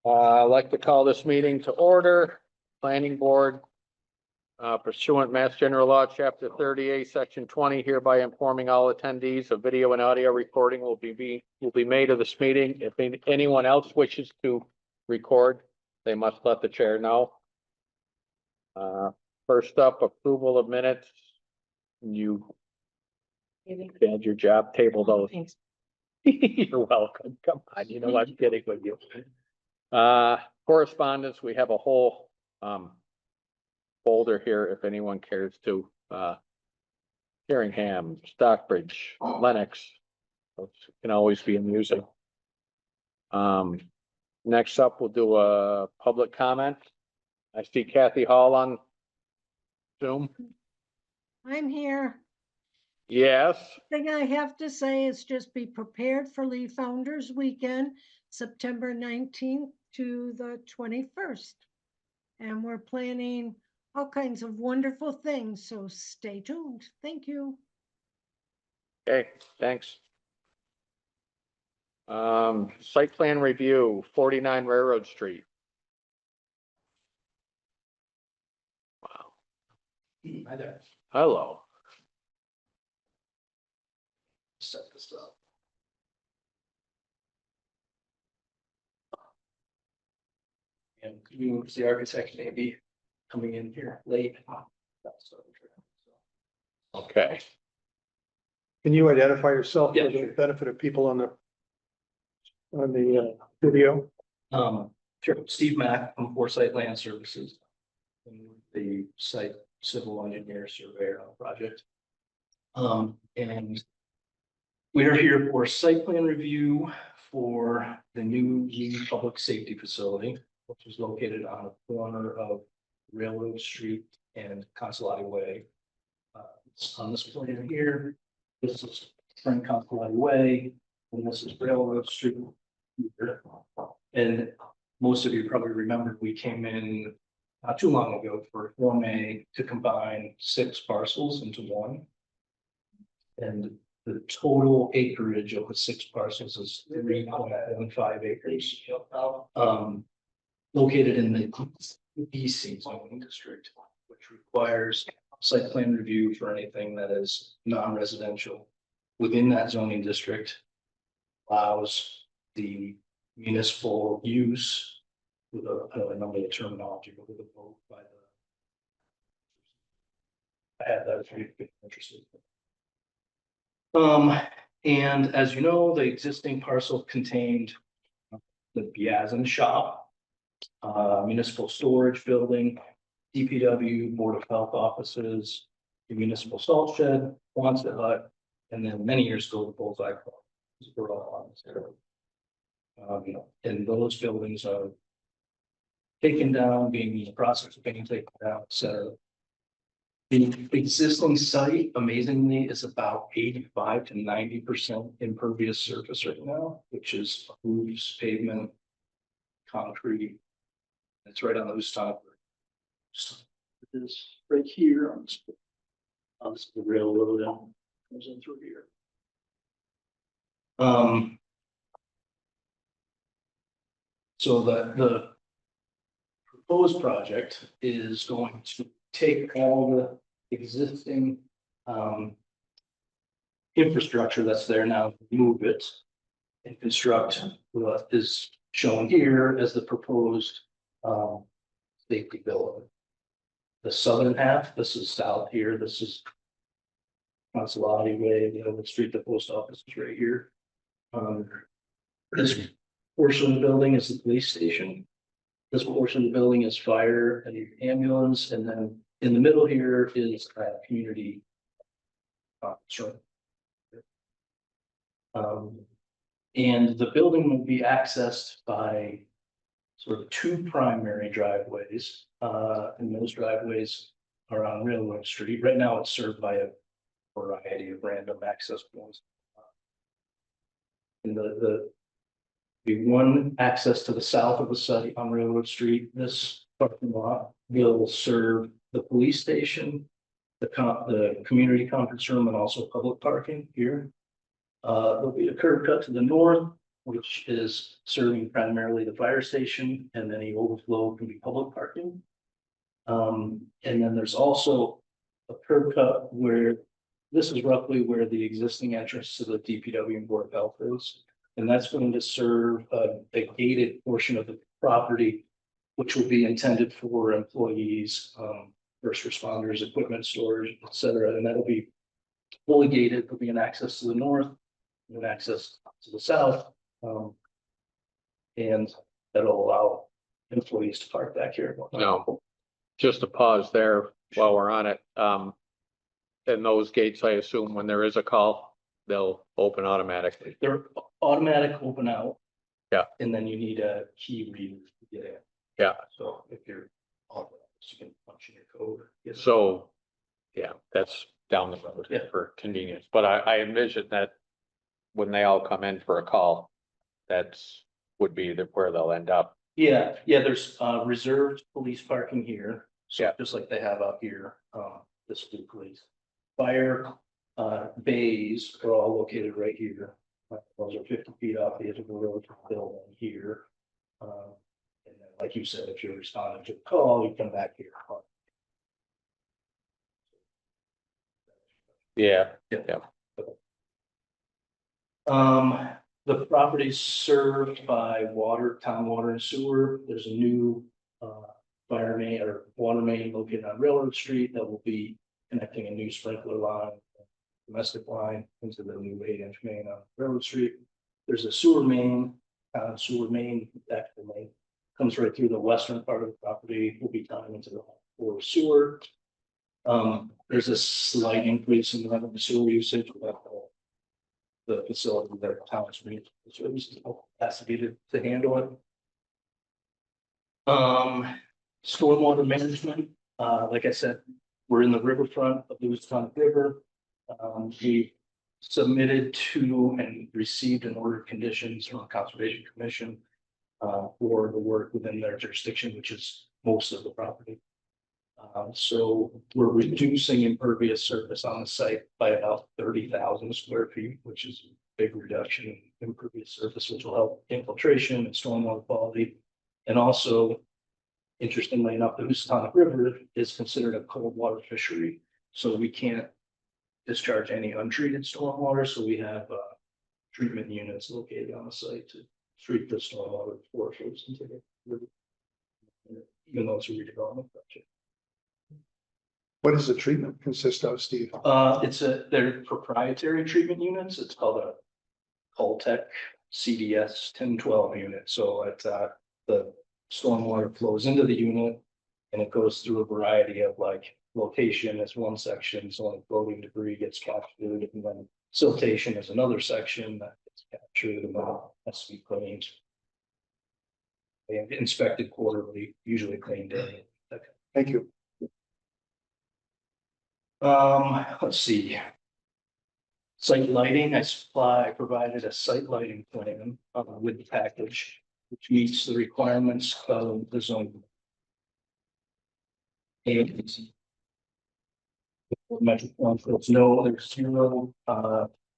I'd like to call this meeting to order. Planning Board pursuant Mass General Law, Chapter 38, Section 20, hereby informing all attendees a video and audio recording will be made of this meeting. If anyone else wishes to record, they must let the chair know. First up, approval of minutes. You did your job, table those. Thanks. You're welcome. Come on, you know I'm kidding with you. Correspondence, we have a whole folder here if anyone cares to. Sheringham, Stockbridge, Lennox. Those can always be amusing. Next up, we'll do a public comment. I see Kathy Hall on Zoom. I'm here. Yes, Thing I have to say is just be prepared for Lee Founders Weekend, September 19th to the 21st. And we're planning all kinds of wonderful things, so stay tuned. Thank you. okay, thanks. Site plan review, 49 Railroad Street. Wow, Hi there. hello. Set this up. And you the architect may be coming in here late. Okay, Can you identify yourself Yeah, for the sure. benefit of people on the video? Sure, Steve Mack from Foresight Land Services. And the site civil engineer surveyor on the project. And we are here for site plan review for the new Lee Public Safety Facility, which is located on the corner of Railroad Street and Consolati Way. On this plan here, this is Frank Consolati Way, and this is Railroad Street. And most of you probably remember, we came in not too long ago for Form A to combine 6 parcels into one. And the total acreage of the 6 parcels is 3.15 acres. Located in the BC zoning district, which requires site plan review for anything that is non-residential within that zoning district. Allows the municipal use with I don't know the terminology, but with a vote by the. I had that if you'd be interested. And as you know, the existing parcel contained the Biazin shop, municipal storage building, DPW, Board of Health offices, the municipal salt shed, Quonset hut, and then many years ago, the Bullseye Club. These were all on this area. And those buildings are taken down, being in the process of being taken down, et cetera. The existing site, amazingly, is about 85 to 90% impervious surface right now, which is roofs, pavement, concrete. It's right on the rooftop. It is right here on this. This is the railroad that comes in through here. So the proposed project is going to take all the existing infrastructure that's there now, move it and construct what is shown here as the proposed safety building. The southern half, this is south here, this is Consolati Way, the other street, the post office is right here. This portion of the building is the police station. This portion of the building is fire and ambulance, and then in the middle here is a community. And the building will be accessed by sort of 2 primary driveways, and those driveways are on Railroad Street. Right now, it's served by a variety of random access points. And the one access to the south of the site on Railroad Street, this parking lot will serve the police station, the community conference room, and also public parking here. There'll be a curb cut to the north, which is serving primarily the fire station, and any overflow can be public parking. And then there's also a curb cut where, this is roughly where the existing entrance to the DPW and Board of Health is. And that's going to serve a gated portion of the property, which will be intended for employees, first responders, equipment storage, et cetera. And that'll be fully gated. There'll be an access to the north, and access to the south. And that'll allow employees to park back here. No, just to pause there while we're on it. Then those gates, I assume when there is a call, they'll open automatically. They're automatic open out. Yeah. And then you need a key reader to get in. Yeah. So if you're authorized, you can punch in your code. Yes. So, yeah, that's down the road Yeah. for convenience, but I envision that when they all come in for a call, that's would be where they'll end up. Yeah, there's reserved police parking here. So Yeah. just like they have out here, this is police. Fire bays are all located right here. Those are 50 feet off the edge of the road to the building here. And then, like you said, if you're responding to a call, you come back here. Yeah, The property's served by water, town water and sewer. There's a new fire main or water main located on Railroad Street that will be connecting a new sprinkler line, domestic line into the new 8-inch main on Railroad Street. There's a sewer main that comes right through the western part of the property, will be tying into the for sewer. There's a slight increase in the sewer usage with the facility that town's capacity to handle it. Stormwater management, like I said, we're in the riverfront of the Housatonic River. We submitted to and received an order of conditions from the Conservation Commission for the work within their jurisdiction, which is most of the property. So we're reducing impervious surface on the site by about 30,000 square feet, which is a big reduction in impervious surface, which will help infiltration and stormwater quality. And also, interestingly enough, the Housatonic River is considered a cold water fishery, so we can't discharge any untreated stormwater. So we have treatment units located on the site to treat the stormwater before it flows into the river, even though it's a redevelopment project. What does the treatment consist of, Steve? They're proprietary treatment units. It's called a Coltech CDS 1012 unit. So it's the stormwater flows into the unit and it goes through a variety of like location is one section, so like floating debris gets captured, and then siltation is another section that gets captured and then has to be cleaned. They have inspected quarterly, usually cleaned daily. Thank you. Let's see. Site lighting, I provided a site lighting plan with the package, which meets the requirements of the zone. And metric one, there's zero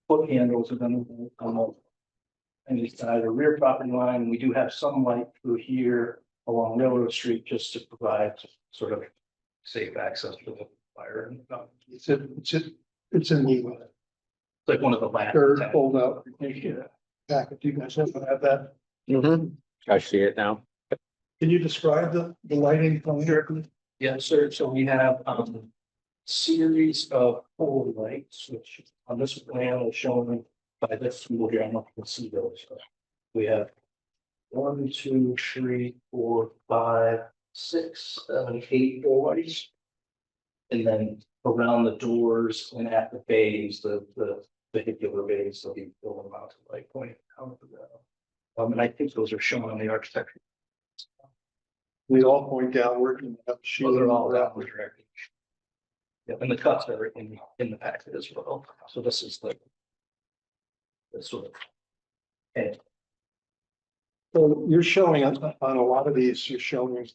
foot candles on any side or rear property line. We do have some light through here along Railroad Street just to provide sort of safe access for the fire. It's in the Like one of the last. third fold out packet. Do you guys have that? I see it now. Can you describe the lighting from here? Yeah, sir. So we have series of pole lights, which on this plan is shown by this tool here. I don't know if you can see those. We have 1, 2, 3, 4, 5, 6, 7, 8 pole lights. And then around the doors and at the bays, the vehicular bays, they'll be building out to light point out of the ground. And I think those are shown on the architecture. We all point downward and have Those are all downward directed. Yeah, and the cuts are in the packet as well. So this is the sort of. And So you're showing on a lot of these, you're showing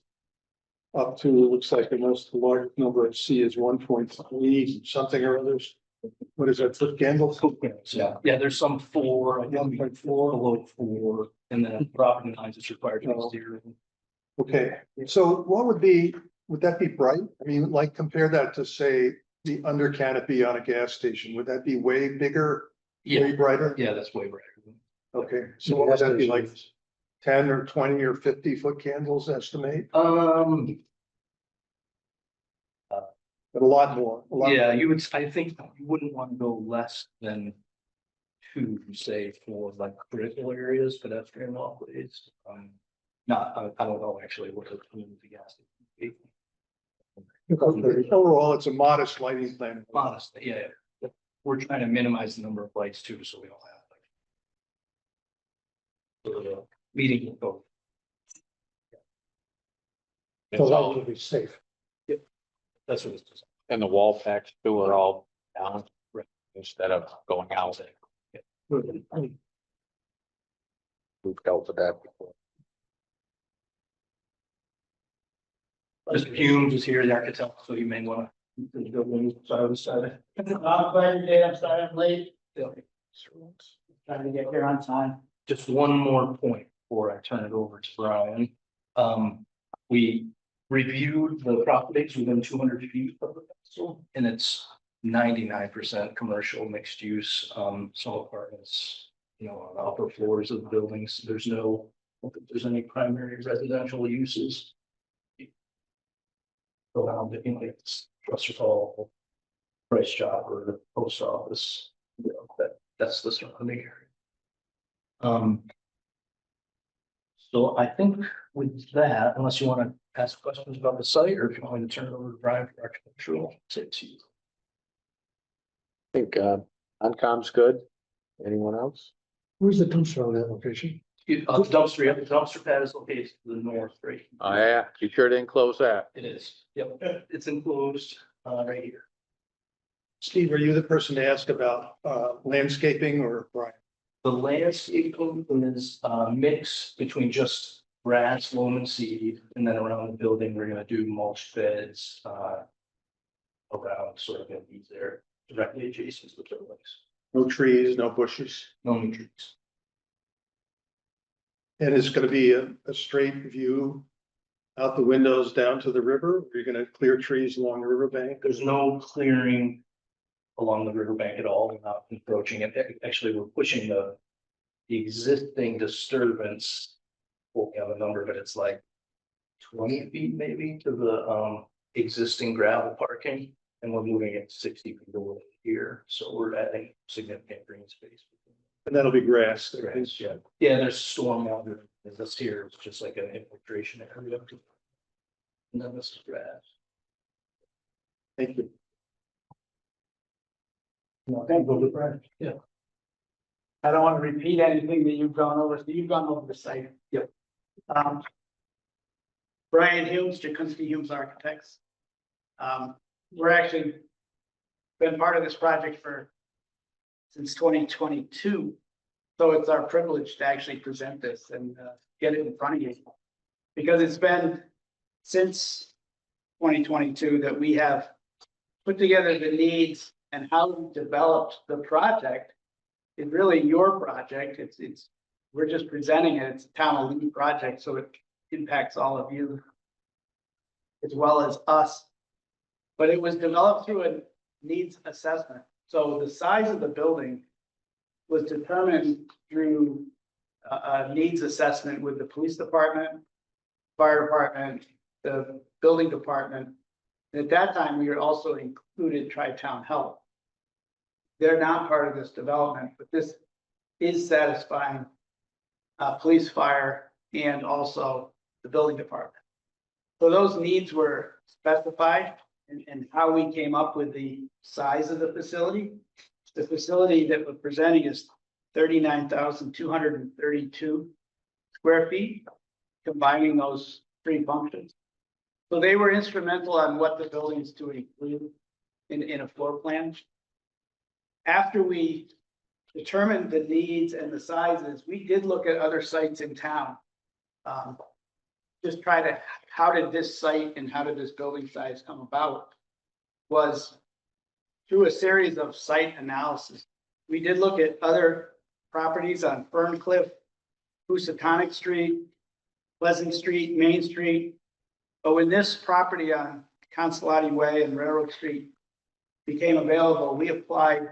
up to, looks like the largest number at C is 1.3 something or others. What is that, foot candles? Yeah, there's some 4, I think 1.4. below 4, and then at property lines, it's required to be 0. Okay, so what would that be bright? I mean, like compare that to say the under canopy on a gas station, would that be way bigger, way Yeah, brighter? yeah, that's way brighter. Okay, so what would that be, like 10 or 20 or 50 foot candles estimate? But a lot more. a lot Yeah, more. I think you wouldn't want to go less than 2, say, for like critical areas, pedestrian walkways. I don't know actually what the community gas. Overall, it's a modest lighting plan. Honestly, yeah. We're trying to minimize the number of lights too, so we don't have like. Meeting will go. So that would be safe. That's what it's designed. And the wall packs too are all down. Right. Instead of going out. Good. We've dealt with that before. Mr. Humes is here, the architect, so you may want to go on the side of the side. I'm sorry I'm late, Yeah. trying to get here on time. Just one more point before I turn it over to Brian. We reviewed the properties within 200 feet of the council, and it's 99% commercial mixed use, some apartments, on the upper floors of the buildings. I don't think there's any primary residential uses. Around it, like Trustor Hall, Price Chopper, the post office, that's the surrounding area. So I think with that, unless you want to ask questions about the site, or if you want me to turn it over to Brian for architectural, say it to you. I think, Uncom's good. Anyone else? Where's the dumpster on that location? The dumpster pad is located to the north, right? Oh, yeah, you sure didn't close that. It is, yep, it's enclosed, right here. Steve, are you the person to ask about landscaping or Brian? The landscaping is a mix between just grass, loam and seed, and then around the building, we're gonna do mulch beds, around sort of these there, directly adjacent to the buildings, No trees, no bushes, no new trees. and it's gonna be a straight view out the windows down to the river? Or you're gonna clear trees along the riverbank? There's no clearing along the riverbank at all, we're not encroaching it, actually, we're pushing the existing disturbance. We'll have a number, but it's like 20 feet maybe to the existing gravel parking, and we're moving it 60 feet away here, so we're adding significant green space. And that'll be grass. Grass, yeah, yeah, there's stormwater, this here, it's just like an infiltration area. And then this is grass. Thank you. Yeah. I don't want to repeat anything that you've gone over, so you've gone over the site. Yep. Brian Humes, Jakunski Humes Architects. We're actually been part of this project since 2022. So it's our privilege to actually present this and get it in front of you. Because it's been since 2022 that we have put together the needs and how we developed the project. It's really your project. We're just presenting it. It's a town of Lee project, so it impacts all of you as well as us. But it was developed through a needs assessment. So the size of the building was determined through a needs assessment with the police department, fire department, the building department. And at that time, we were also included Tri-Town Health. They're not part of this development, but this is satisfying police, fire, and also the building department. So those needs were specified and how we came up with the size of the facility. The facility that we're presenting is 39,232 square feet, combining those three functions. So they were instrumental on what the buildings to include in a floor plan. After we determined the needs and the sizes, we did look at other sites in town. Just try to, how did this site and how did this building size come about? Was through a series of site analysis. We did look at other properties on Ferncliff, Housatonic Street, Pleasant Street, Main Street. But when this property on Consolati Way and Railroad Street became available, we applied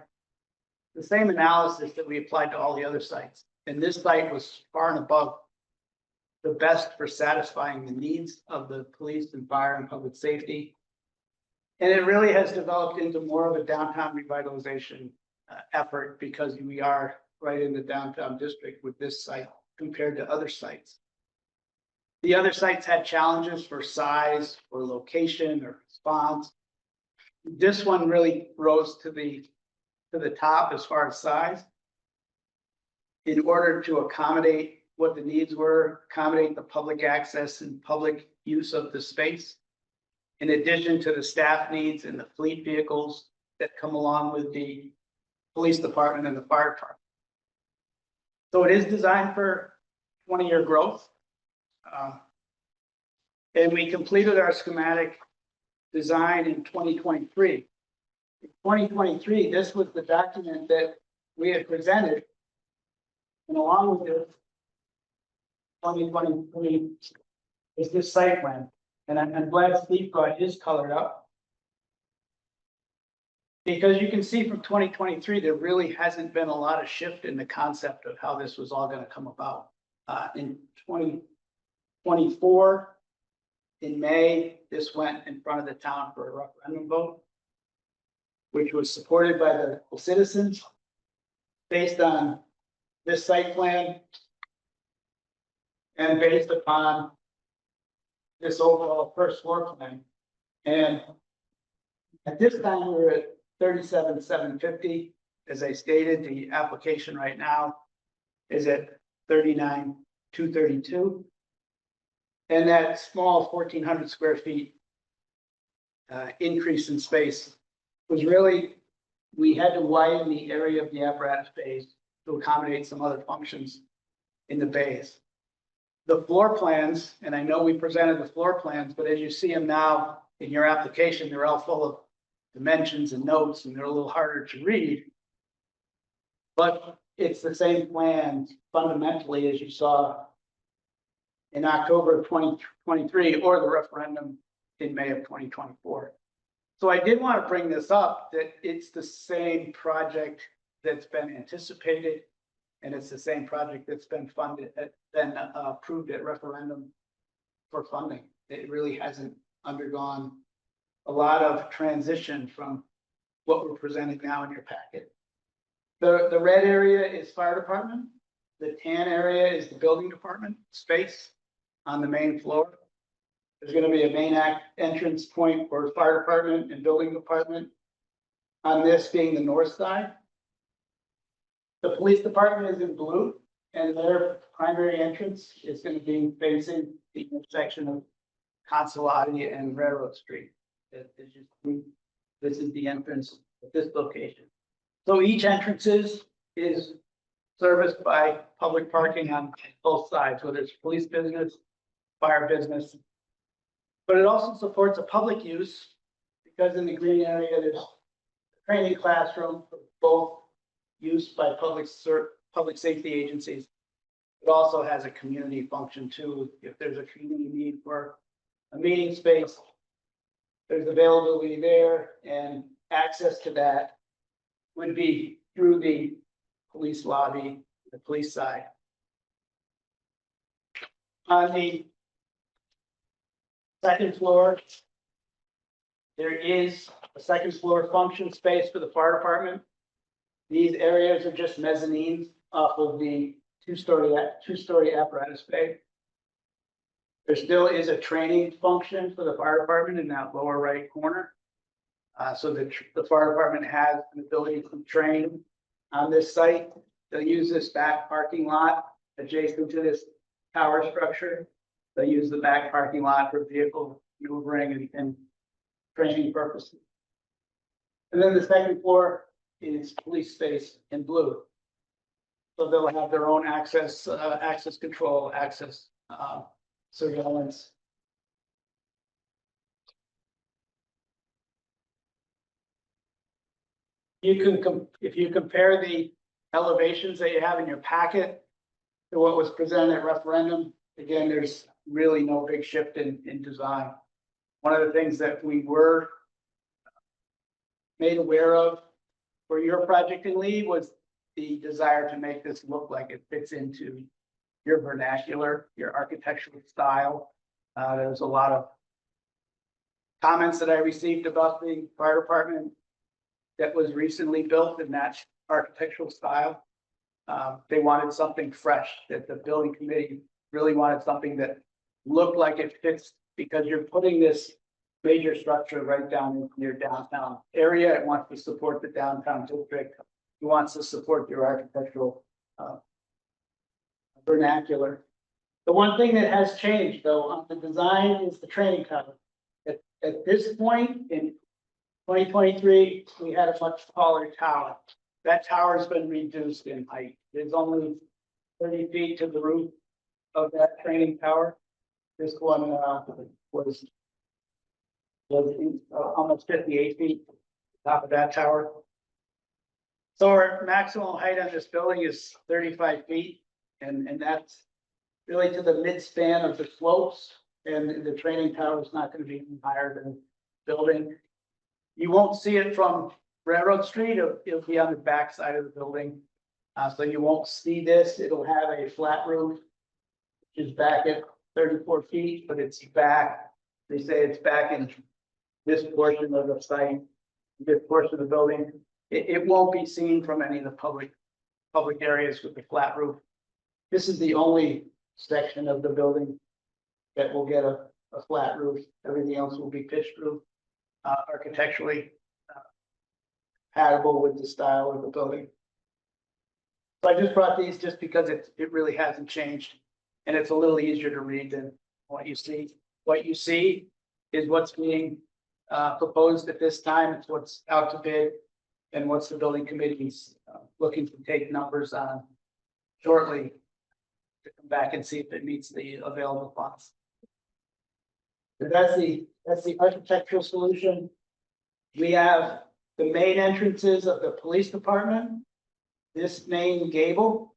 the same analysis that we applied to all the other sites. And this site was far and above the best for satisfying the needs of the police and fire and public safety. And it really has developed into more of a downtown revitalization effort because we are right in the downtown district with this site compared to other sites. The other sites had challenges for size or location or response. This one really rose to the top as far as size. In order to accommodate what the needs were, accommodate the public access and public use of the space. In addition to the staff needs and the fleet vehicles that come along with the police department and the fire department. So it is designed for 20-year growth. And we completed our schematic design in 2023. In 2023, this was the document that we had presented. And along with it, 2023 is this site plan. And I'm glad Steve got his colored up. Because you can see from 2023, there really hasn't been a lot of shift in the concept of how this was all going to come about. In 2024, in May, this went in front of the town for a referendum vote, which was supported by the citizens based on this site plan and based upon this overall first floor plan. And at this time, we're at 37,750. As I stated, the application right now is at 39,232. And that small 1,400 square feet increase in space was really, we had to widen the area of the apparatus bays to accommodate some other functions in the bays. The floor plans, and I know we presented the floor plans, but as you see them now in your application, they're all full of dimensions and notes, and they're a little harder to read. But it's the same plan fundamentally as you saw in October of 2023 or the referendum in May of 2024. So I did want to bring this up, that it's the same project that's been anticipated, and it's the same project that's been funded, been approved at referendum for funding. It really hasn't undergone a lot of transition from what we're presenting now in your packet. The red area is fire department. The tan area is the building department space on the main floor. There's going to be a main entrance point for fire department and building department. On this being the north side. The police department is in blue, and their primary entrance is going to be facing the intersection of Consolati and Railroad Street. This is the entrance at this location. So each entrance is serviced by public parking on both sides, whether it's police business, fire business. But it also supports a public use because in the green area, there's a training classroom for both use by public safety agencies. It also has a community function too. If there's a community need for a meeting space, there's availability there, and access to that would be through the police lobby, the police side. On the second floor, there is a second floor function space for the fire department. These areas are just mezzanines off of the two-story apparatus bay. There still is a training function for the fire department in that lower right corner. So the fire department has an ability to train on this site. They'll use this back parking lot adjacent to this tower structure. They'll use the back parking lot for vehicle maneuvering and training purposes. And then the second floor is police space in blue. So they'll have their own access, access control, access surveillance. if you compare the elevations that you have in your packet to what was presented at referendum, again, there's really no big shift in design. One of the things that we were made aware of for your project in Lee was the desire to make this look like it fits into your vernacular, your architectural style. There's a lot of comments that I received about the fire department that was recently built in that architectural style. They wanted something fresh, that the building committee really wanted something that looked like it fits, because you're putting this major structure right down in your downtown area. It wants to support the downtown district. It wants to support your architectural vernacular. The one thing that has changed though on the design is the training tower. At this point in 2023, we had a much taller tower. That tower's been reduced in height. There's only 30 feet to the roof of that training tower. This one was almost 58 feet top of that tower. So our maximum height on this building is 35 feet, and that's really to the midspan of the slopes, and the training tower is not going to be any higher than the building. You won't see it from Railroad Street. It'll be on the back side of the building. So you won't see this. It'll have a flat roof, which is back at 34 feet, but it's back. They say it's back in this portion of the site, this portion of the building. It won't be seen from any of the public areas with the flat roof. This is the only section of the building that will get a flat roof. Everything else will be pitched roof, architecturally compatible with the style of the building. So I just brought these just because it really hasn't changed, and it's a little easier to read than what you see. What you see is what's being proposed at this time. It's what's out to bid, and what's the building committee's looking to take numbers on shortly to come back and see if it meets the available funds. So that's the architectural solution. We have the main entrances of the police department. This main gable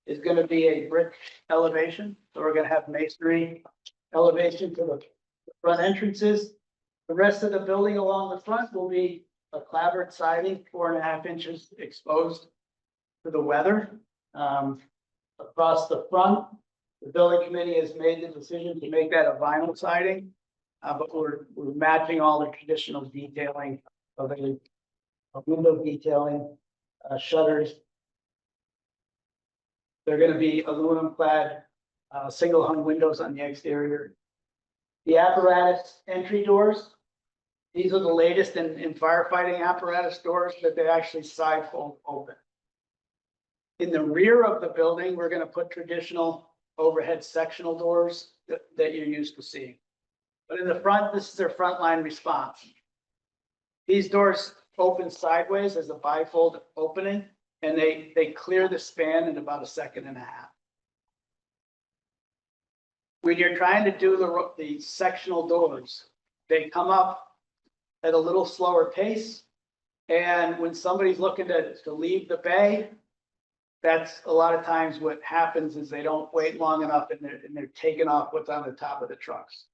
is going to be a brick elevation. So we're going to have masonry elevation to the front entrances. The rest of the building along the front will be a clapboard siding, 4.5 inches exposed to the weather. Across the front, the building committee has made the decision to make that a vinyl siding, but we're matching all the traditional detailing of the window detailing, shutters. They're going to be aluminum clad, single hung windows on the exterior. The apparatus entry doors, these are the latest in firefighting apparatus doors that they actually side fold open. In the rear of the building, we're going to put traditional overhead sectional doors that you're used to seeing. But in the front, this is their frontline response. These doors open sideways as a bifold opening, and they clear the span in about 1.5 seconds. When you're trying to do the sectional doors, they come up at a little slower pace. And when somebody's looking to leave the bay, that's a lot of times what happens is they don't wait long enough, and they're taking off what's on the top of the trucks.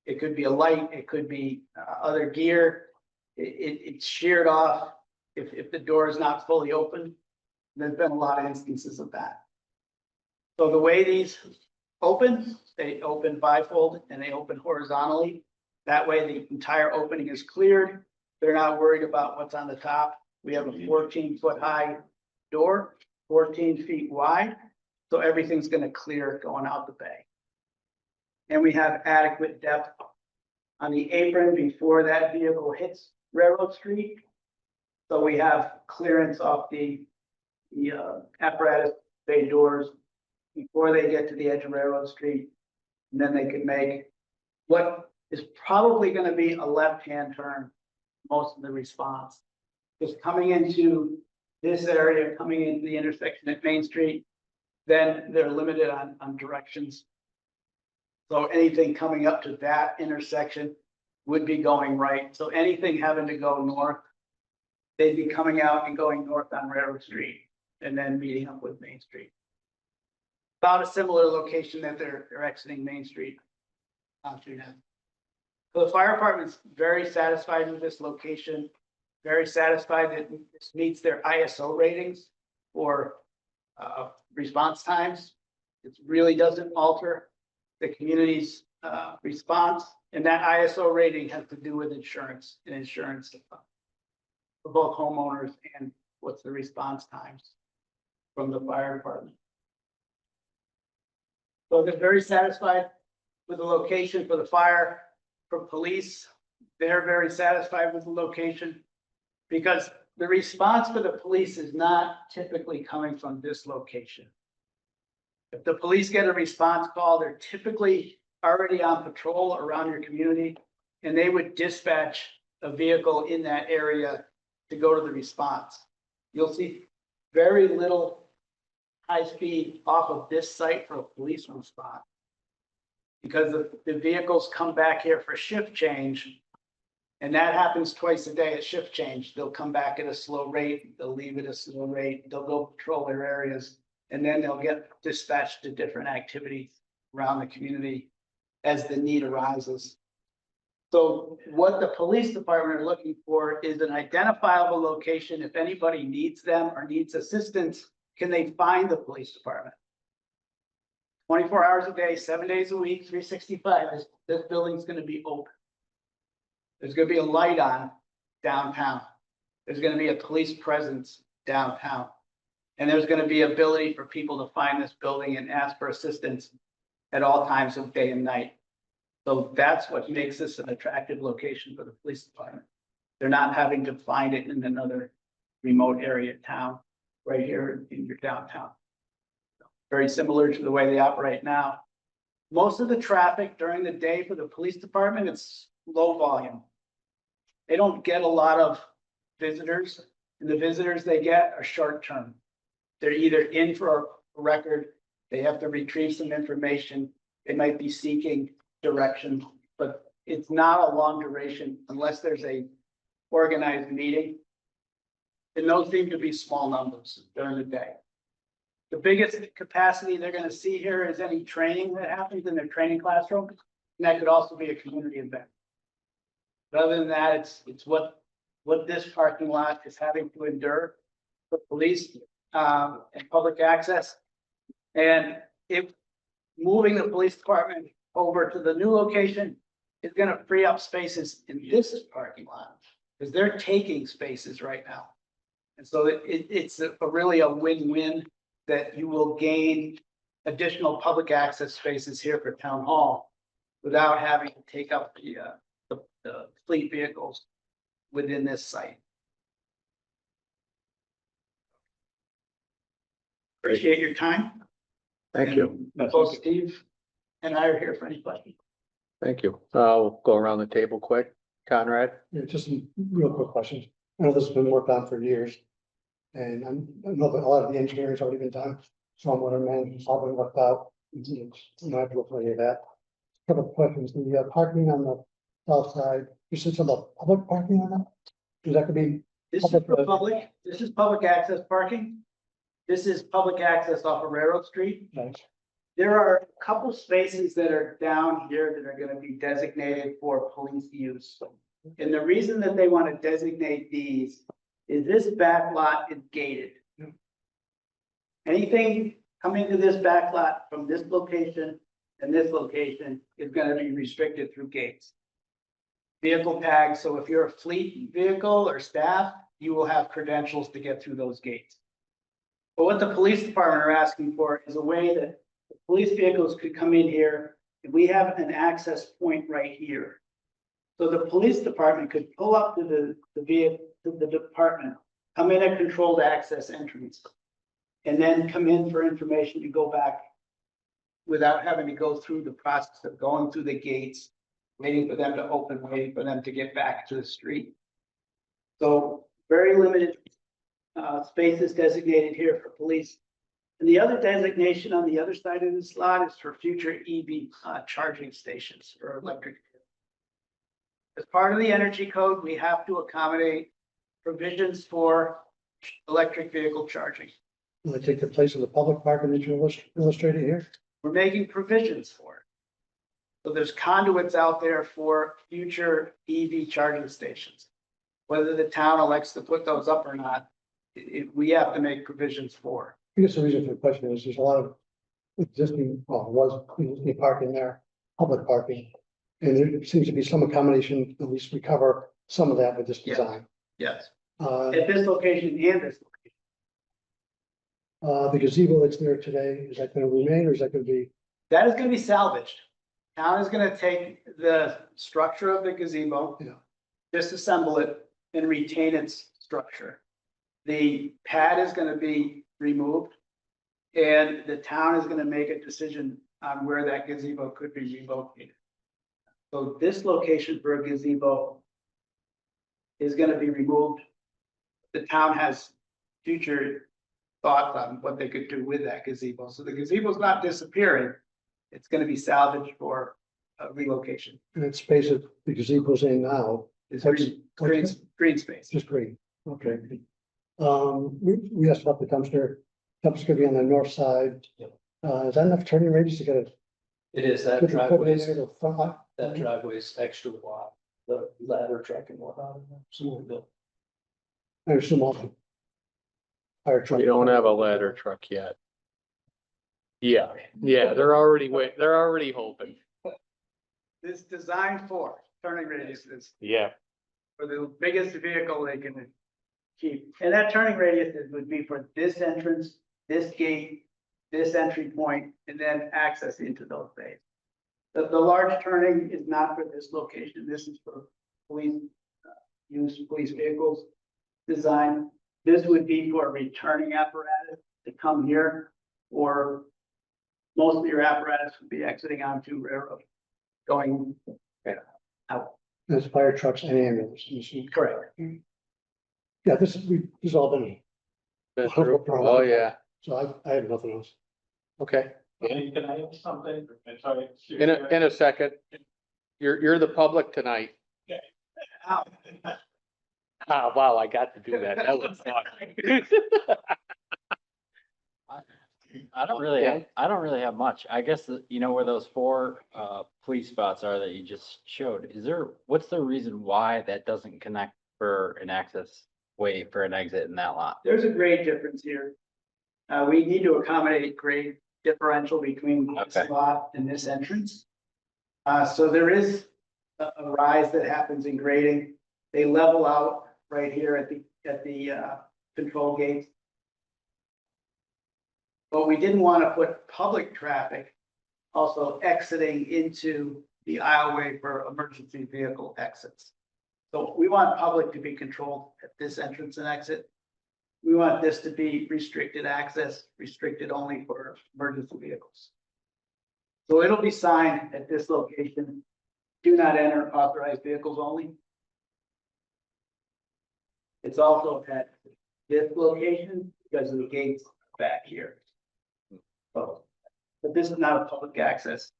It could be a light, it could be other gear. It's sheared off if the door is not fully open. There's been a lot of instances of that. So the way these open, they open bifold and they open horizontally. That way the entire opening is cleared. They're not worried about what's on the top. We have a 14-foot high door, 14 feet wide. So everything's going to clear going out the bay. And we have adequate depth on the apron before that vehicle hits Railroad Street. So we have clearance off the apparatus bay doors before they get to the edge of Railroad Street. And then they can make what is probably going to be a left-hand turn most of the response. Just coming into this area, coming into the intersection at Main Street, then they're limited on directions. So anything coming up to that intersection would be going right. So anything having to go north, they'd be coming out and going north on Railroad Street and then meeting up with Main Street. About a similar location that they're exiting Main Street onto now. So the fire department's very satisfied with this location, very satisfied that this meets their ISO ratings for response times. It really doesn't alter the community's response, and that ISO rating has to do with insurance and insurance for both homeowners and what's the response times from the fire department. So they're very satisfied with the location for the fire. For police, they're very satisfied with the location because the response for the police is not typically coming from this location. If the police get a response call, they're typically already on patrol around your community, and they would dispatch a vehicle in that area to go to the response. You'll see very little high speed off of this site for a police response. Because the vehicles come back here for shift change, and that happens twice a day at shift change. They'll come back at a slow rate, they'll leave at a slow rate, they'll go patrol their areas, and then they'll get dispatched to different activities around the community as the need arises. So what the police department are looking for is an identifiable location. If anybody needs them or needs assistance, can they find the police department? 24 hours a day, 7 days a week, 365, this building's gonna be open. There's gonna be a light on downtown. There's gonna be a police presence downtown. And there's gonna be ability for people to find this building and ask for assistance at all times of day and night. So that's what makes this an attractive location for the police department. They're not having to find it in another remote area of town, right here in your downtown. Very similar to the way they operate now. Most of the traffic during the day for the police department, it's low volume. They don't get a lot of visitors, and the visitors they get are short term. They're either in for a record, they have to retrieve some information, they might be seeking direction, but it's not a long duration unless there's a organized meeting. And those seem to be small numbers during the day. The biggest capacity they're gonna see here is any training that happens in their training classroom, and that could also be a community event. But other than that, it's what this parking lot is having to endure for police and public access. And if moving the police department over to the new location is gonna free up spaces in this parking lot, because they're taking spaces right now. And so it's really a win-win that you will gain additional public access spaces here for town hall without having to take up the fleet vehicles within this site. Appreciate your time. Thank you. And both Steve and I are here for any questions. Thank you. I'll go around the table quick. Conrad? Yeah, just some real quick questions. I know this has been worked on for years. And I know that a lot of the engineering's already been done, stormwater management's all been worked out. You know, I have to look for any of that. Couple of questions, the parking on the south side, you said something about public parking on that? Is that could be, This is for public, this is public access parking. This is public access off of Railroad Street. nice, There are a couple spaces that are down here that are gonna be designated for police use. And the reason that they want to designate these is this back lot is gated. Anything coming to this back lot from this location and this location is gonna be restricted through gates. Vehicle tags, so if you're a fleet vehicle or staff, you will have credentials to get through those gates. But what the police department are asking for is a way that the police vehicles could come in here, and we have an access point right here. So the police department could pull up to the vehicle, to the department, come in a controlled access entrance, and then come in for information to go back without having to go through the process of going through the gates, waiting for them to open, waiting for them to get back to the street. So very limited spaces designated here for police. And the other designation on the other side of this lot is for future EV charging stations for electric. As part of the energy code, we have to accommodate provisions for electric vehicle charging. Will it take the place of the public parking that you illustrated here? We're making provisions for it. So there's conduits out there for future EV charging stations. Whether the town elects to put those up or not, we have to make provisions for. I guess the reason for the question is there's a lot of existing, well, was existing parking there, public parking. And there seems to be some accommodation, at least we cover some of that with this Yeah. design. Yes. Uh, At this location and this location. the gazebo that's there today, is that gonna remain or is that gonna be? That is gonna be salvaged. Town is gonna take the structure of the gazebo. Yeah. Disassemble it and retain its structure. The pad is gonna be removed. And the town is gonna make a decision on where that gazebo could be relocated. So this location for a gazebo is gonna be removed. The town has future thoughts on what they could do with that gazebo. So the gazebo is not disappearing. It's gonna be salvaged for relocation. And that space that the gazebo's in now, It's What's- green space. just green, okay. We asked about the dumpster, dumpster's gonna be on the north side. Yep. Is that enough turning radius to get a It is, that good equipment driveway's, in there to front lot? that driveway's extra wide, the ladder truck and whatnot. So we'll I assume also. Fire truck. We don't have a ladder truck yet. Yeah, they're already hoping. This designed for turning radius is Yeah. for the biggest vehicle they can keep. And that turning radius would be for this entrance, this gate, this entry point, and then access into those bays. The large turning is not for this location. This is for police, use police vehicles design. This would be for a returning apparatus to come here, or most of your apparatus would be exiting onto railroad, going out. There's fire trucks and ambulance. you see. Correct. Yeah, this is all been, Been through. Oh, yeah, so I have nothing else. okay. Can I have something? I'm sorry. In a second. You're the public tonight. Ow. Ah, wow, I got to do that. That was fun. I don't really, I don't really have much. I guess, you know, where those four, police spots are that you just showed, what's the reason why that doesn't connect for an access way for an exit in that lot? There's a grade difference here. We need to accommodate grade differential between this Okay. lot and this entrance. So there is a rise that happens in grading. They level out right here at the control gate. But we didn't want to put public traffic also exiting into the aisleway for emergency vehicle exits. So we want public to be controlled at this entrance and exit. We want this to be restricted access, restricted only for emergency vehicles. So it'll be signed at this location, do not enter authorized vehicles only. It's also at this location because of the gates back here. So, but this is not a public access.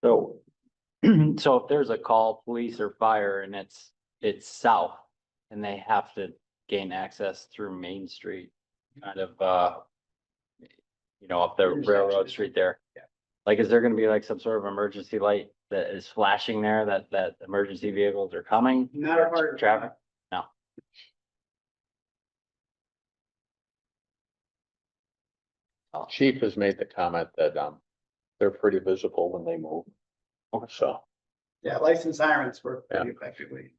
So, so if there's a call, police or fire, and it's south, and they have to gain access through Main Street, kind of, you know, up the railroad street there. Yeah. Like, is there gonna be like some sort of emergency light that is flashing there, that emergency vehicles are coming? Not a part of Traffic? Chief has made the comment that, they're pretty visible when they move. So, Yeah, licensed sirens work pretty effectively.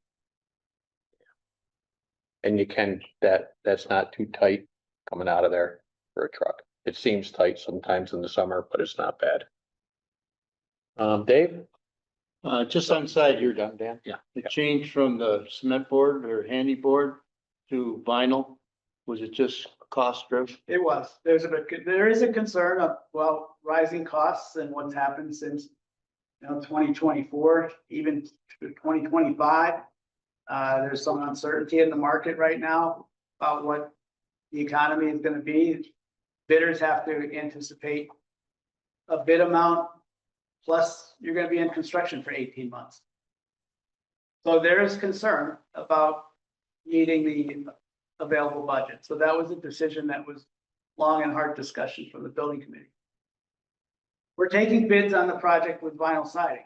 and you can, that's not too tight coming out of there for a truck. It seems tight sometimes in the summer, but it's not bad. Dave? Just on side, You're done, Dan? the change from the cement board or handy board to vinyl, was it just cost driven? It was, there is a concern of, well, rising costs and what's happened since, 2024, even to 2025. There's some uncertainty in the market right now about what the economy is gonna be. Bidders have to anticipate a bid amount, plus you're gonna be in construction for 18 months. So there is concern about meeting the available budget. So that was a decision that was long and hard discussion from the building committee. We're taking bids on the project with vinyl siding.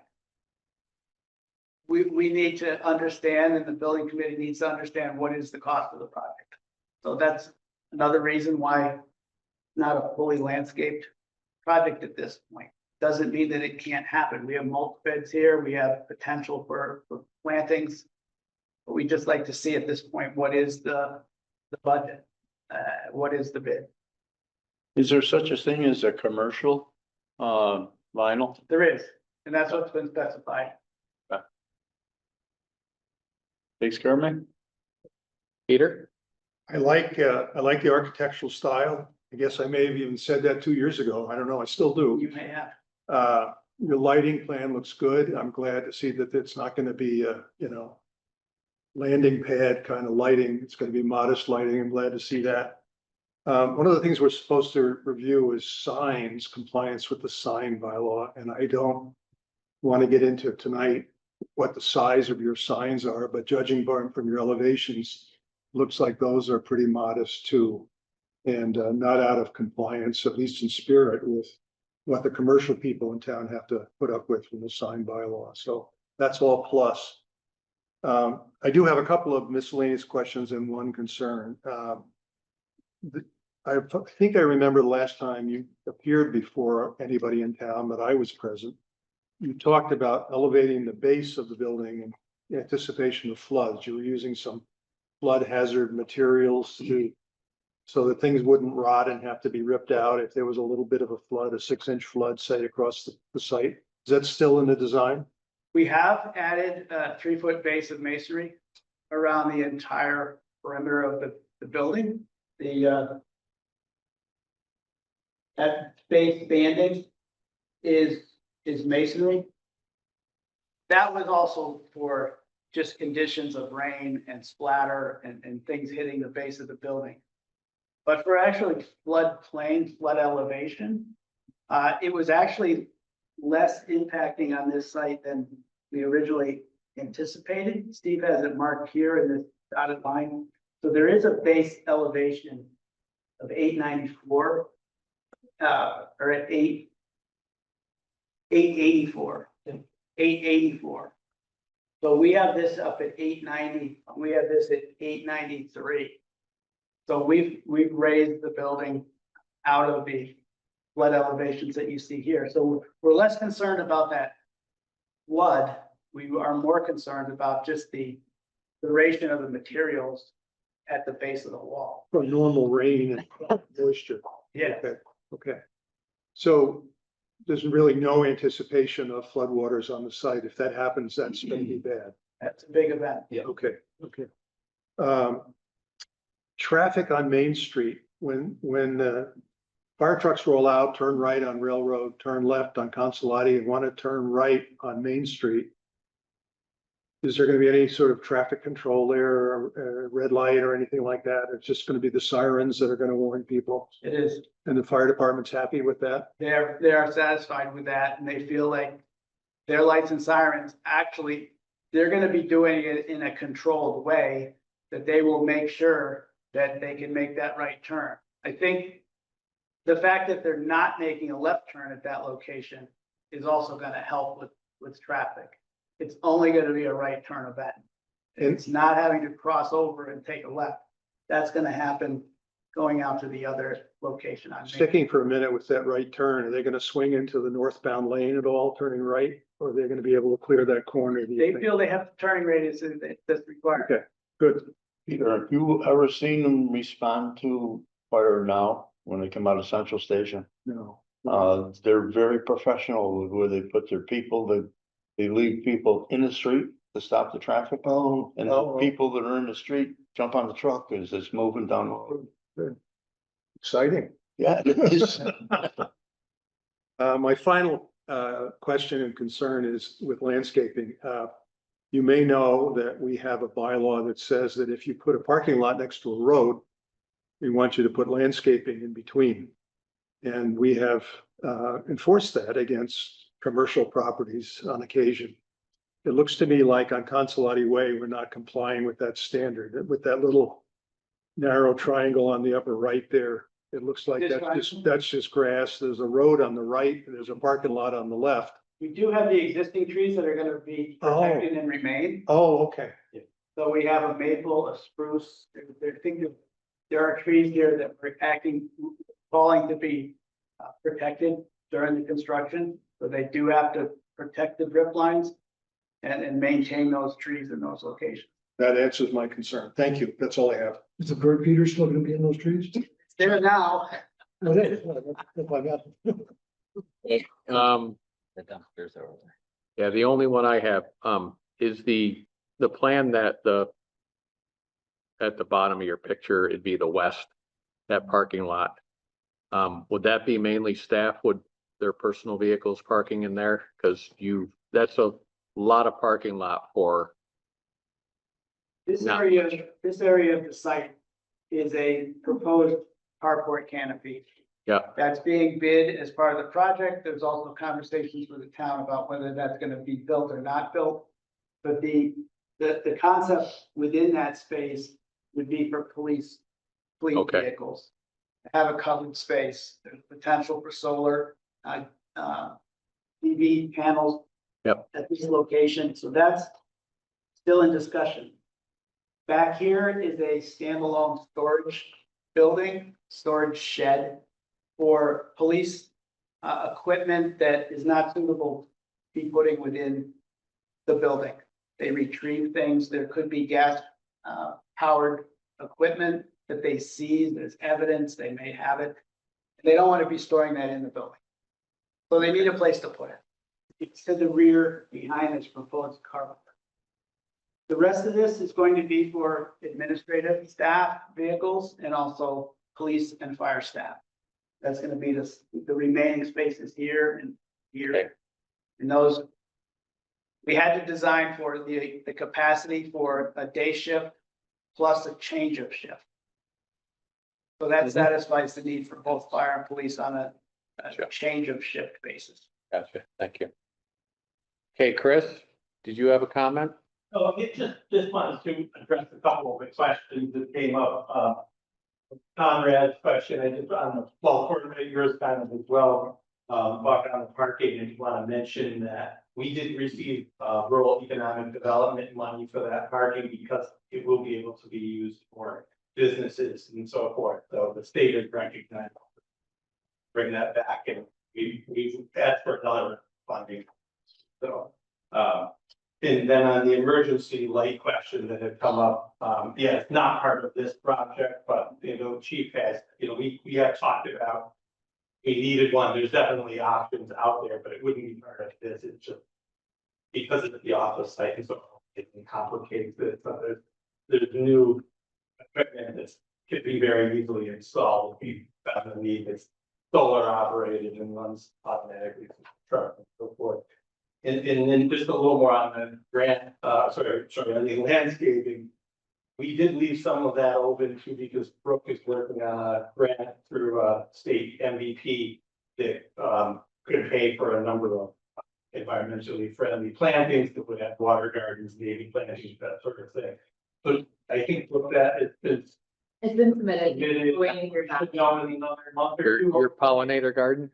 We need to understand, and the building committee needs to understand, what is the cost of the project. So that's another reason why not a fully landscaped project at this point. Doesn't mean that it can't happen. We have multiple beds here. We have potential for plantings. But we just like to see at this point, what is the budget? What is the bid? Is there such a thing as a commercial, vinyl? There is, and that's what's been specified. Takes care of me? Peter? I like the architectural style. I guess I may have even said that 2 years ago. I don't know, I still do. You may have. Your lighting plan looks good. I'm glad to see that it's not gonna be landing pad kind of lighting. It's gonna be modest lighting. I'm glad to see that. One of the things we're supposed to review is signs, compliance with the sign bylaw, and I don't want to get into tonight what the size of your signs are, but judging from your elevations, looks like those are pretty modest too. And not out of compliance, at least in spirit, with what the commercial people in town have to put up with from the sign bylaw. So that's all plus. I do have a couple of miscellaneous questions and one concern. I think I remember the last time you appeared before anybody in town that I was present. You talked about elevating the base of the building in anticipation of floods. You were using some flood hazard materials so that things wouldn't rot and have to be ripped out if there was a little bit of a flood, a 6-inch flood, say, across the site. Is that still in the design? We have added a 3-foot base of masonry around the entire perimeter of the building. That base banding is masonry. That was also for just conditions of rain and splatter and things hitting the base of the building. But for actually floodplain, flood elevation, it was actually less impacting on this site than we originally anticipated. Steve has it marked here in this dotted line. So there is a base elevation of 894, or at 884. 884. So we have this up at 890. We have this at 893. So we've raised the building out of the flood elevations that you see here. So we're less concerned about that flood. We are more concerned about just the duration of the materials at the base of the wall. From normal rain and moisture. Yeah. Okay. So there's really no anticipation of floodwaters on the site. If that happens, that's gonna be bad. That's a big event. Yeah. Okay. Traffic on Main Street, when fire trucks roll out, turn right on Railroad, turn left on Consolati, and want to turn right on Main Street, is there going to be any sort of traffic control there, or red light or anything like that? It's just going to be the sirens that are going to warn people, It is. and the fire department's happy with that? They are satisfied with that, and they feel like their lights and sirens, actually, they're gonna be doing it in a controlled way, that they will make sure that they can make that right turn. I think the fact that they're not making a left turn at that location is also gonna help with traffic. It's only gonna be a right turn event. It's not having to cross over and take a left. That's gonna happen going out to the other location on Main. Sticking for a minute with that right turn, are they going to swing into the northbound lane at all, turning right? Or are they going to be able to clear that corner? do you They think? feel they have the turning radius that's required. Okay, good. Peter, have you ever seen them respond to fire now when they come out of Central Station? No. They're very professional where they put their people, they leave people in the street to stop the traffic. Oh, And the people that are in the street jump on the truck as it's moving down the road. exciting. Yeah, it is. My final question and concern is with landscaping. You may know that we have a bylaw that says that if you put a parking lot next to a road, we want you to put landscaping in between. And we have enforced that against commercial properties on occasion. it looks to me like on Consolati Way, we're not complying with that standard, with that little narrow triangle on the upper right there. It looks like that's just grass. There's a road on the right, and there's a parking lot on the left. We do have the existing trees that are gonna be protected and remain. Oh, okay. So we have a maple, a spruce, there are trees here that were falling to be protected during the construction. So they do have to protect the drip lines and maintain those trees in those locations. That answers my concern. Thank you. That's all I have. Is the bird feeder still gonna be in those trees? It's there now. No, that is, that's why I'm asking. The dumpsters over there. Yeah, the only one I have, is the plan that at the bottom of your picture, it'd be the west, that parking lot. Would that be mainly staff? Would their personal vehicles parking in there? Cause that's a lot of parking lot for, This No. area of the site is a proposed carport canopy. yeah, That's being bid as part of the project. There's also conversations with the town about whether that's gonna be built or not built. But the concept within that space would be for police fleet Okay. vehicles. Have a covered space, there's potential for solar, EV panels. Yep. At this location, so that's still in discussion. Back here is a standalone storage building, storage shed for police equipment that is not suitable to be putting within the building. They retrieve things. There could be gas powered equipment that they seize as evidence. They may have it. They don't want to be storing that in the building. So they need a place to put it. It's to the rear behind this proposed carport. The rest of this is going to be for administrative staff, vehicles, and also police and fire staff. That's gonna be the remaining spaces here and Okay. here. And those, we had to design for the capacity for a day shift plus a change of shift. So that satisfies the need for both fire and police on a Sure. change of shift basis. gotcha. Thank you. Okay, Chris, did you have a comment? So it just wanted to address a couple of the questions that came up. Conrad's question, I just on the, well, for yours kind of as well, Buck, on the parking, I just want to mention that we did receive rural economic development money for that parking because it will be able to be used for businesses and so forth. So the state has recognized, bring that back, and we asked for another funding. So, and then on the emergency light question that had come up, yeah, it's not part of this project, but chief has, we have talked about. We needed one, there's definitely options out there, but it wouldn't be part of this, it's just. Because it's the office site, and so it complicates it, so there's new equipment that could be very easily installed, if you found the need, it's solar operated and runs automatically, truck and so forth. And then just a little more on the grant, on the landscaping. We did leave some of that open too, because Brooke is working on a grant through state MVP that could pay for a number of environmentally friendly plantings that would have water gardens, native plantings, that sort of thing. But I think with that, it's It's been submitted. submitted, Waiting for your should copy. know in another month or two. Your pollinator garden?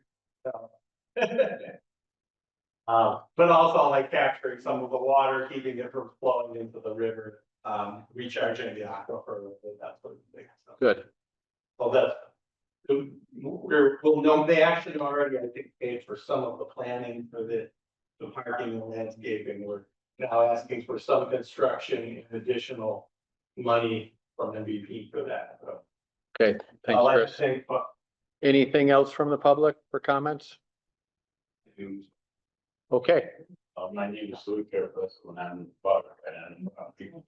But also like capturing some of the water, keeping it from flowing into the river, recharging the aquifer, that sort of thing. So, Good. well, that's, we'll know, they actually already, I think, paid for some of the planning for the parking and landscaping. We're now asking for some construction and additional money from MVP for that. So, Okay, thanks, I'll let you Chris. think, but Anything else from the public for comments? Okay, My name is Louis Carapaz, and I'm Buck,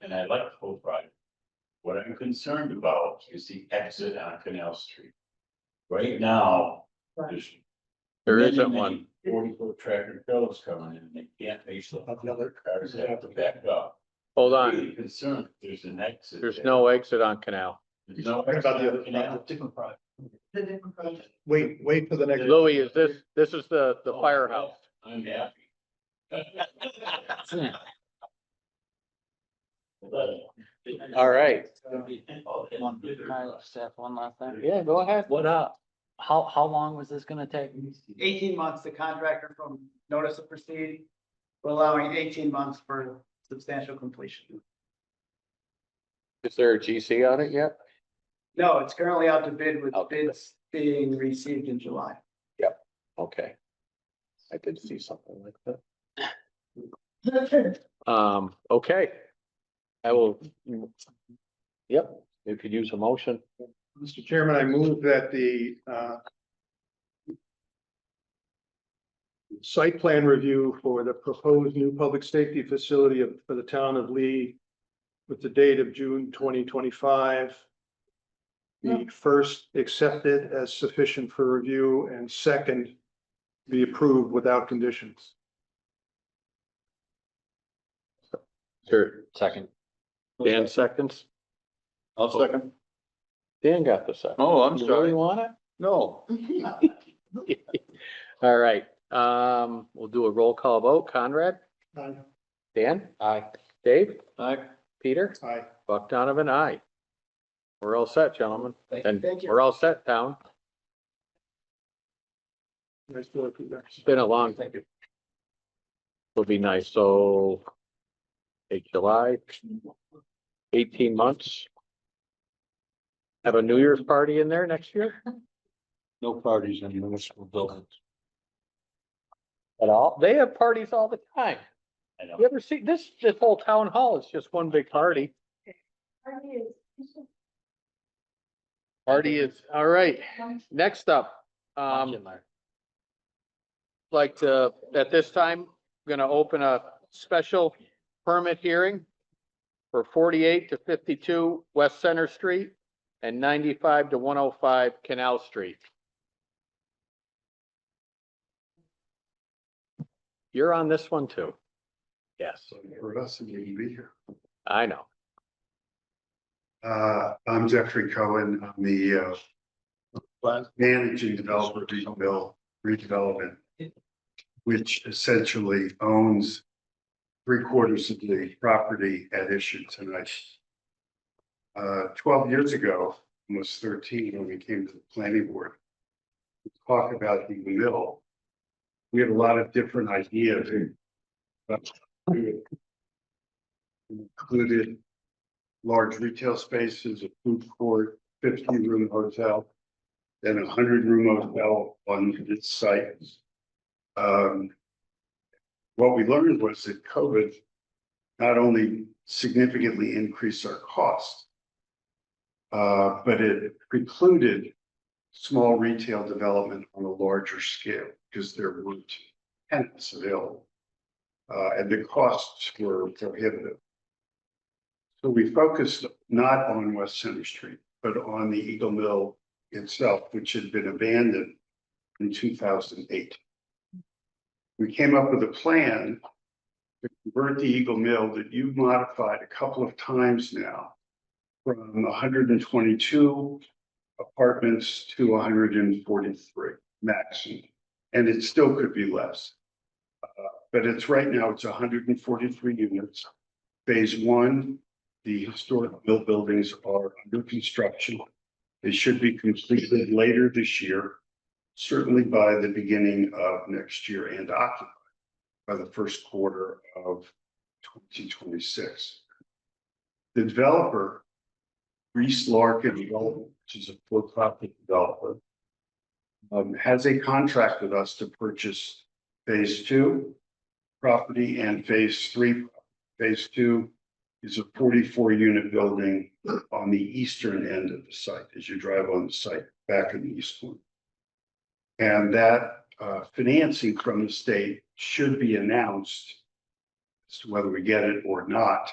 and I like the whole project. What I'm concerned about is the exit on Canal Street. Right now, there's. there many, isn't many one. 40-foot tractor trailers coming in, and they can't make the cars have to back up. Hold I'm on, really concerned if there's an exit. there's there. no exit on Canal. There's no What exit about the on other Canal. different project. Wait for the next. Louis, is this is the Oh, firehouse. I'm happy. All right. Steph, one last thing. Yeah, go ahead. What, how long was this gonna take? 18 months, the contractor from notice of proceed, we're allowing 18 months for substantial completion. Is there a GC on it yet? No, it's currently out to bid with Out to bid. bids being received in July. Okay. I did see something like that. Okay. I will. Yep, you could use a motion. Mr. Chairman, I move that the site plan review for the proposed new public safety facility for the town of Lee with the date of June 2025 be first accepted as sufficient for review and second be approved without conditions. Sure. Second. Dan seconds. I'll second. Dan got the second. Oh, I'm You sorry. really want it? No. All right, we'll do a roll call vote. Conrad, Aye. Dan, Aye. Dave, Aye. Peter, Aye. Buck Donovan, aye. We're all set, gentlemen. And Thank you. we're all set, town. Nice work, you guys. It's been a long. Thank you. Will be nice, so. Take July. 18 months. Have a New Year's party in there next year No parties in municipal buildings. at all? They have parties all the time. I know. You ever see this whole town hall is just one big party. Party is, all right, next up, like to, at this time, gonna open a special permit hearing for 48 to 52 West Center Street and 95 to 105 Canal Street. You're on this one too. Yes, For us, and you can be here. I know. I'm Jeffrey Cohen. I'm the managing developer of Eagle Mill Redevelopment, which essentially owns 3/4 of the property at issue tonight. 12 years ago, almost 13, when we came to the planning board, to talk about Eagle Mill, we had a lot of different ideas. Included large retail spaces, a food court, 50-room hotel, then a 100-room hotel on its site. What we learned was that COVID not only significantly increased our costs, but it precluded small retail development on a larger scale because there weren't tenants available. And the costs were prohibitive. So we focused not on West Center Street, but on the Eagle Mill itself, which had been abandoned in 2008. We came up with a plan to convert the Eagle Mill that you've modified a couple of times now from 122 apartments to 143 maximum. And it still could be less. But it's right now, it's 143 units. Phase 1, the historic mill buildings are under construction. They should be completed later this year, certainly by the beginning of next year, and occupied by the first quarter of 2026. The developer, Reese Larkin Development, which is a for-profit developer, has a contract with us to purchase phase 2 property and phase 3. Phase 2 is a 44-unit building on the eastern end of the site as you drive on the site back in the east corner. And that financing from the state should be announced as to whether we get it or not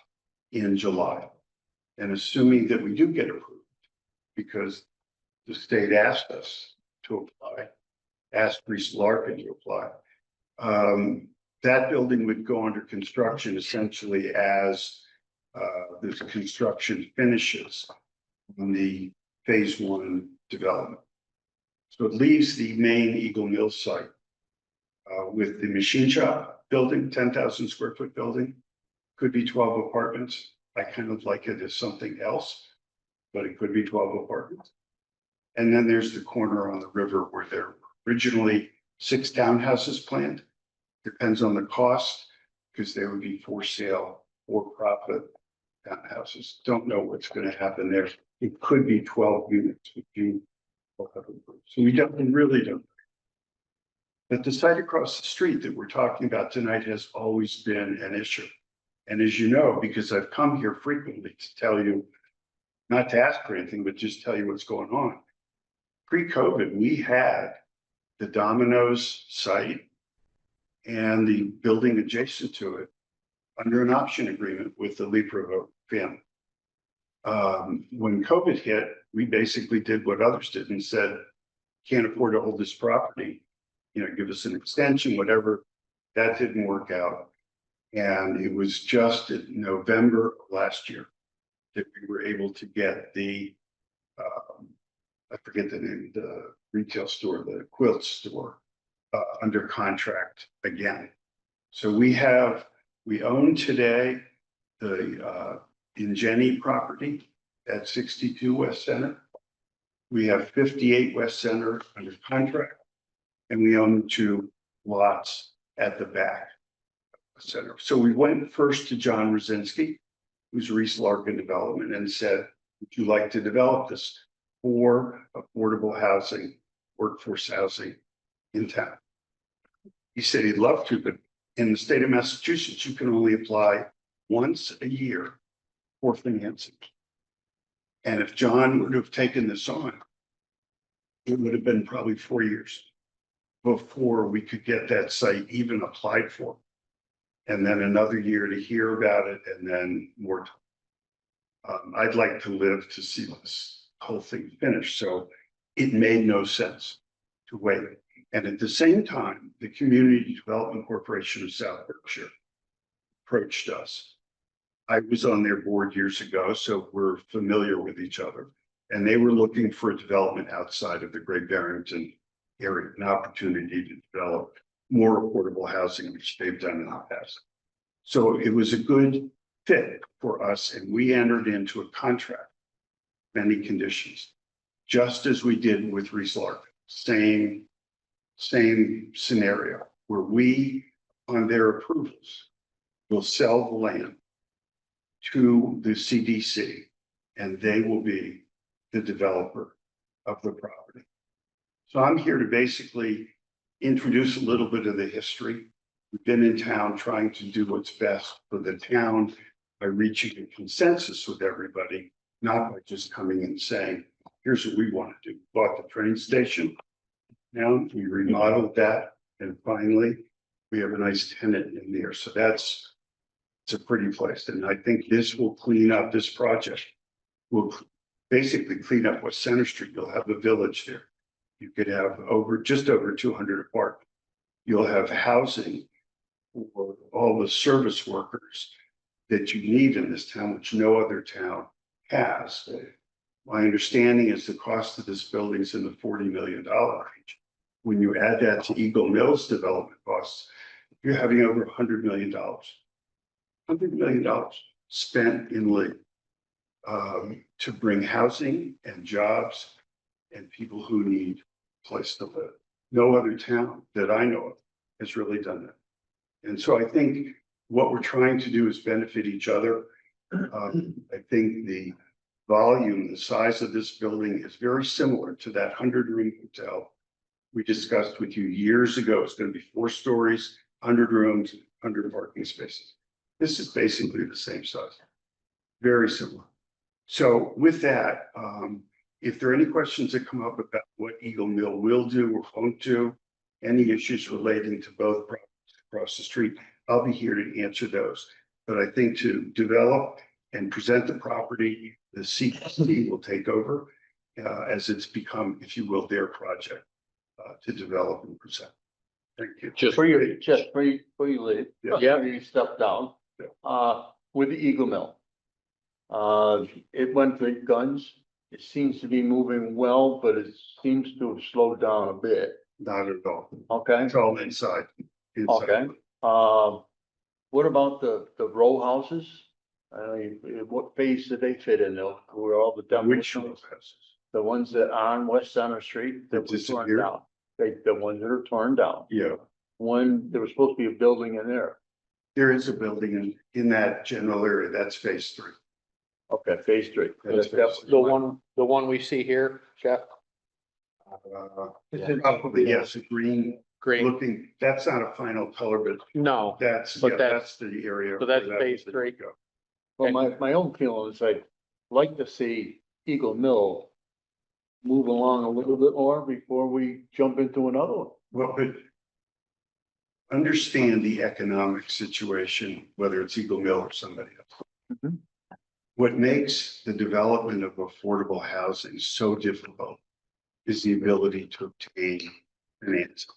in July. And assuming that we do get approved, because the state asked us to apply, asked Reese Larkin to apply, that building would go under construction essentially as this construction finishes on the phase 1 development. So it leaves the main Eagle Mill site with the machine shop building, 10,000 square foot building, could be 12 apartments, I kind of like it as something else, but it could be 12 apartments. And then there's the corner on the river where there were originally 6 townhouses planned. Depends on the cost, because they would be for sale, for profit townhouses. Don't know what's gonna happen there. It could be 12 units if you. So we really don't. But the site across the street that we're talking about tonight has always been an issue. And as you know, because I've come here frequently to tell you, not to ask for anything, but just tell you what's going on. Pre-COVID, we had the Domino's site and the building adjacent to it under an option agreement with the Leprovo family. When COVID hit, we basically did what others did and said, can't afford to hold this property, give us an extension, whatever. That didn't work out. And it was just in November of last year that we were able to get the, I forget the name, the retail store, the quilt store, under contract again. So we own today the Ingeni property at 62 West Center. We have 58 West Center under contract, and we own 2 lots at the back of the center. So we went first to John Rosinski, who's Reese Larkin Development, and said, would you like to develop this for affordable housing, workforce housing in town? He said he'd love to, but in the state of Massachusetts, you can only apply once a year for financing. And if John would have taken this on, it would have been probably 4 years before we could get that site even applied for. And then another year to hear about it, and then more time. I'd like to live to see this whole thing finished. So it made no sense to wait. And at the same time, the Community Development Corporation of South Berkshire approached us. I was on their board years ago, so we're familiar with each other. And they were looking for a development outside of the Great Barrington area, an opportunity to develop more affordable housing, which they've done in the past. So it was a good fit for us, and we entered into a contract, many conditions, just as we did with Reese Larkin. Same scenario, where we, on their approvals, will sell the land to the CDC, and they will be the developer of the property. So I'm here to basically introduce a little bit of the history. We've been in town trying to do what's best for the town by reaching a consensus with everybody, not by just coming and saying, here's what we want to do. Bought the train station. Now we remodeled that, and finally we have a nice tenant in there. So it's a pretty place. And I think this will clean up, this project will basically clean up West Center Street. You'll have a village there. You could have just over 200 apartments. You'll have housing for all the service workers that you need in this town, which no other town has. My understanding is the cost of this building is in the $40 million range. When you add that to Eagle Mills development costs, you're having over $100 million. $100 million spent in Lee to bring housing and jobs and people who need a place to live. No other town that I know of has really done that. And so I think what we're trying to do is benefit each other. I think the volume, the size of this building is very similar to that 100-room hotel we discussed with you years ago. It's going to be 4 stories, 100 rooms, 100 parking spaces. This is basically the same size, very similar. So with that, if there are any questions that come up about what Eagle Mill will do or won't do, any issues relating to both properties across the street, I'll be here to answer those. But I think to develop and present the property, the CPC will take over as it's become, if you will, their project to develop and present. Thank you. Before you leave. Yeah. Before you step down, with the Eagle Mill. It went to guns. It seems to be moving well, but it seems to have slowed down a bit. Not at all. Okay, It's all inside. okay. What about the row houses? What phase did they fit in though? Were all the Which demolitions, houses? the ones that are on West Center Street that That were torn disappeared? down? The ones that are torn down. Yeah, One, there was supposed to be a building in there. there is a building in that general area. That's phase 3. Okay, phase 3. That's That's The one we see here, Jeff, Probably, yes, a green green, looking, that's not a final color, but no, that's, But yeah, that's- that's the area. so that's where that phase was 3. go. Well, my own feeling is I'd like to see Eagle Mill move along a little bit more before we jump into another one. Well, but understand the economic situation, whether it's Eagle Mill or somebody else. Mhm. What makes the development of affordable housing so difficult is the ability to obtain financing.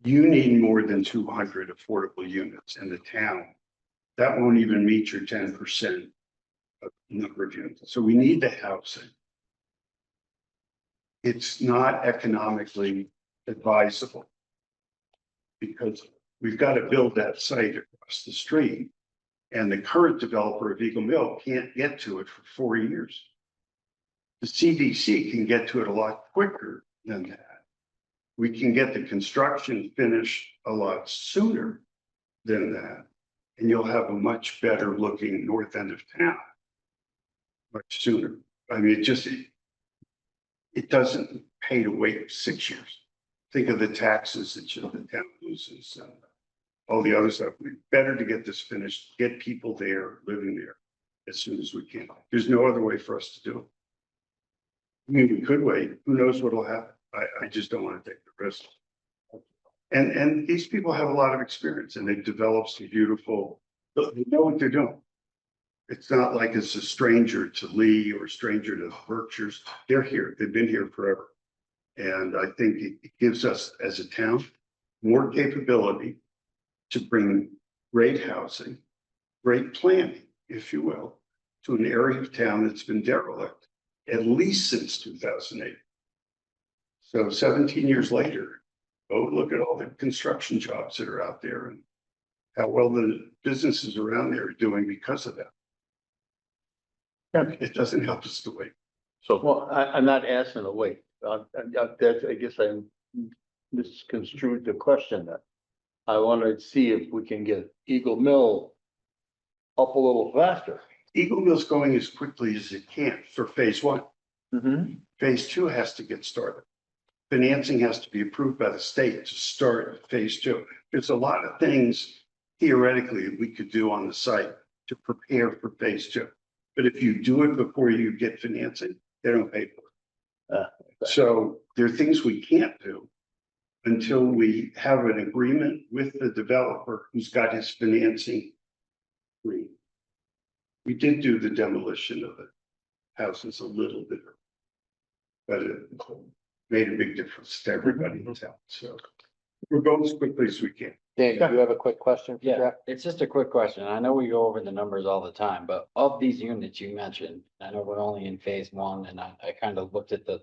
You need more than 200 affordable units in the town. That won't even meet your 10% of number of units. So we need the housing. It's not economically advisable because we've got to build that site across the street. And the current developer of Eagle Mill can't get to it for 4 years. The CDC can get to it a lot quicker than that. We can get the construction finished a lot sooner than that. And you'll have a much better looking north end of town. Much sooner. I mean, it doesn't pay to wait 6 years. Think of the taxes that the town loses and all the other stuff. Better to get this finished, get people there, living there as soon as we can. There's no other way for us to do it. I mean, we could wait. Who knows what'll happen? I just don't want to take the risk. And these people have a lot of experience and they've developed some beautiful, they know what they're doing. It's not like it's a stranger to Lee or a stranger to the Berkshires. They're here. They've been here forever. And I think it gives us as a town more capability to bring great housing, great planning, if you will, to an area of town that's been derelict at least since 2008. So 17 years later, go look at all the construction jobs that are out there and how well the businesses around there are doing because of that. It doesn't help us to wait. So, well, I'm not asking to wait. I guess I misconstrued the question then. I want to see if we can get Eagle Mill up a little faster. Eagle Mill's going as quickly as it can for phase 1. Mm-hmm. Phase 2 has to get started. Financing has to be approved by the state to start phase 2. There's a lot of things theoretically we could do on the site to prepare for phase 2. But if you do it before you get financing, they don't pay for it. So there are things we can't do until we have an agreement with the developer who's got his financing green. We did do the demolition of the houses a little bit, but it made a big difference to everybody in town. So we're going as quickly as we can. Dan, do you have a quick question for Yeah, Jeff? it's just a quick question. I know we go over the numbers all the time, but of these units you mentioned, I know we're only in phase 1 and I kind of looked at the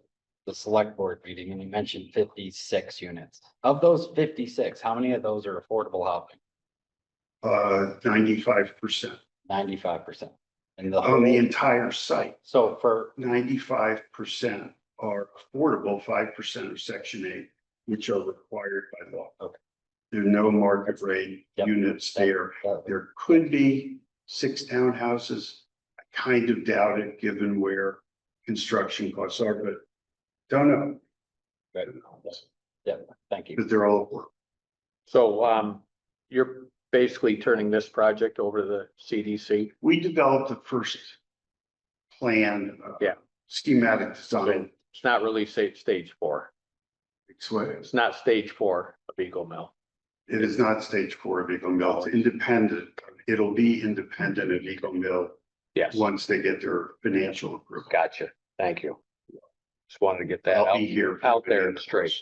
select board meeting and you mentioned 56 units. Of those 56, how many of those are affordable housing? 95% 95%. And on the entire site. so for, 95% are affordable, 5% are Section 8, which are required by law. Okay. There are no market rate Yep. units there. There could be 6 townhouses. I kind of doubt it, given where construction costs are, but don't know. Right. Yeah, thank you. But they're all affordable. So, you're basically turning this project over to the CDC. We developed the first plan. Yeah. Schematic So design. it's not really stage 4. It It's not stage 4 of Eagle Mill. is not stage 4 of Eagle Mill. It's independent. It'll be independent of Eagle Mill Yes, once they get their financial approval. gotcha. Thank you. Just wanted to get that I'll out, be here. for out there the and straight.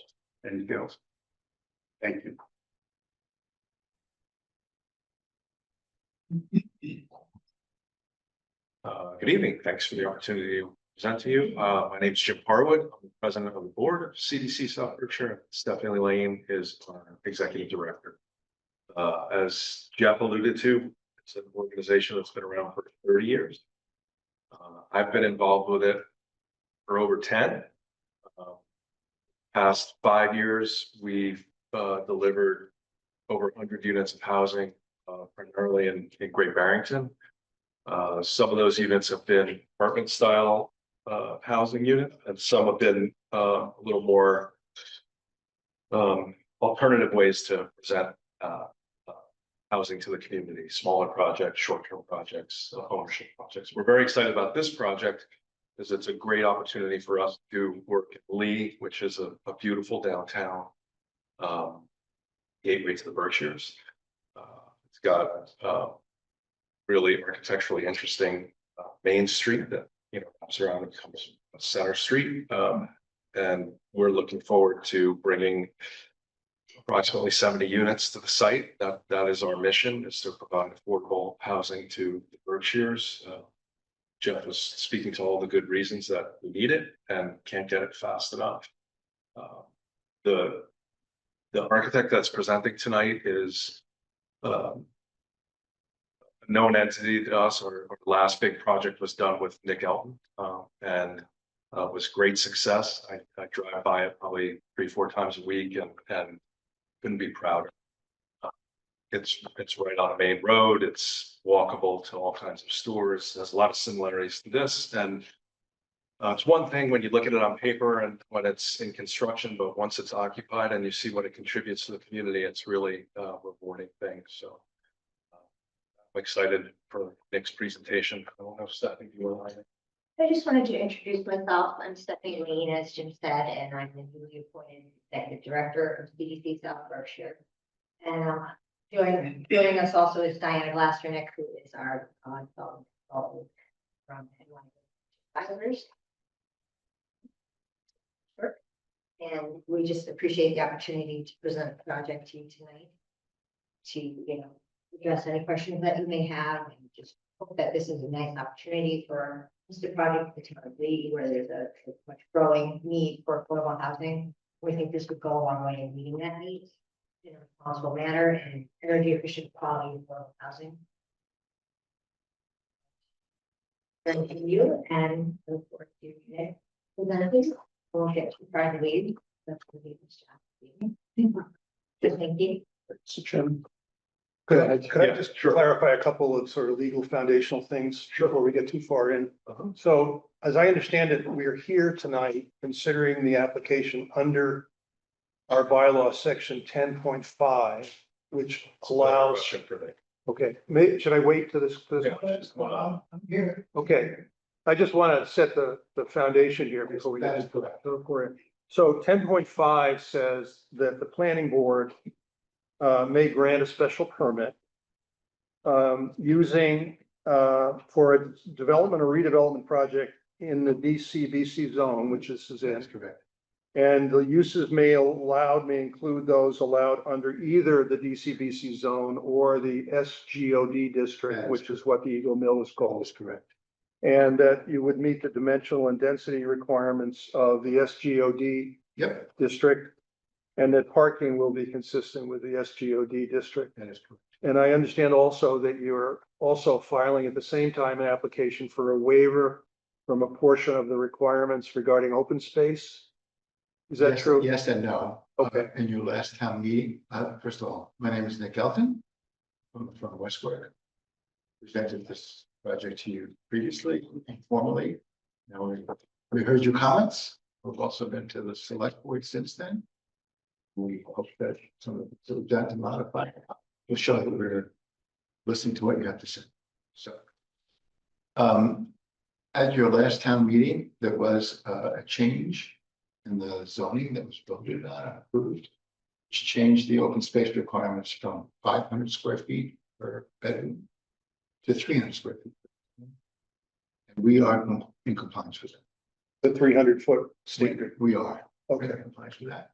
And go. Thank you. Good evening. Thanks for the opportunity to present to you. My name is Jim Harwood. I'm the president of the board of CDC South Berkshire. Stephanie Lane is our executive director. As Jeff alluded to, It's an organization that's been around for 30 years. I've been involved with it for over 10. Past 5 years, we've delivered over 100 units of housing, primarily in Great Barrington. Some of those units have been apartment style housing unit, and some have been a little more alternative ways to present housing to the community, smaller projects, short-term projects, ownership projects. We're very excited about this project because it's a great opportunity for us to work in Lee, which is a beautiful downtown gateway to the Berkshires. It's got really architecturally interesting main street that, you know, comes around and becomes Center Street. And we're looking forward to bringing approximately 70 units to the site. That is our mission, is to provide affordable housing to the Berkshires. Jeff was speaking to all the good reasons that we need it and can't get it fast enough. The architect that's presenting tonight is a known entity to us. Our last big project was done with Nick Elton, and was great success. I drive by it probably 3-4 times a week and couldn't be prouder. It's right on a main road. It's walkable to all kinds of stores. There's a lot of similarities to this, and it's one thing when you look at it on paper and when it's in construction, but once it's occupied and you see what it contributes to the community, it's really a rewarding thing. So I'm excited for Nick's presentation. I don't know if Stephanie, you want to. I just wanted to introduce myself. I'm Stephanie Lane, as Jim said, and I'm the newly appointed executive director of CDC South Berkshire. And joining us also is Diana Glasternick, who is our consultant from Advisors. And we just appreciate the opportunity to present the project to you tonight, to, you know, address any questions that you may have, and just hope that this is a nice opportunity for the project, the town of Lee, where there's a much growing need for affordable housing. We think this would go a long way in meeting that need in a responsible manner and energy efficient quality affordable housing. Thank you, and look forward to it. Please, we'll get to try to lead. That's going to be this job. Thank you. So Jim, could I Yeah, just sure. clarify a couple of sort of legal foundational things before we get too far in? So as I understand it, we are here tonight considering the application under our bylaw section 10.5, which allows, okay, should I wait to this? I'm here. Okay, I just want to set the foundation here before we get into that. So 10.5 says that the planning board may grant a special permit using for a development or redevelopment project in the DCBC zone, which this is in. That's correct. And the uses may include those allowed under either the DCBC zone or the SGOD district, which is what the Eagle Mill is called. That's correct. And that you would meet the dimensional and density requirements of the SGOD district. And that parking will be consistent with the SGOD district. That is correct. And I understand also that you're also filing at the same time an application for a waiver from a portion of the requirements regarding open space. Is that true? Yes and no. Okay. In your last town meeting, first of all, my name is Nick Elton from Westwood. Presented this project to you previously, informally. Now we heard your comments. We've also been to the select board since then. We hope that some of the done to modify. We'll show that we're listening to what you have to say. So, at your last town meeting, there was a change in the zoning that was voted on and approved, which changed the open space requirements from 500 square feet per bedroom to 300 square feet. And we are in compliance with it. The 300-foot standard. We are. Okay. In compliance with that.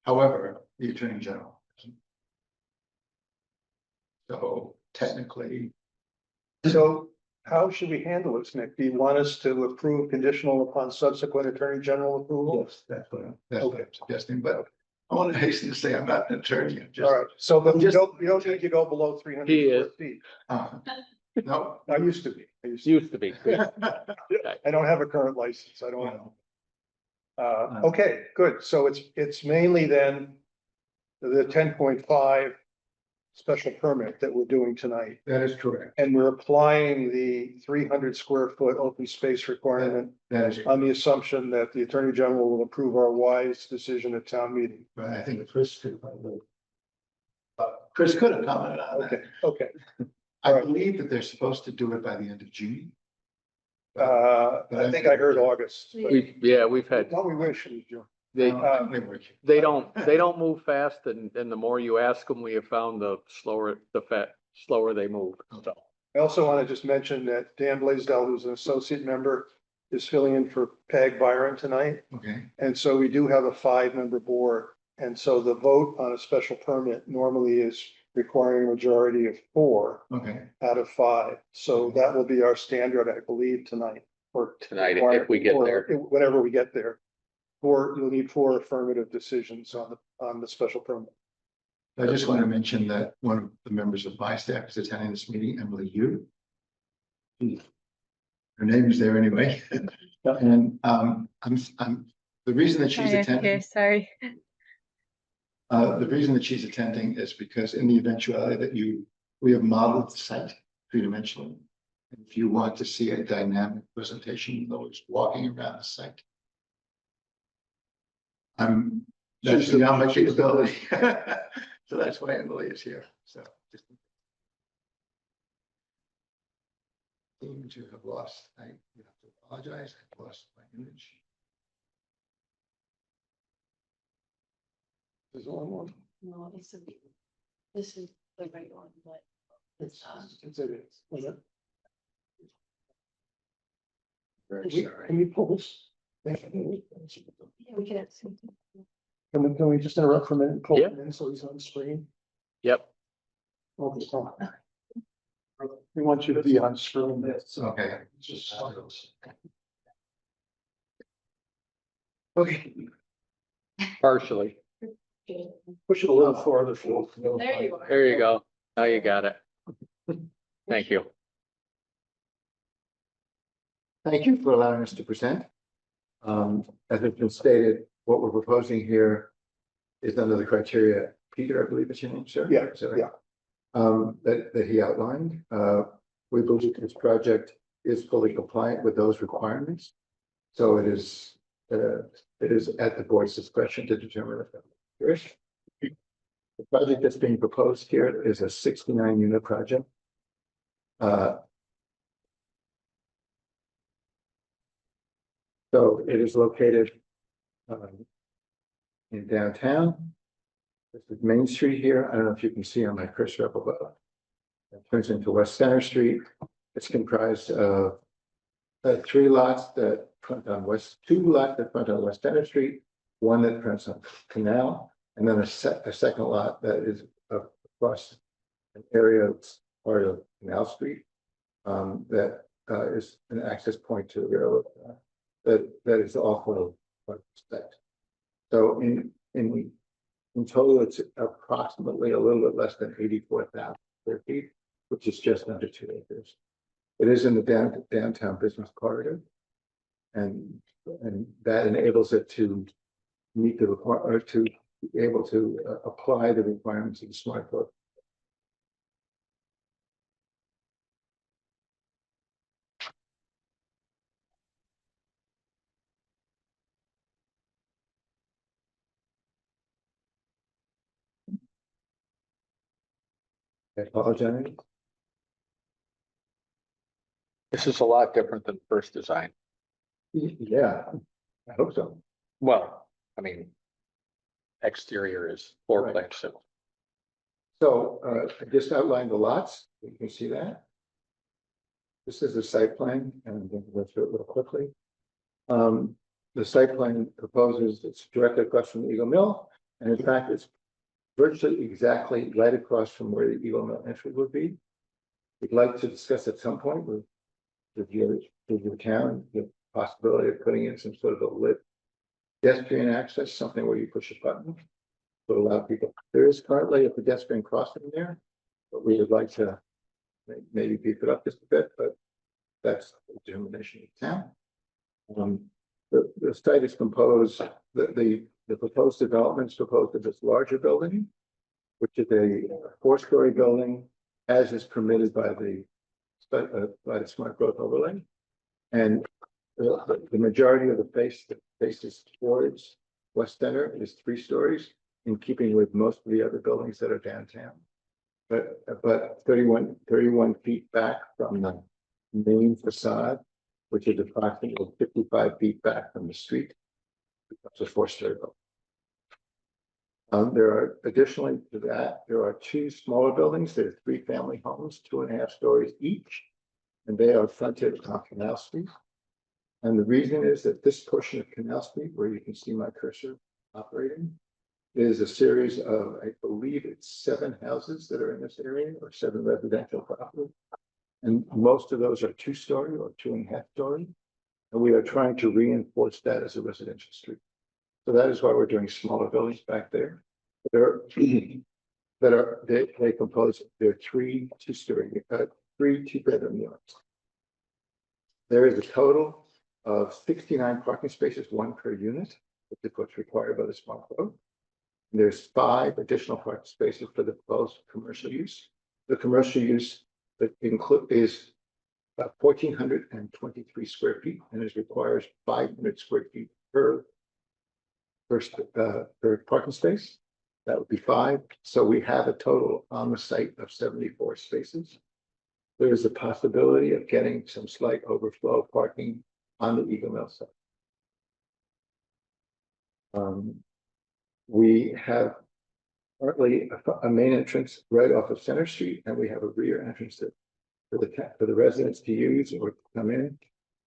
However, the Attorney General isn't. So technically. So how should we handle this, Nick? Do you want us to approve conditional upon subsequent Attorney General approval? Yes, that's what I'm suggesting, but I want to hasten to say I'm not an attorney. I'm just, All right, so but Just- you don't need to go below 300 He square is. feet. no. I used to be. Used to be. I don't have a current license. I don't know. Okay, good. So it's mainly then the 10.5 special permit that we're doing tonight. That is correct. And we're applying the 300 square foot open space requirement That is, on the assumption that the Attorney General will approve our wise decision at town meeting. but I think Chris could probably. Chris could have commented on that. Okay. I All right. believe that they're supposed to do it by the end of June. I think I heard August. but- We've had, What we wish is June. they, They they don't move fast and the more you ask them, we have found the slower they move. So, I also want to just mention that Dan Blaisdell, who's an associate member, is filling in for Peg Byron tonight. Okay, And so we do have a 5-member board. And so the vote on a special permit normally is requiring a majority of 4 okay. out of 5. So that will be our standard, I believe, tonight. Or Tonight, if we get or there. Whenever we get there. You'll need 4 affirmative decisions on the special permit. I just want to mention that one of the members of my staff is attending this meeting, Emily Yu. Her name is there anyway. And the reason that she's attending. Sorry. The reason that she's attending is because in the eventuality that we have modeled the site 3-dimensionally. And if you want to see a dynamic presentation, in other words, walking around the site. That's She's the- beyond my she's the- capability. So that's why Emily is here, so. Just seem to have lost, I have to apologize, I've lost my image. There's only one. No, this is the right one, but. It's it is. Very Can sorry. we pull this? Yeah, we can. Can we just interrupt for a minute and pull Yeah. him in so he's on the screen? Yep. Okay. We want you to be on screen. Okay. Just. Okay. Partially. Push it a little farther. There you are. There you go. Now you got it. Thank you. Thank you for allowing us to present. As has been stated, what we're proposing here is under the criteria, Peter, I believe it's your name, sir? Yeah, Is that right? yeah. That he outlined. We believe this project is fully compliant with those requirements. So it is at the board's discretion to determine if the project that's being proposed here is a 69-unit project. So it is located in downtown. This is Main Street here. I don't know if you can see on my cursor up above. It turns into West Center Street. It's comprised of 3 lots that front on 2 lots that front on West Center Street, 1 that fronts on Canal, and then a second lot that is across an area that's part of Canal Street. That is an access point to the railroad. That is also respect. So in total, it's approximately a little bit less than 84,000 square feet, which is just under 2 acres. It is in the downtown business corridor. And that enables it to meet the or to be able to apply the requirements of the smart code. I apologize. This is a lot different than the first design. Yeah, I hope so. Well, I mean, exterior is floor Right. plan, so. So I just outlined the lots. You can see that. This is the site plan, and I'm going to go through it real quickly. The site plan proposes it's directly across from the Eagle Mill, and in fact, it's virtually exactly right across from where the Eagle Mill entry would be. We'd like to discuss at some point with your town, the possibility of putting in some sort of a lit pedestrian access, something where you push a button to allow people. There is currently a pedestrian crossing there, but we would like to maybe beef it up just a bit, but that's the determination of the town. The site is composed, the proposed development is composed of this larger building, which is a 4-story building, as is permitted by the smart growth overlay. And the majority of the face that faces towards West Center is 3 stories, in keeping with most of the other buildings that are downtown. But 31 feet back from the main facade, which is approximately 55 feet back from the street, becomes a 4-story building. There are additionally to that, there are 2 smaller buildings. There are 3 family homes, 2.5 stories each, and they are fronted on Canal Street. And the reason is that this portion of Canal Street, where you can see my cursor operating, is a series of, I believe it's 7 houses that are in this area, or 7 residential properties. And most of those are 2-story or 2.5 story. And we are trying to reinforce that as a residential street. So that is why we're doing smaller buildings back there. They compose, there are 3 2-story, 3 2-bedroom units. There is a total of 69 parking spaces, 1 per unit, which is what's required by the smart code. There's 5 additional parking spaces for the proposed commercial use. The commercial use that is about 1,423 square feet, and it requires 500 square feet per parking space. That would be 5. So we have a total on the site of 74 spaces. There is a possibility of getting some slight overflow parking on the Eagle Mill site. We have currently a main entrance right off of Center Street, and we have a rear entrance for the residents to use or come in.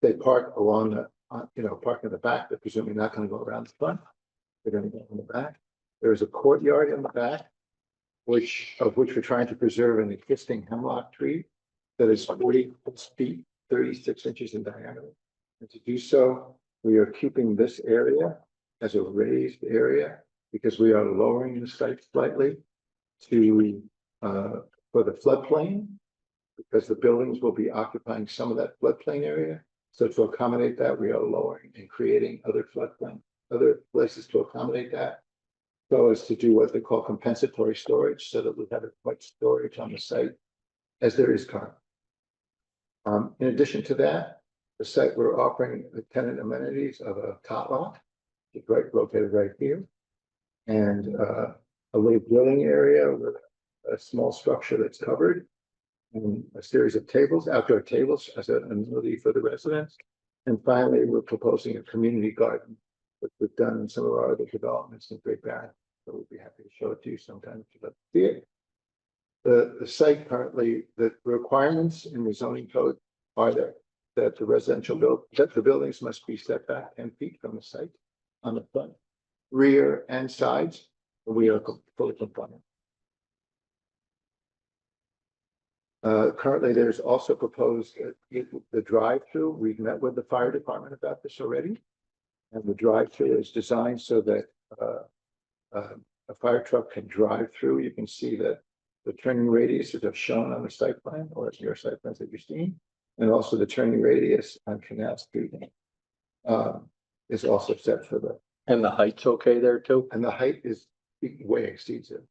They park along the, park in the back. They're presumably not going to go around the front. They're going to go in the back. There is a courtyard in the back, which we're trying to preserve an existing hemlock tree that is 40 feet, 36 inches in diameter. And to do so, we are keeping this area as a raised area because we are lowering the site slightly to for the floodplain, because the buildings will be occupying some of that floodplain area. So to accommodate that, we are lowering and creating other other places to accommodate that, so as to do what they call compensatory storage, so that we have as much storage on the site as there is currently. In addition to that, the site, we're offering the tenant amenities of a tot lot, which is located right here, and a lake drilling area with a small structure that's covered, and a series of tables, outdoor tables as an amenity for the residents. And finally, we're proposing a community garden, which we've done in some of our other developments in Great Barrington. So we'll be happy to show it to you sometime if you'd like to see it. The site currently, the requirements in the zoning code are that the buildings must be set back 10 feet from the site on the front, rear, and sides. We are fully compliant. Currently, there's also proposed the drive-through. We've met with the fire department about this already. And the drive-through is designed so that a fire truck can drive through. You can see that the turning radius that are shown on the site plan, or your site plans that you've seen, and also the turning radius on Canal Street is also set for the. And the height's okay there too? And the height is way exceeds it.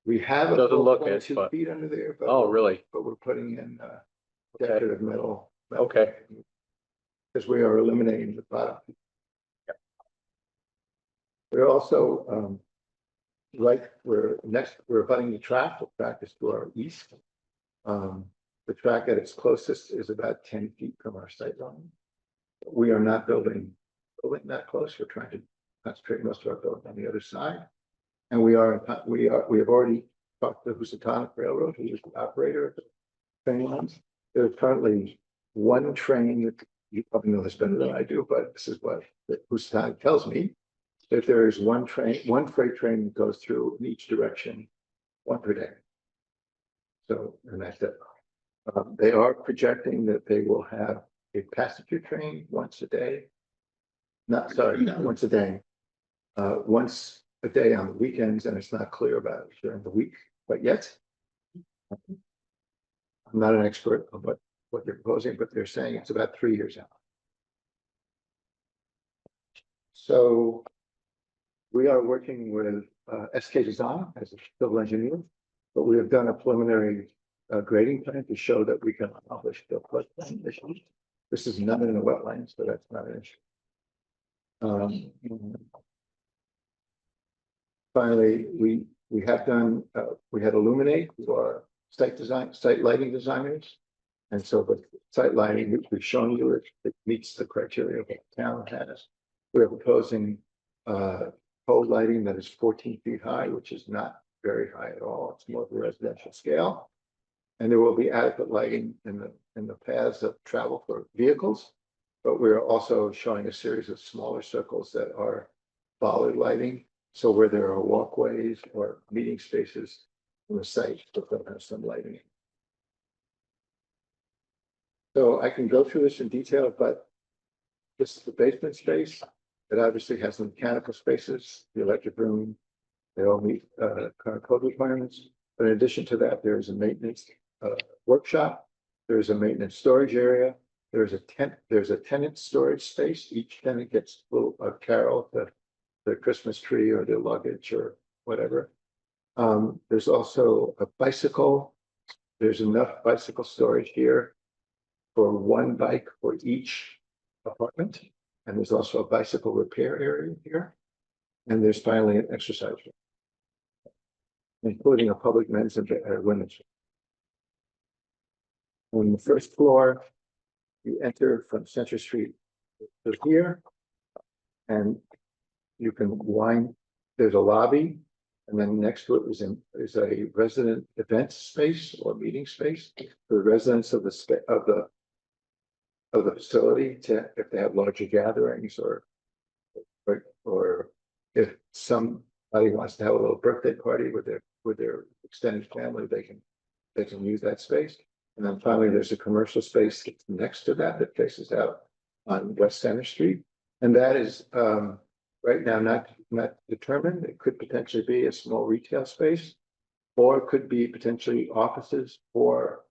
We have a Doesn't full look it, 22 but- feet under there. But Oh, really? But we're putting in Okay. decorative metal. Okay. Because we are eliminating the bottom. We're also we're abutting the track. The track is to our east. The track at its closest is about 10 feet from our sight line. We are not building that close. We're trying to concentrate most of our building on the other side. And we have already talked to the Housatonic Railroad, who is the operator of the train lines. There's currently one train that you probably know this better than I do, but this is what the Housatonic tells me, that there is one freight train that goes through in each direction, 1 per day. So, and that's it. They are projecting that they will have a passenger train once a day. Not once a day. Once a day on the weekends, and it's not clear about it during the week, but yet. I'm not an expert on what they're proposing, but they're saying it's about 3 years out. So we are working with SK Design as a civil engineer, but we have done a preliminary grading plan to show that we can accomplish the floodplain issue. This is not in the wetlands, so that's not an issue. Finally, we have done, we had Illuminate, who are site lighting designers. And so the site lighting, which we've shown you, it meets the criteria that the town has. We're proposing pole lighting that is 14 feet high, which is not very high at all. It's more of a residential scale. And there will be adequate lighting in the paths of travel for vehicles. But we're also showing a series of smaller circles that are bollard lighting. So where there are walkways or meeting spaces in the site, that they'll have some lighting. So I can go through this in detail, but this is the basement space. It obviously has the mechanical spaces, the electric room. They all meet current code requirements. But in addition to that, there is a maintenance workshop. There's a maintenance storage area. There's a tenant storage space. Each tenant gets a little carol to the Christmas tree or their luggage or whatever. There's also a bicycle. There's enough bicycle storage here for one bike for each apartment. And there's also a bicycle repair area here. And there's finally an exercise room, including a public men's and women's room. On the first floor, you enter from Center Street to here, and you can wind, there's a lobby, and then next to it is a resident event space or meeting space for the residents of the facility to, if they have larger gatherings or if somebody wants to have a little birthday party with their extended family, they can use that space. And then finally, there's a commercial space next to that faces out on West Center Street. And that is right now not determined. It could potentially be a small retail space, or it could be potentially offices for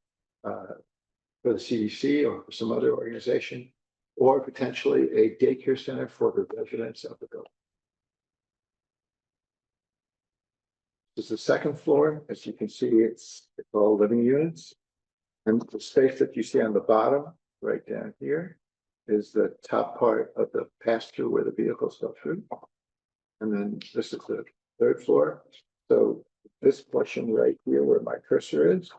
the CDC or for some other organization, or potentially a daycare center for the residents of the building. This is the second floor. As you can see, it's all living units. And the space that you see on the bottom, right down here, is the top part of the pass-through where the vehicles go through. And then this is the third floor. So this portion right here where my cursor is,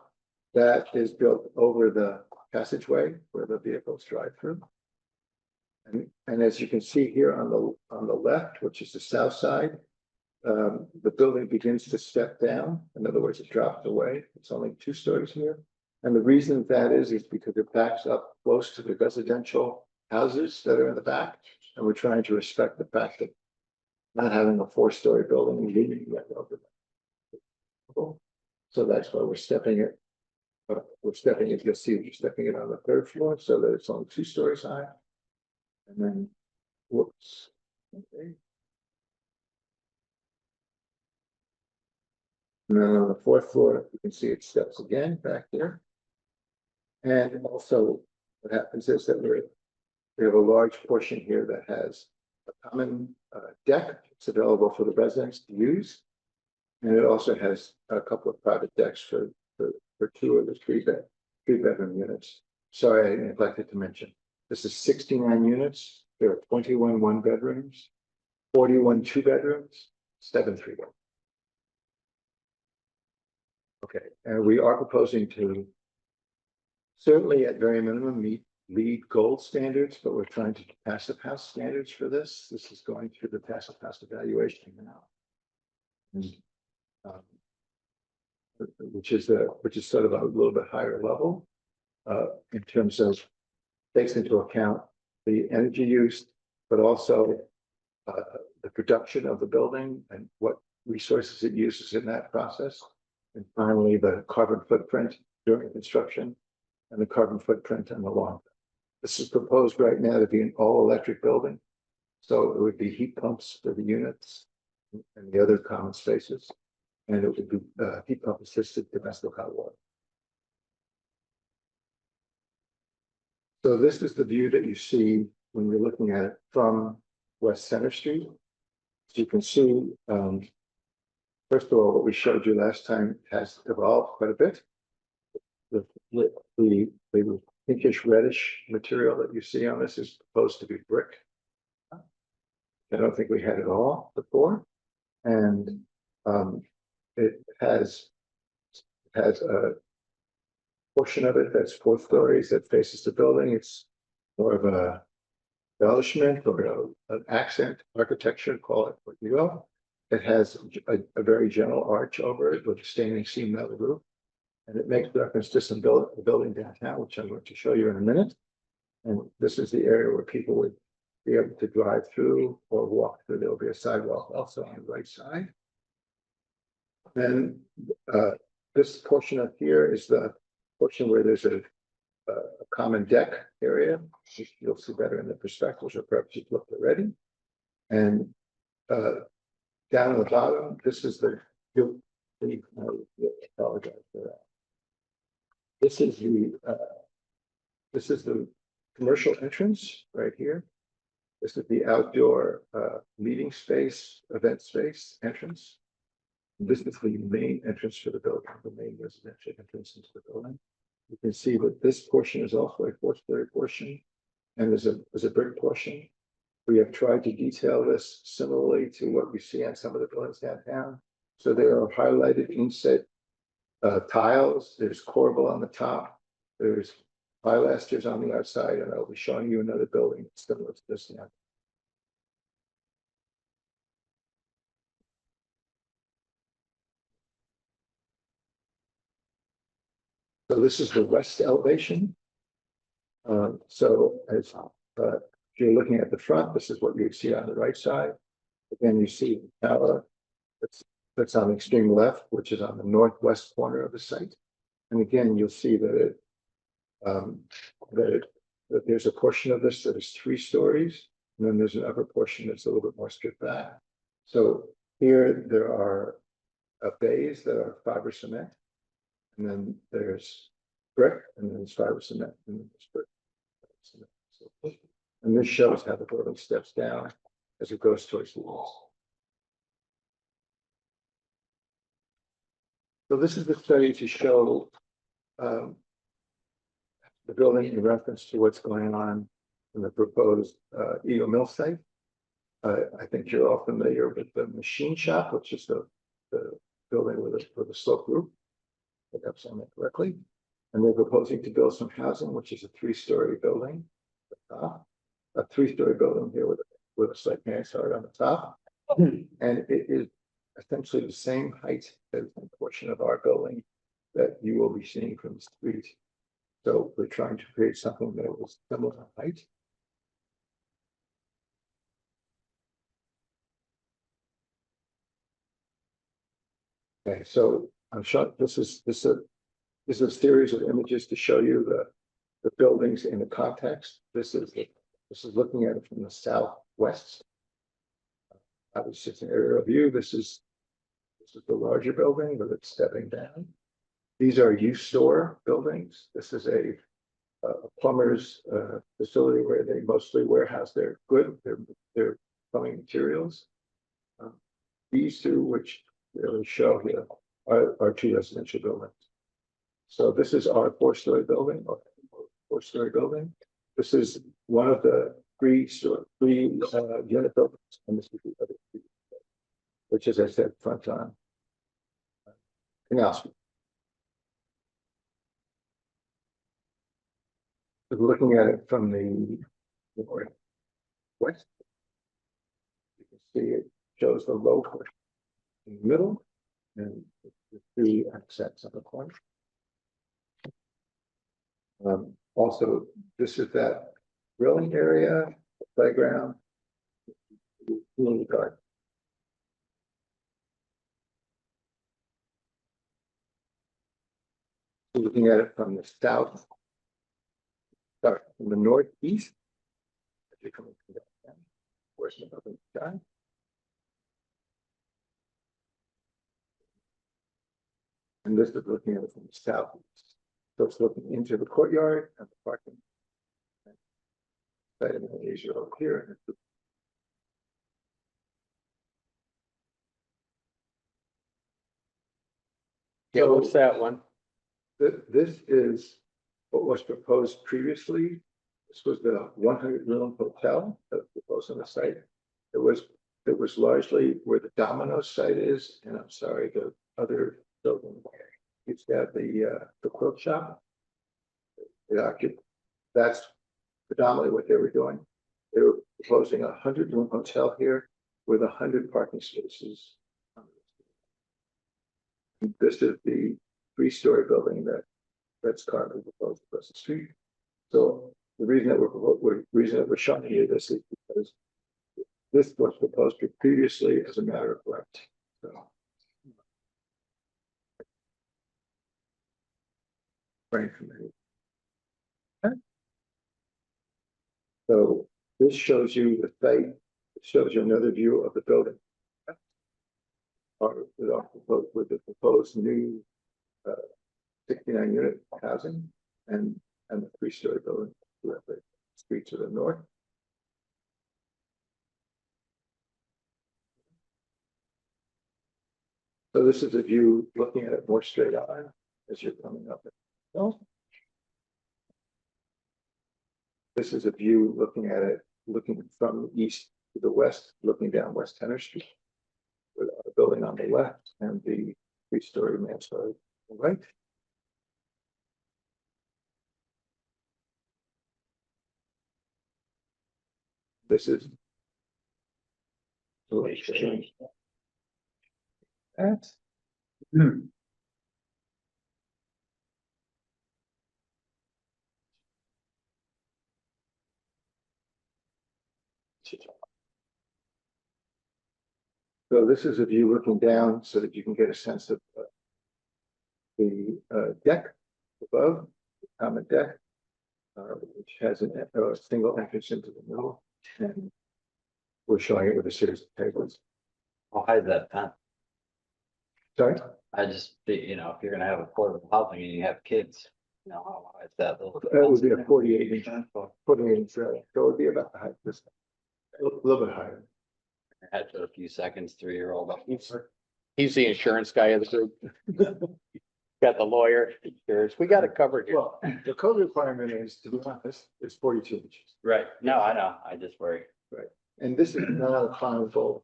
that is built over the passageway where the vehicles drive through. And as you can see here on the left, which is the south side, the building begins to step down. In other words, it drops away. It's only 2 stories here. And the reason that is because it backs up close to the residential houses that are in the back. And we're trying to respect the fact that not having a 4-story building, we need to get over that. So that's why we're stepping it. You'll see we're stepping it on the 3rd floor so that it's only 2 stories high. And then, whoops. Okay. And then on the 4th floor, you can see it steps again back there. And also what happens is that we have a large portion here that has a common deck. It's available for the residents to use. And it also has a couple of private decks for 2 of the 3-bedroom units. Sorry, I neglected to mention. This is 69 units. There are 21 1-bedrooms, 41 2-bedrooms, 7 3-bedrooms. Okay, and we are proposing to certainly at very minimum meet LEED Gold standards, but we're trying to passive house standards for this. This is going through the passive house evaluation now. And, which is sort of a little bit higher level in terms of takes into account the energy use, but also the production of the building and what resources it uses in that process. And finally, the carbon footprint during construction and the carbon footprint in the long term. This is proposed right now to be an all-electric building. So it would be heat pumps for the units. and the other common spaces. And it would be heat pump assisted domestic hot water. So this is the view that you see when you're looking at it from West Center Street. So you can see, first of all, what we showed you last time has evolved quite a bit. The pinkish reddish material that you see on this is supposed to be brick. I don't think we had it all before. And it has a portion of it that's 4 stories that faces the building. It's more of a embellishment or an accent architecture, call it what you will. It has a very gentle arch over it with a standing seam metal roof. And it makes reference to some building downtown, which I'm going to show you in a minute. And this is the area where people would be able to drive through or walk through. There'll be a sidewalk also on the right side. Then this portion up here is the portion where there's a common deck area. You'll see better in the perspectives, or perhaps you've looked already. And down at the bottom, this is the apologize for that. This is the commercial entrance right here. This is the outdoor meeting space, event space entrance. This is the main entrance to the building, the main residential entrance into the building. You can see that this portion is also a 4-story portion, and there's a brick portion. We have tried to detail this similarly to what you see on some of the buildings downtown. So there are highlighted inset tiles. There's corbel on the top. There's pilasters on the outside, and I'll be showing you another building similar to this now. So this is the west elevation. So as if you're looking at the front, this is what you would see on the right side. Again, you see the tower that's on the extreme left, which is on the northwest corner of the site. And again, you'll see that that there's a portion of this that is 3 stories, and then there's an upper portion that's a little bit more stripped back. So here there are bays that are fiber cement, and then there's brick, and then there's fiber cement, and then there's brick. And this shows how the building steps down as it goes towards the walls. So this is the study to show the building in reference to what's going on in the proposed Eagle Mill site. I think you're all familiar with the machine shop, which is the building with a sloped roof. If I'm saying that correctly. And they're proposing to build some housing, which is a 3-story building. A 3-story building here with a site mansard on the top. And it is essentially the same height as a portion of our building that you will be seeing from the street. So we're trying to create something that was similar height. Okay, so I'm showing this is a series of images to show you the buildings in the context. This is looking at it from the southwest. Obviously, it's an aerial view. This is the larger building, but it's stepping down. These are youth store buildings. This is a plumber's facility where they mostly warehouse their plumbing materials. These two, which really show here, are 2 residential buildings. So this is our 4-story building, or 4-story building. This is one of the 3 unit buildings, and this is the other 3, which, as I said, front on Canal Street. Looking at it from the northwest, you can see it shows the low portion in the middle and the 3 accents on the corner. Also, this is that grilling area, playground, community garden. Looking at it from the south, sorry, from the northeast, as you're coming from down, where's the northern sky? And this is looking at it from the southeast. So it's looking into the courtyard and the parking. Site of Asia over here. Yeah, what's that one? This is what was proposed previously. This was the 100-room hotel that was proposed on the site. It was largely where the Domino's site is, and I'm sorry, the other building. It's got the quilt shop. That's predominantly what they were doing. They were proposing a 100-room hotel here with 100 parking spaces. This is the 3-story building that's currently proposed across the street. So the reason that we're showing you this is because this was proposed previously as a matter of right. So. Right from there. Okay. So this shows you the site. It shows you another view of the building. With the proposed new 69 unit housing and the 3-story building with the street to the north. So this is a view looking at it more straight on as you're coming up. This is a view looking at it, looking from the east to the west, looking down West 10th Street. With a building on the left and the 3-story mansard on the right. This is that. So this is a view looking down so that you can get a sense of the deck above, the common deck, which has a single entrance into the middle. And we're showing it with a series of tables. I'll hide that fence. Sorry? I just, you know, if you're gonna have affordable housing and you have kids, you know, I'll hide that little. That would be a 48-inch, 48-inch trailer. So it would be about the height, this, a little bit higher. Had for a few seconds, 3-year-old. He's the insurance guy of the group. Got the lawyer, insurance. We got it covered here. Well, the code requirement is, to be honest, is 42 inches. Right, no, I know, I just worry. Right. And this is not a climbable,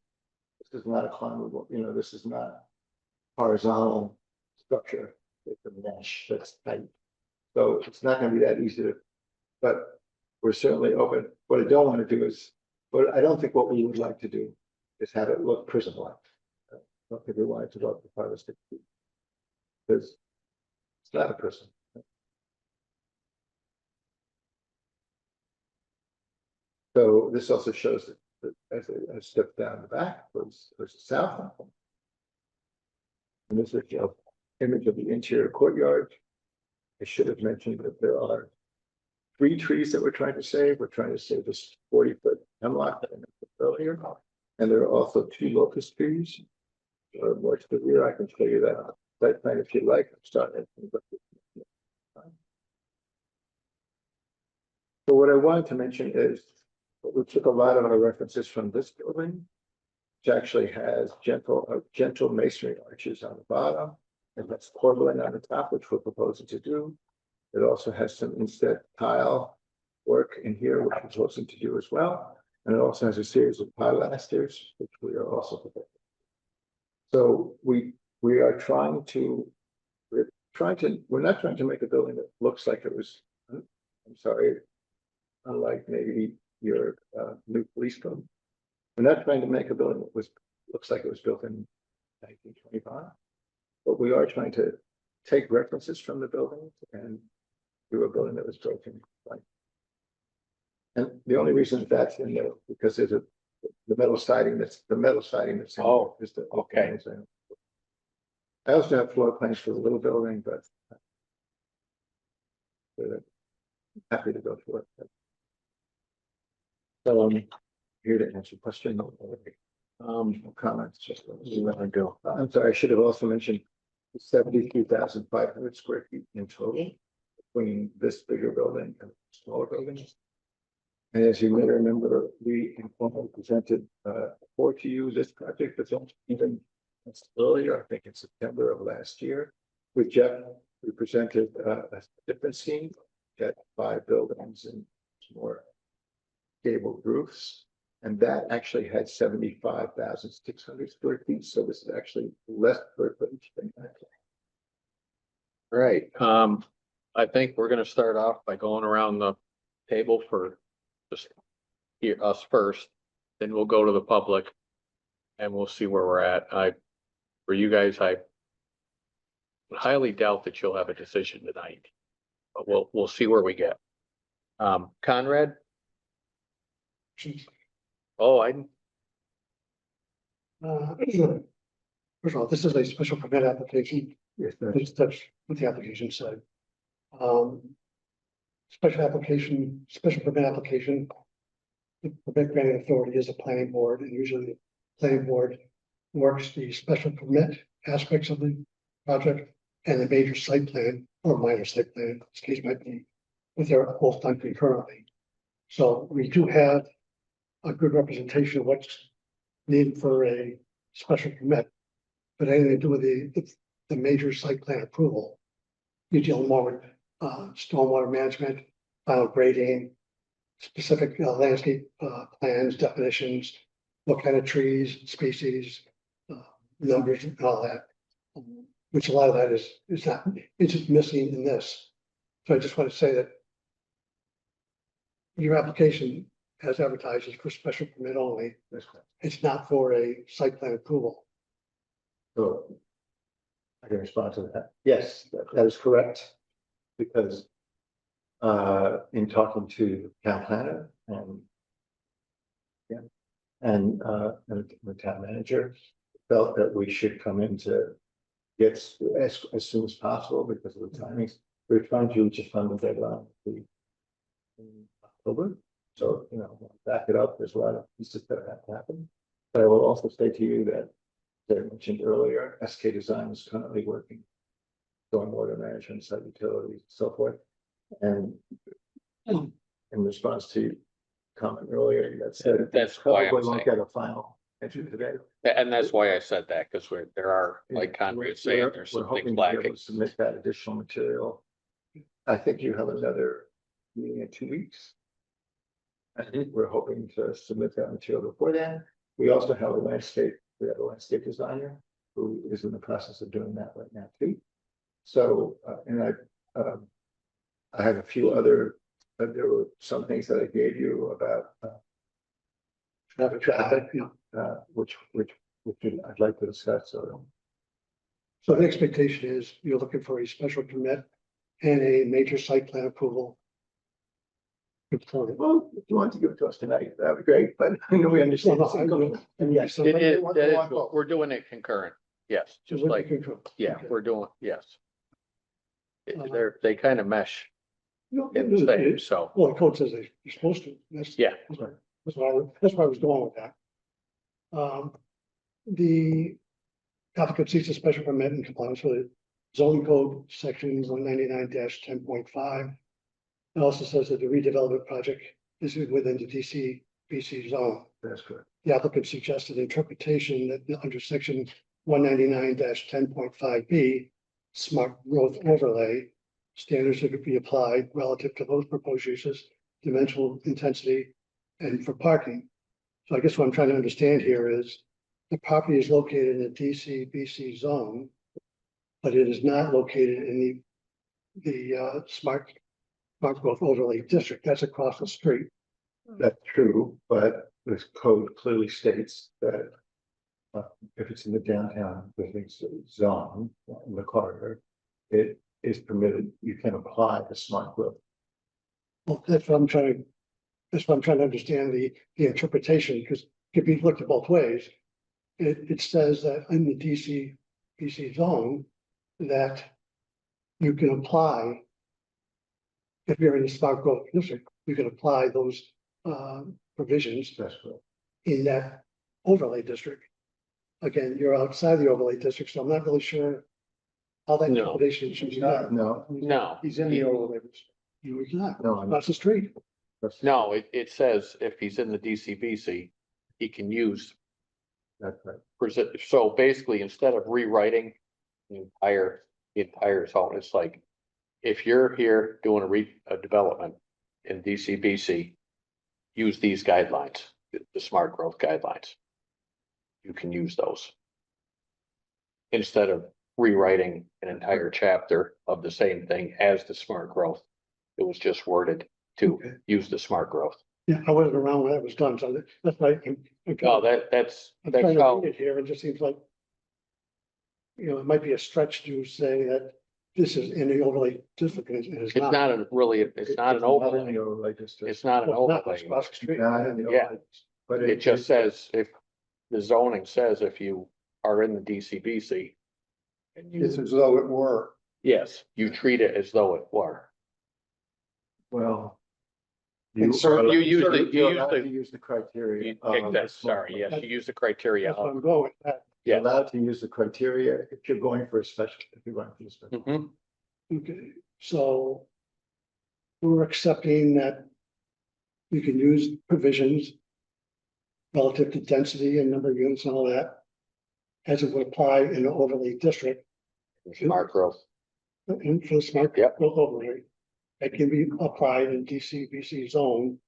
this is not a climbable, you know, this is not horizontal structure. It's a mesh that's tight. So it's not gonna be that easy to, but we're certainly open. What I don't want to do is, but I don't think what we would like to do is have it look prison-like. I don't think we want it to look the farthest it could be. Because it's not a prison. So this also shows that as I step down the back, goes south. And this is an image of the interior courtyard. I should have mentioned that there are 3 trees that we're trying to save. We're trying to save this 40-foot hemlock that I mentioned earlier. And there are also 2 locust trees. More to the rear, I can show you that on the site plan if you like. I'm starting at. So what I wanted to mention is we took a lot of our references from this building, which actually has gentle masonry arches on the bottom, and that's corbelling on the top, which we're proposing to do. It also has some inset tile work in here, which we're proposing to do as well. And it also has a series of pilasters, which we are also proposing. So we're not trying to make a building that looks like it was, I'm sorry, unlike maybe your new police code. We're not trying to make a building that looks like it was built in 1925. But we are trying to take references from the building and do a building that was built in like. And the only reason that's in there because there's the metal siding that's in there is the okay. I also have floor plans for the little building, but happy to go through it. So I'm here to answer questions. Comments. Just what you want to do. I'm sorry, I should have also mentioned 72,500 square feet in total between this bigger building and smaller buildings. And as you may remember, we informally presented for to you this project that's even earlier, I think in September of last year. With Jeff, we presented a different scene, got 5 buildings and more gabled roofs. And that actually had 75,600 square feet, so this is actually less square footage than that. Right, I think we're gonna start off by going around the table for just here, us first, then we'll go to the public. And we'll see where we're at. For you guys, I highly doubt that you'll have a decision tonight. But we'll see where we get. Conrad? Oh, First of all, this is a special permit application. Yes, That's what the application said. Special permit application. The permit granting authority is the planning board, and usually the planning board works the special permit aspects of the project and the major site plan or minor site plan, in this case might be, but they're both done concurrently. So we do have a good representation of what's needed for a special permit. But anything to do with the major site plan approval, you deal more with stormwater management, final grading, specific landscape plans, definitions, what kind of trees, species, numbers and all that. Which a lot of that is not, it's just missing in this. So I just want to say that your application as advertised is for special permit only. It's not for a site plan approval. So I can respond to that. Yes, that is correct. Because in talking to the town planner and the town manager, felt that we should come in to get as soon as possible because of the timings. We're trying to just fund the deadline in October. So, back it up. There's a lot of pieces that have to happen. But I will also say to you that, as I mentioned earlier, SK Design is currently working stormwater management, site utilities, and so forth. And in response to your comment earlier, that said, That's why I'm probably won't saying. get a final entry today. And that's why I said that, because there are, like Conrad saying, there's We're some hoping things to be able lacking. to submit that additional material. I think you have another meeting in 2 weeks. I think we're hoping to submit that material before then. We also have a landscape designer who is in the process of doing that right now too. So, and I have a few other, there were some things that I gave you about traffic, which I'd like to discuss. So the expectation is you're looking for a special permit and a major site plan approval. Well, if you want to give it to us tonight, that'd be great, but I know we understand. No, I will. And yes, It is, we're doing it concurrent. Yes, just like, yeah, Okay. we're doing, yes. Uh-huh. They kind of mesh No, in the same, so, Well, the code says you're supposed to. yeah. That's why I was going with that. The applicant seeks a special permit in compliance with the zoning code section 199-10.5. It also says that the redevelopment project is within the DC-BC zone. that's correct. The applicant suggested interpretation that under section 199-10.5B, smart growth overlay standards that could be applied relative to those proposed uses, dimensional intensity, and for parking. So I guess what I'm trying to understand here is the property is located in the DC-BC zone, but it is not located in the smart growth overlay district. That's across the street. That's true, but this code clearly states that if it's in the downtown business zone, in the corridor, it is permitted, you can apply the smart growth. Well, that's what I'm trying to understand the interpretation, because it could be looked at both ways. It says that in the DC-BC zone that you can apply, if you're in the smart growth district, you can apply those provisions That's correct. in that overlay district. Again, you're outside the overlay district, so I'm not really sure All that No. calculation should be done. No, No. He's in the overlay. No, he's not. no, I'm not. Across the street. No, it says if he's in the DCBC, he can use, That's right. so basically, instead of rewriting the entire zone, it's like, if you're here doing a development in DCBC, use these guidelines, the smart growth guidelines. You can use those. Instead of rewriting an entire chapter of the same thing as the smart growth. It was just worded to Okay. use the smart growth. Yeah, I wasn't around when that was done, so that's why I'm No, that's I'm trying to how, read it here, it just seems like. You know, it might be a stretch to say that this is in the overlay district, and it's it's not. not a really, it's not an overlay. It's not an Well, it's not, overlay. it's across the street. Not in the Yeah. overlay, But It just says if the zoning says if you are in the DCBC. And It's you, as though it were. yes, you treat it as though it were. Well. You use the- You're you allowed use to use the criteria. You- of the Exactly, small sorry, growth. yes, you use the criteria. That's what I'm going with that. You're Yes. allowed to use the criteria if you're going for a special, if you're going for a special. Mhm. Okay, so. We're accepting that. You can use provisions. Relative to density and number of units and all that. As it would apply in the overlay district Smart growth. and for the smart Yep. growth overlay. It can be applied in DCBC zone.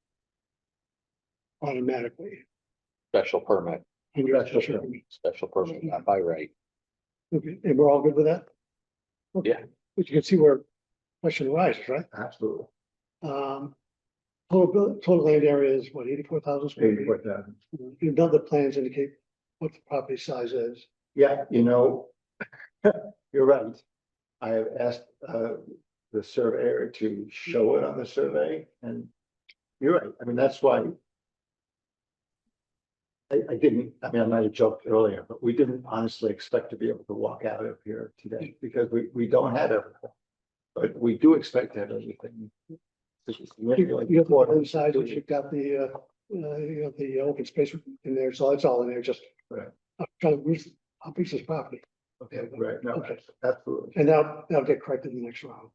Automatically. Special permit, Under special permit, not by right. Okay, and we're all good with that? Okay. Yeah. But you can see where question arises, right? Absolutely. Total land area is what, 84,000 square feet? 84,000. None of the plans indicate what the property size is. Yeah, you know, you're right. I have asked the surveyor to show it on the survey and you're right. I mean, that's why. I didn't, I mean, I might have joked earlier, but we didn't honestly expect to be able to walk out of here today because we don't have everything. But we do expect to have everything. You have the inside, you've got the, you know, the open space in there, so it's all in there, just. Right. I'm trying to, I'll piece this property. Okay, right, no, Okay. absolutely. And that'll get corrected in the next round.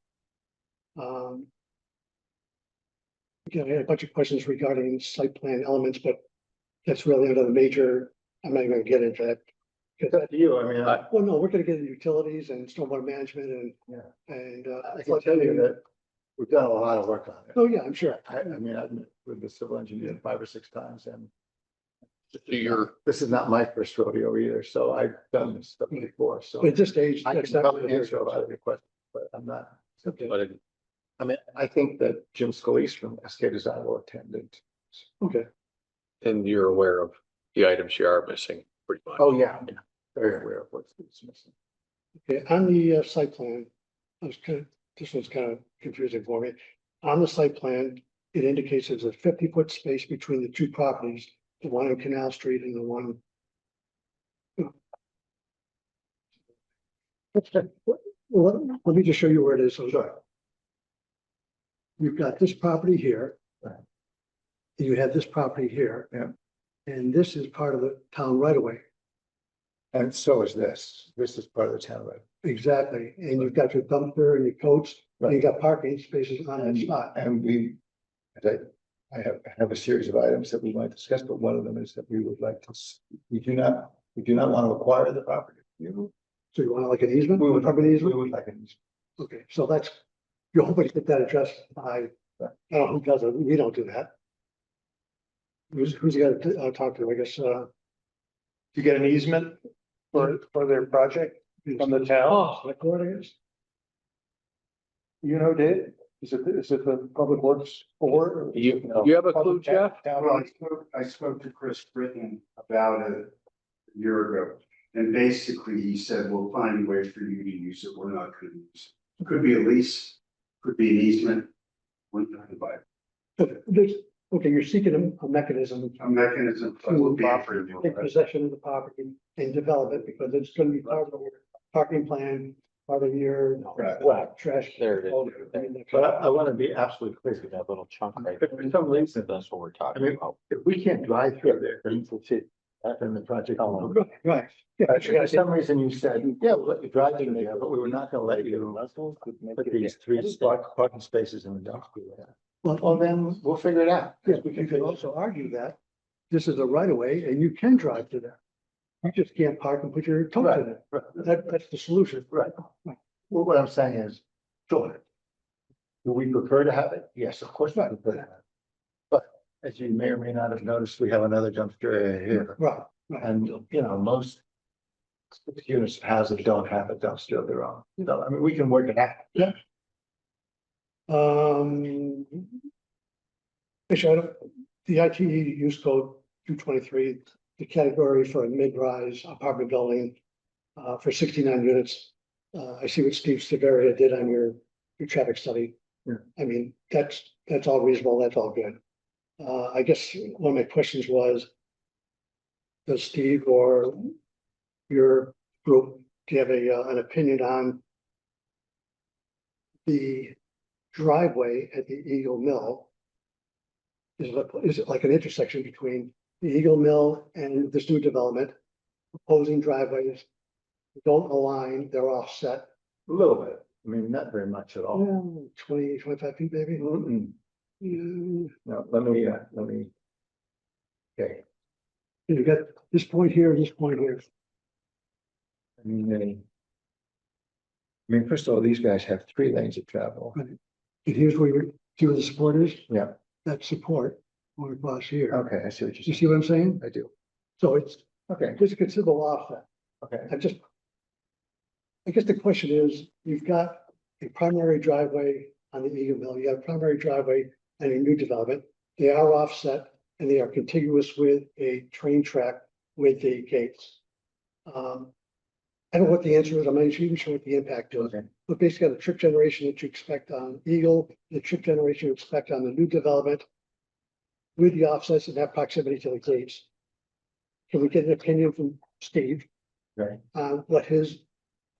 Again, I had a bunch of questions regarding site plan elements, but that's really under the major, I'm not even gonna get into that. It's up to you, I mean, Well, no, we're gonna get into utilities and stormwater management and. Yeah. And. I can tell you that we've done a lot of work on it. Oh, yeah, I'm sure. I mean, I've met with the civil engineer 5 or 6 times and. This is not my first rodeo either, so I've done this stuff before, so. But at this stage, I that's can not. probably answer a lot of your questions, but I'm not. Okay. But it- I mean, I think that Jim Scalise from SK Design will attend it. Okay, And you're aware of the items you are missing, pretty much. Oh, yeah, very aware of what's missing. okay, on the site plan, this one's kind of confusing for me. On the site plan, it indicates there's a 50-foot space between the two properties, the one on Canal Street and the one. Well, let me just show you where it is. So you've got this property here. Right. And you have this property here. Yeah. And this is part of the town right away. And so is this. This is part of the town, right? Exactly. And you've got your dumpster and your coats, and you got parking spaces on that spot. And we, I have a series of items that we might discuss, but one of them is that we would like to, we do not want to acquire the property. So you want like an easement? We would, Property we easement? would like an easement. Okay, so that's, you're hoping to get that addressed by, I don't know who does it, we don't do that. Who's you gotta talk to, I guess, To get an easement for their project from the town, oh, like what it is? you know, Dave? Is it the Public Works Board? You have a clue, Jeff? Well, I spoke to Chris Britton about a year ago. And basically, he said, we'll find a way for you to use it. We're not gonna use it. Could be a lease, could be an easement. We're not gonna buy it. But there's, okay, you're seeking a mechanism A mechanism for to property. take possession of the property and develop it, because it's gonna be part of your parking plan, part of your trash. There it is. I mean, But I want to be absolutely clear. See that little chunk right If there? for some reason, That's what we're I talking mean, about. if we can't drive through there, then it's it. after the project. Right. Yeah, For some reason you said, yeah, we'll let you drive in there, but we were not gonna let you put these three spot parking spaces in the dumpster. Well, then we'll figure it out. Yes, but you could also argue that this is a right of way and you can drive to there. You just can't park and put your tow in it. That's the solution. Right. Well, what I'm saying is, sure. Do we prefer to have it? Yes, of course we prefer to have it. But as you may or may not have noticed, we have another dumpster area here. Right, right. And, you know, most units of houses don't have a dumpster of their own. You know, I mean, we can work it out. Yeah. Actually, the ITE use code 223, the category for a mid-rise apartment building for 69 units. I see what Steve Severia did on your traffic study. Yeah. I mean, that's all reasonable, that's all good. I guess one of my questions was, does Steve or your group, do you have an opinion on the driveway at the Eagle Mill? Is it like an intersection between the Eagle Mill and this new development? Opposing driveways don't align, they're offset. A little bit. I mean, not very much at all. 20, 25 feet maybe. Mm-mm. Yeah. No, let me. Okay, You got this point here, and this point here. I mean, first of all, these guys have 3 lanes of travel. And here's where the support is. Yeah. That support going across here. Okay, I see what You you're see saying. what I'm saying? I do. So it's Okay, just a considerable offset. okay. I guess the question is, you've got a primary driveway on the Eagle Mill, you have a primary driveway and a new development. They are offset and they are contiguous with a train track with the gates. I don't know what the answer is, I'm not even sure what the impact is, Okay. but basically the trip generation that you expect on Eagle, the trip generation you expect on the new development with the offsets and that proximity to the gates. Can we get an opinion from Steve Right. on what his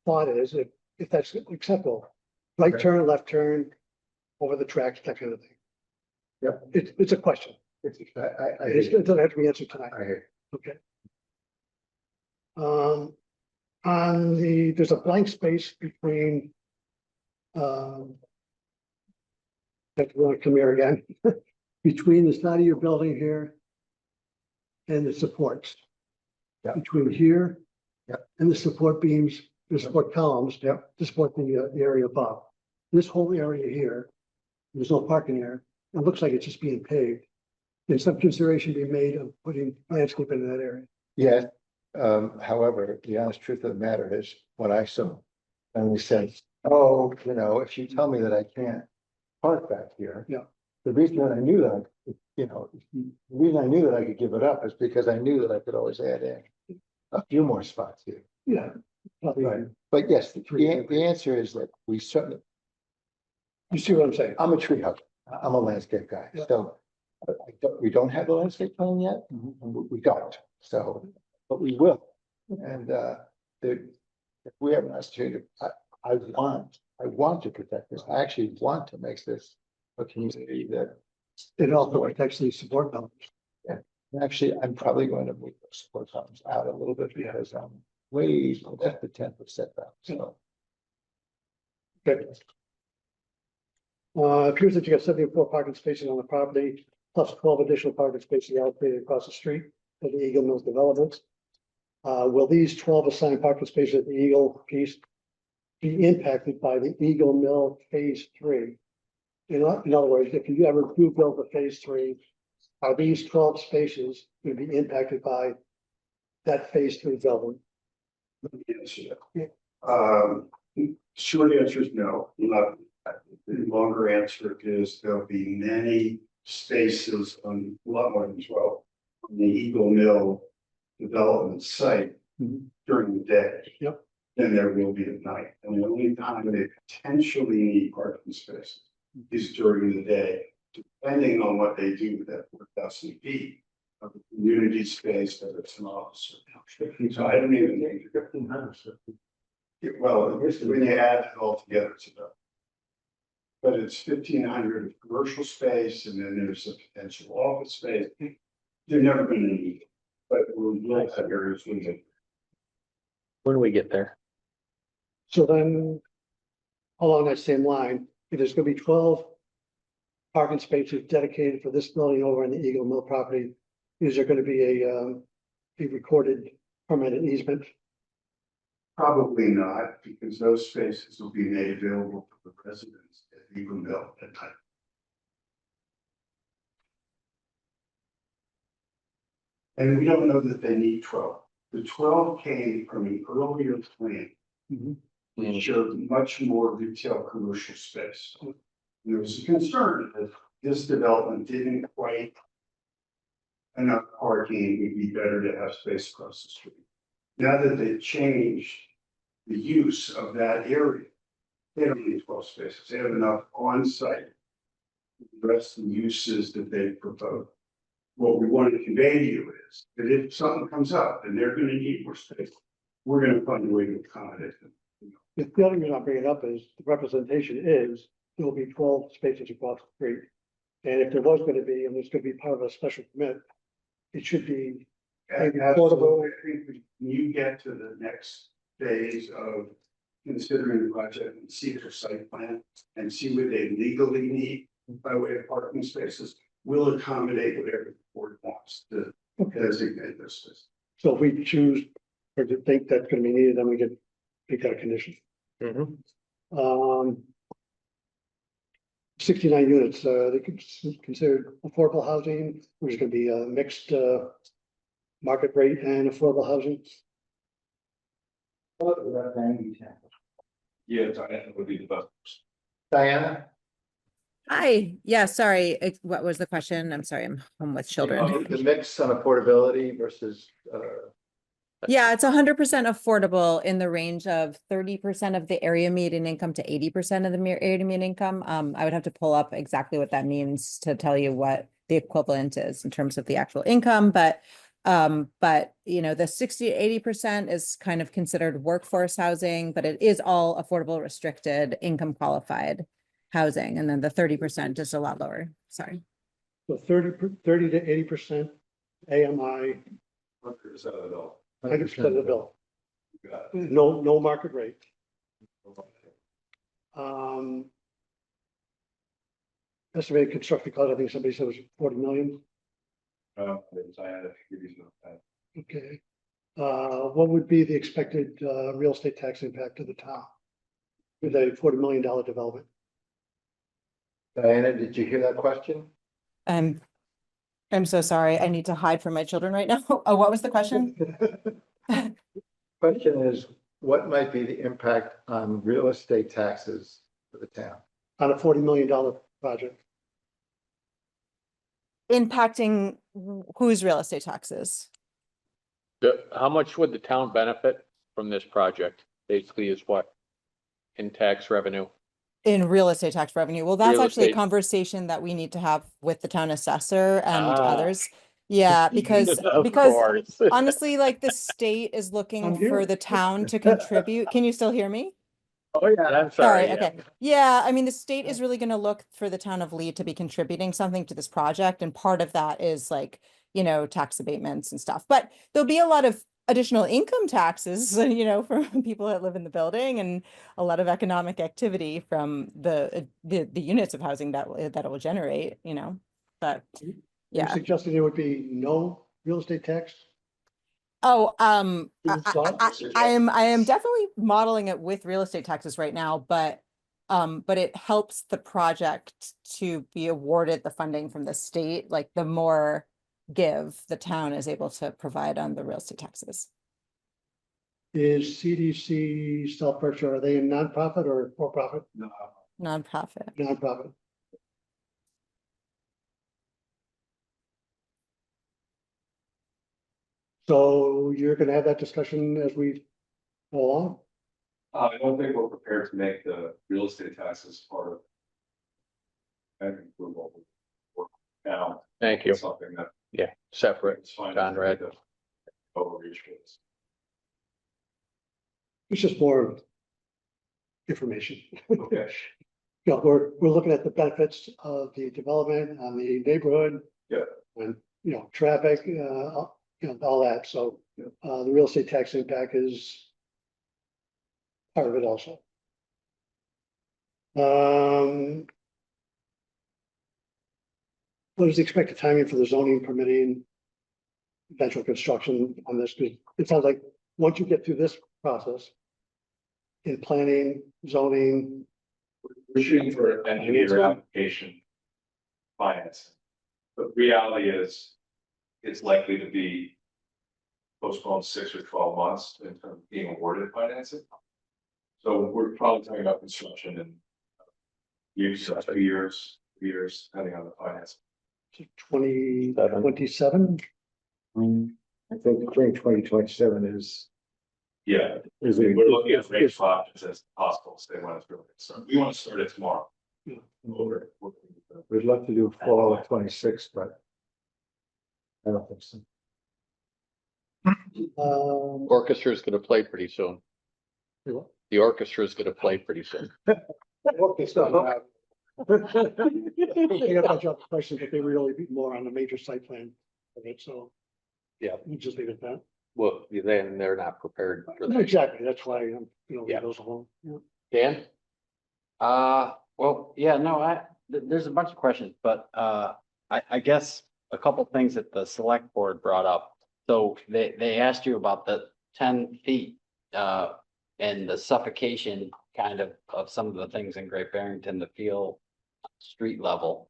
thought is, if that's acceptable? Right Okay. turn, left turn, over the tracks, that kind of thing. Yep. It's a question. I It doesn't have to be answered tonight. hear. Okay. There's a blank space between. Have to really come here again, between the side of your building here. And the supports. Yeah. Between here. Yeah. And the support beams, the support columns. Yeah. To support the area above. This whole area here, there's no parking there. It looks like it's just being paved. There's some consideration being made of putting landscape into that area. Yeah, however, the honest truth of the matter is what I saw. And we said, oh, you know, if you tell me that I can't park back here. Yeah. The reason that I knew that, the reason I knew that I could give it up is because I knew that I could always add in a few more spots here. Yeah. Probably. Right. But yes, the answer is that we certainly, You see what I'm saying? I'm a tree hugger. I'm a landscape guy, Yeah. so we don't have the landscape plan yet, and we don't, so, but we will. And if we have an opportunity, I want to protect this. I actually want to make this a community that, It also protects the support buildings. actually, I'm probably going to move those support columns out a little bit because I'm way at the 10th setback, so. Okay. Appears that you got 74 parking spaces on the property, plus 12 additional parking spaces allocated across the street for the Eagle Mills development. Will these 12 assigned parking spaces at the Eagle piece be impacted by the Eagle Mill Phase 3? In other words, if you ever do build the Phase 3, are these 12 spaces going to be impacted by that Phase 3 building? Let me answer that. Short answer is no. The longer answer is there'll be many spaces on a lot more than 12 on the Eagle Mill development site during the day. Yep. Than there will be at night. And the only time they potentially need parking spaces is during the day, depending on what they do with that 4,000 feet of community space, whether it's an office or. So I don't even think. 1,500. Well, when you add it all together, it's about. But it's 1,500 of commercial space and then there's a potential office space. They're never going to need But we'll have areas when When we get there. So then, along that same line, if there's gonna be 12 parking spaces dedicated for this building over on the Eagle Mill property, is there gonna be a recorded permanent easement? probably not, because those spaces will be made available to the residents at Eagle Mill at night. And we don't know that they need 12. The 12 came from an earlier plan. It showed much more retail commercial space. There was a concern that this development didn't quite enough parking, it'd be better to have space across the street. Now that they've changed the use of that area, they don't need 12 spaces, they have enough on site to address the uses that they propose. What we want to convey to you is that if something comes up and they're gonna need more space, we're gonna find a way to accommodate them. The other reason I bring it up is the representation is there will be 12 spaces across the street. And if there was gonna be, and there's gonna be part of a special permit, it should be maybe affordable. Absolutely. I think when you get to the next phase of considering the project and see their site plan and see what they legally need by way of parking spaces, we'll accommodate whatever the board wants to designate those spaces. So if we choose or to think that's gonna be needed, then we can make that a condition. 69 units, they could consider affordable housing, which is gonna be a mixed market rate and affordable housing. Yeah, that would be the best. Diana? Hi, yeah, sorry, what was the question? I'm sorry, I'm home with children. The mix on affordability versus, Yeah, it's 100% affordable in the range of 30% of the area median income to 80% of the area median income. I would have to pull up exactly what that means to tell you what the equivalent is in terms of the actual income, but you know, the 60 to 80% is kind of considered workforce housing, but it is all affordable, restricted, income qualified housing, and then the 30% is a lot lower. Sorry. So 30 to 80% AMI, 100% of the bill. 100% of the bill. No market rate. Estimated construction cost, I think somebody said was 40 million. I had to give you some time. Okay. What would be the expected real estate tax impact to the town with a $40 million development? Diana, did you hear that question? I'm so sorry. I need to hide from my children right now. Oh, what was the question? Question is, what might be the impact on real estate taxes for the town? On a $40 million project. Impacting whose real estate taxes? How much would the town benefit from this project? Basically is what? In tax revenue? In real estate tax revenue. Well, that's Real actually a estate. conversation that we need to have with the town assessor and Ah. others. Yeah, because Of course. honestly, like the state is looking I'm here. for the town to contribute. Can you still hear me? Oh, yeah, I'm Sorry, sorry. yeah. okay. Yeah, I mean, the state is really gonna look for the town of Lee to be contributing something to this project, and part of that is like, you know, tax abatements and stuff. But there'll be a lot of additional income taxes, you know, from people that live in the building, and a lot of economic activity from the units of housing that it will generate, you know, but You're yeah. suggesting there would be no real estate tax? Oh, Your thoughts? I am definitely modeling it with real estate taxes right now, but it helps the project to be awarded the funding from the state, like the more give the town is able to provide on the real estate taxes. Is CDC South Berkshire, are they a nonprofit or for profit? No, Nonprofit. Nonprofit. So you're gonna have that discussion as we go along? I don't think we're prepared to make the real estate taxes part of. I think we're now. Thank you. Something that. Yeah, separate, It's fine. Conrad. Overreach was. It's just more information. Okay. You know, we're looking at the benefits of the development on the neighborhood. Yeah. And, you know, traffic, all that, so, the real estate tax impact is part of it also. What is the expected timing for the zoning permitting eventual construction on this? Because it sounds like once you get through this process in planning, zoning, We're shooting for an engineer application. Finance. But reality is, it's likely to be postponed 6 or 12 months in terms of being awarded financing. So we're probably talking about construction in years, 2 years, 3 years, depending on the finance. 2027. I think 2027 is. Yeah, Is we're looking at range of options as possible, so they want us to really start. We want to start it tomorrow. We'd love to do fall of 26, but. I don't think so. Orchestra is gonna play pretty soon. What? The orchestra is gonna play pretty soon. Okay, so. They got a bunch of questions, but they really be more on the major site plan of it, so. Yeah. You just leave it at that. Well, then they're not prepared for that. Exactly, that's why, Yeah. it goes along. Yeah. Dan? Well, yeah, no, there's a bunch of questions, but, I guess a couple things that the select board brought up. So they asked you about the 10 feet, and the suffocation kind of some of the things in Great Barrington to feel street level.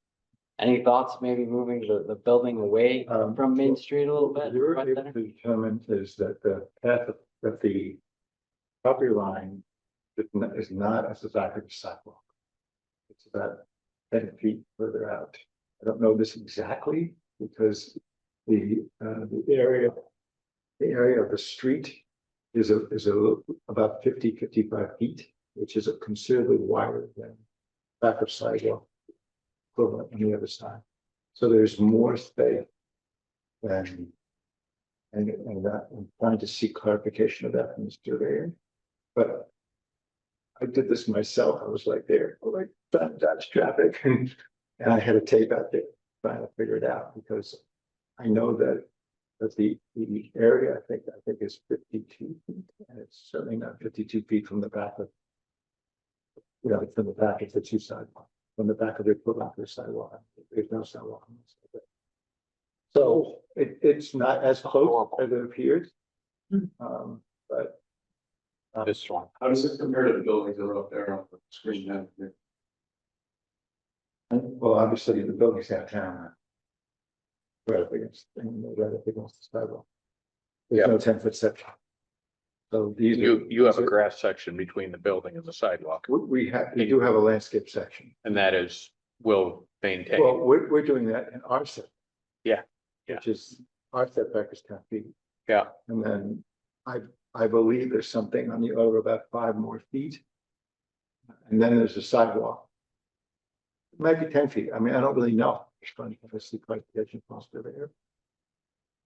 Any thoughts, maybe moving the building away from Main Street a little bit? We were right able there? to determine is that the path that the property line is not as the back of the sidewalk. It's about 10 feet further out. I don't know this exactly because the area of the street is about 55 feet, which is considerably wider than back of sidewalk equivalent on the other side. So there's more space than, and that I'm trying to seek clarification of that from the surveyor. But I did this myself. I was like there, like that's traffic, and I had a tape out there trying to figure it out because I know that the area I think is 52 feet, and it's certainly not 52 feet from the back of, from the back of the two sidewalks. From the back of the equivalent to sidewalk. There's no sidewalk. On this side. So it's not as close as it appears. But This one. How does it compare to the buildings that are up there on the screen now? well, obviously the buildings downtown. Right up against the sidewalk. There's no 10-foot section. So these You have a grass section between the building and the sidewalk, we do have a landscape section. and that is, will maintain. Well, we're doing that in our set. Yeah. Which is, our setback is 10 feet. Yeah. And then I believe there's something on the order of about 5 more feet. And then there's a sidewalk. It might be 10 feet. I mean, I don't really know. Just trying to see clarification possibly there.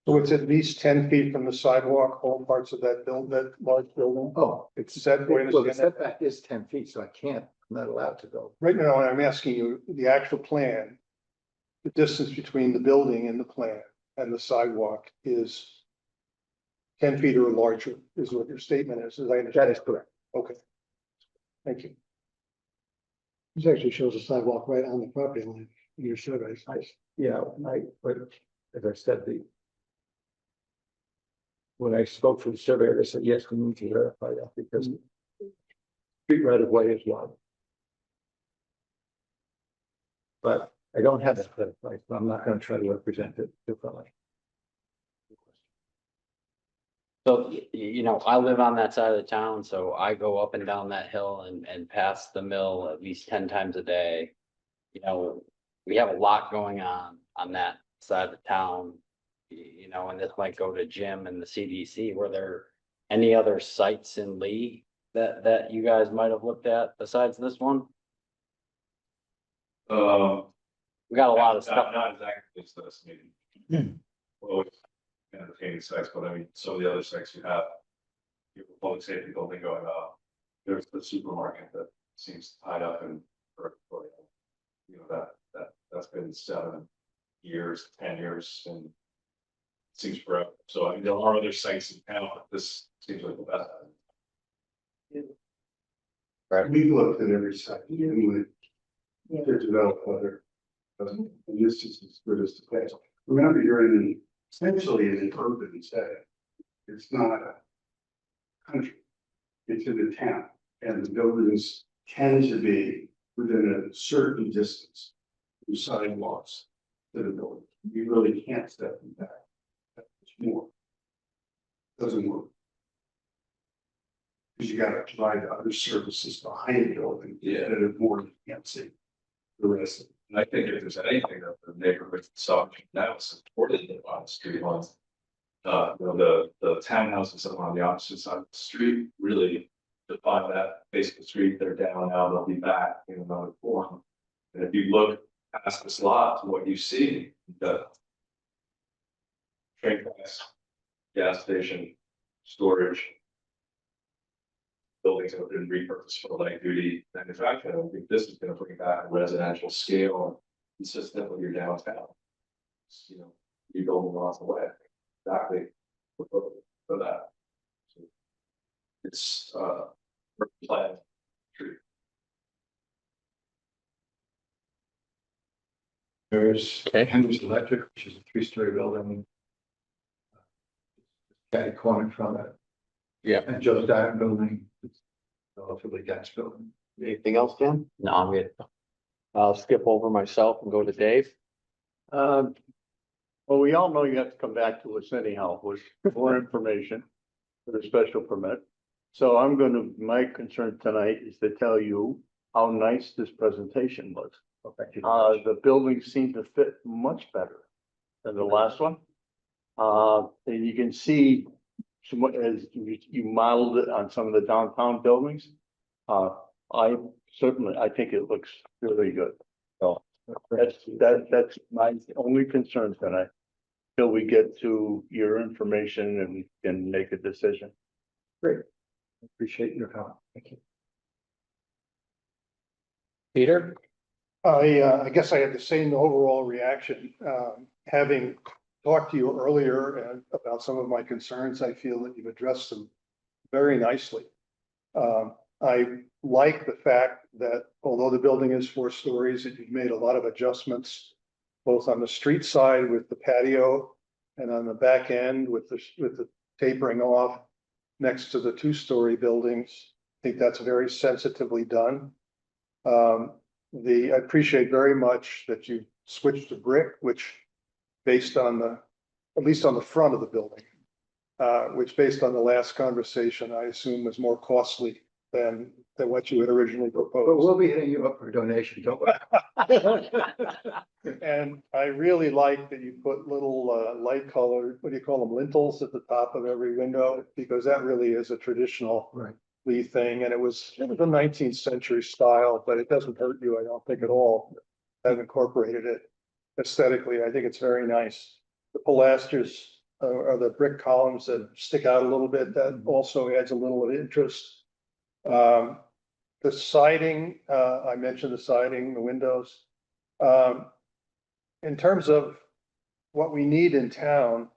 So it's at least 10 feet from the sidewalk, all parts of that that large building. Oh, it's Is that the way to well, the understand that? setback is 10 feet, so I'm not allowed to go. Right now, I'm asking you, the actual plan, the distance between the building and the plan and the sidewalk is 10 feet or larger, is what your statement is, as I understand. That is correct. Okay. Thank you. This actually shows a sidewalk right on the property line in your survey. Yeah, but as I said, when I spoke to the surveyor, they said, yes, we need to verify that because street right of way is one. But I don't have that verified, so I'm not going to try to represent it differently. So, I live on that side of the town, so I go up and down that hill and past the mill at least 10 times a day. We have a lot going on that side of the town. And this might go to Jim and the CDC. Were there any other sites in Lee that you guys might have looked at besides this one? We got a lot of stuff. Not exactly just this meeting. Well, entertaining sites, but I mean, some of the other sites you have a public safety building going on. There's the supermarket that seems tied up in, that's been 7 years, 10 years, and seems forever. So I mean, there are other sites in town, but this seems like the best. We've looked at every site, even with to develop other. And this is as good as the place. Remember, you're essentially in an urban setting. It's not a country. It's in a town, and the buildings tend to be within a certain distance from sidewalks to the building. You really can't step them back. That's more. Doesn't work. Because you gotta provide other services behind the building. Yeah. That are more, you can't see the rest of it. And I think if there's anything that the neighborhood saw now supported on the street ones. The townhouses on the opposite side of the street really define that face of the street. They're down now, they'll be back in another form. And if you look past this lot to what you see, the train tracks, gas station, storage. Buildings that have been repurposed for light duty manufacturing. I think this is gonna bring back a residential scale consistent with your downtown. You know, you go lots away, exactly for that. So it's planned. There's Okay. Henry's Electric, which is a 3-story building. Got a corner from it. Yeah. And Joe's Diamond Building, it's a relatively dense building. Anything else, Ken? No, I'm good. I'll skip over myself and go to Dave. Well, we all know you have to come back to us anyhow with more information for the special permit. So my concern tonight is to tell you how nice this presentation was. The buildings seem to fit much better than the last one. And you can see as you modeled it on some of the downtown buildings. I think it looks really good. So that's my only concern tonight. Till we get to your information and we can make a decision. Great. Appreciate your comment. Thank you. Peter? I guess I had the same overall reaction. Having talked to you earlier about some of my concerns, I feel that you've addressed them very nicely. I like the fact that although the building is 4 stories, that you've made a lot of adjustments, both on the street side with the patio and on the back end with the tapering off next to the 2-story buildings. I think that's very sensitively done. I appreciate very much that you switched to brick, which based on at least on the front of the building, which based on the last conversation, I assume was more costly than what you had originally But proposed. we'll be hitting you up for a donation, don't worry. And I really like that you put little light colored, what do you call them, lintels at the top of every window, because that really is a traditional Right. thing, and it was a 19th century style, but it doesn't hurt you, I don't think at all. I've incorporated it aesthetically. I think it's very nice. The pilasters are the brick columns that stick out a little bit. That also adds a little of interest. The siding, I mentioned the siding, the windows. In terms of what we need in town,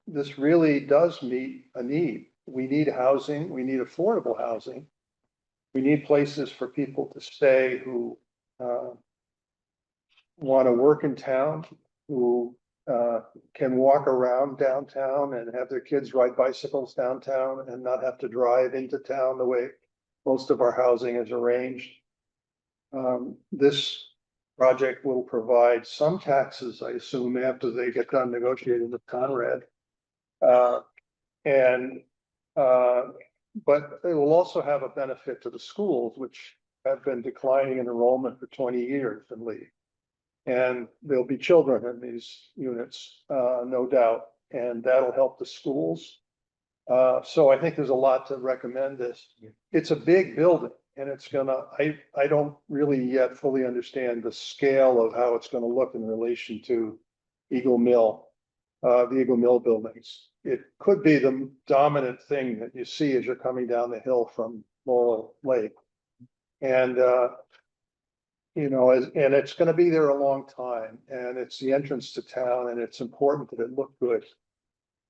this really does meet a need. We need housing, we need affordable housing. We need places for people to stay who want to work in town, who can walk around downtown and have their kids ride bicycles downtown and not have to drive into town the way most of our housing is arranged. This project will provide some taxes, I assume, after they get done negotiating with Conrad. But it will also have a benefit to the schools, which have been declining in enrollment for 20 years in Lee. And there'll be children in these units, no doubt, and that'll help the schools. So I think there's a lot to recommend this. It's a big building and it's I don't really yet fully understand the scale of how it's gonna look in relation to Eagle Mill, the Eagle Mill buildings. It could be the dominant thing that you see as you're coming down the hill from Laurel Lake. And, and it's gonna be there a long time, and it's the entrance to town, and it's important that it look good.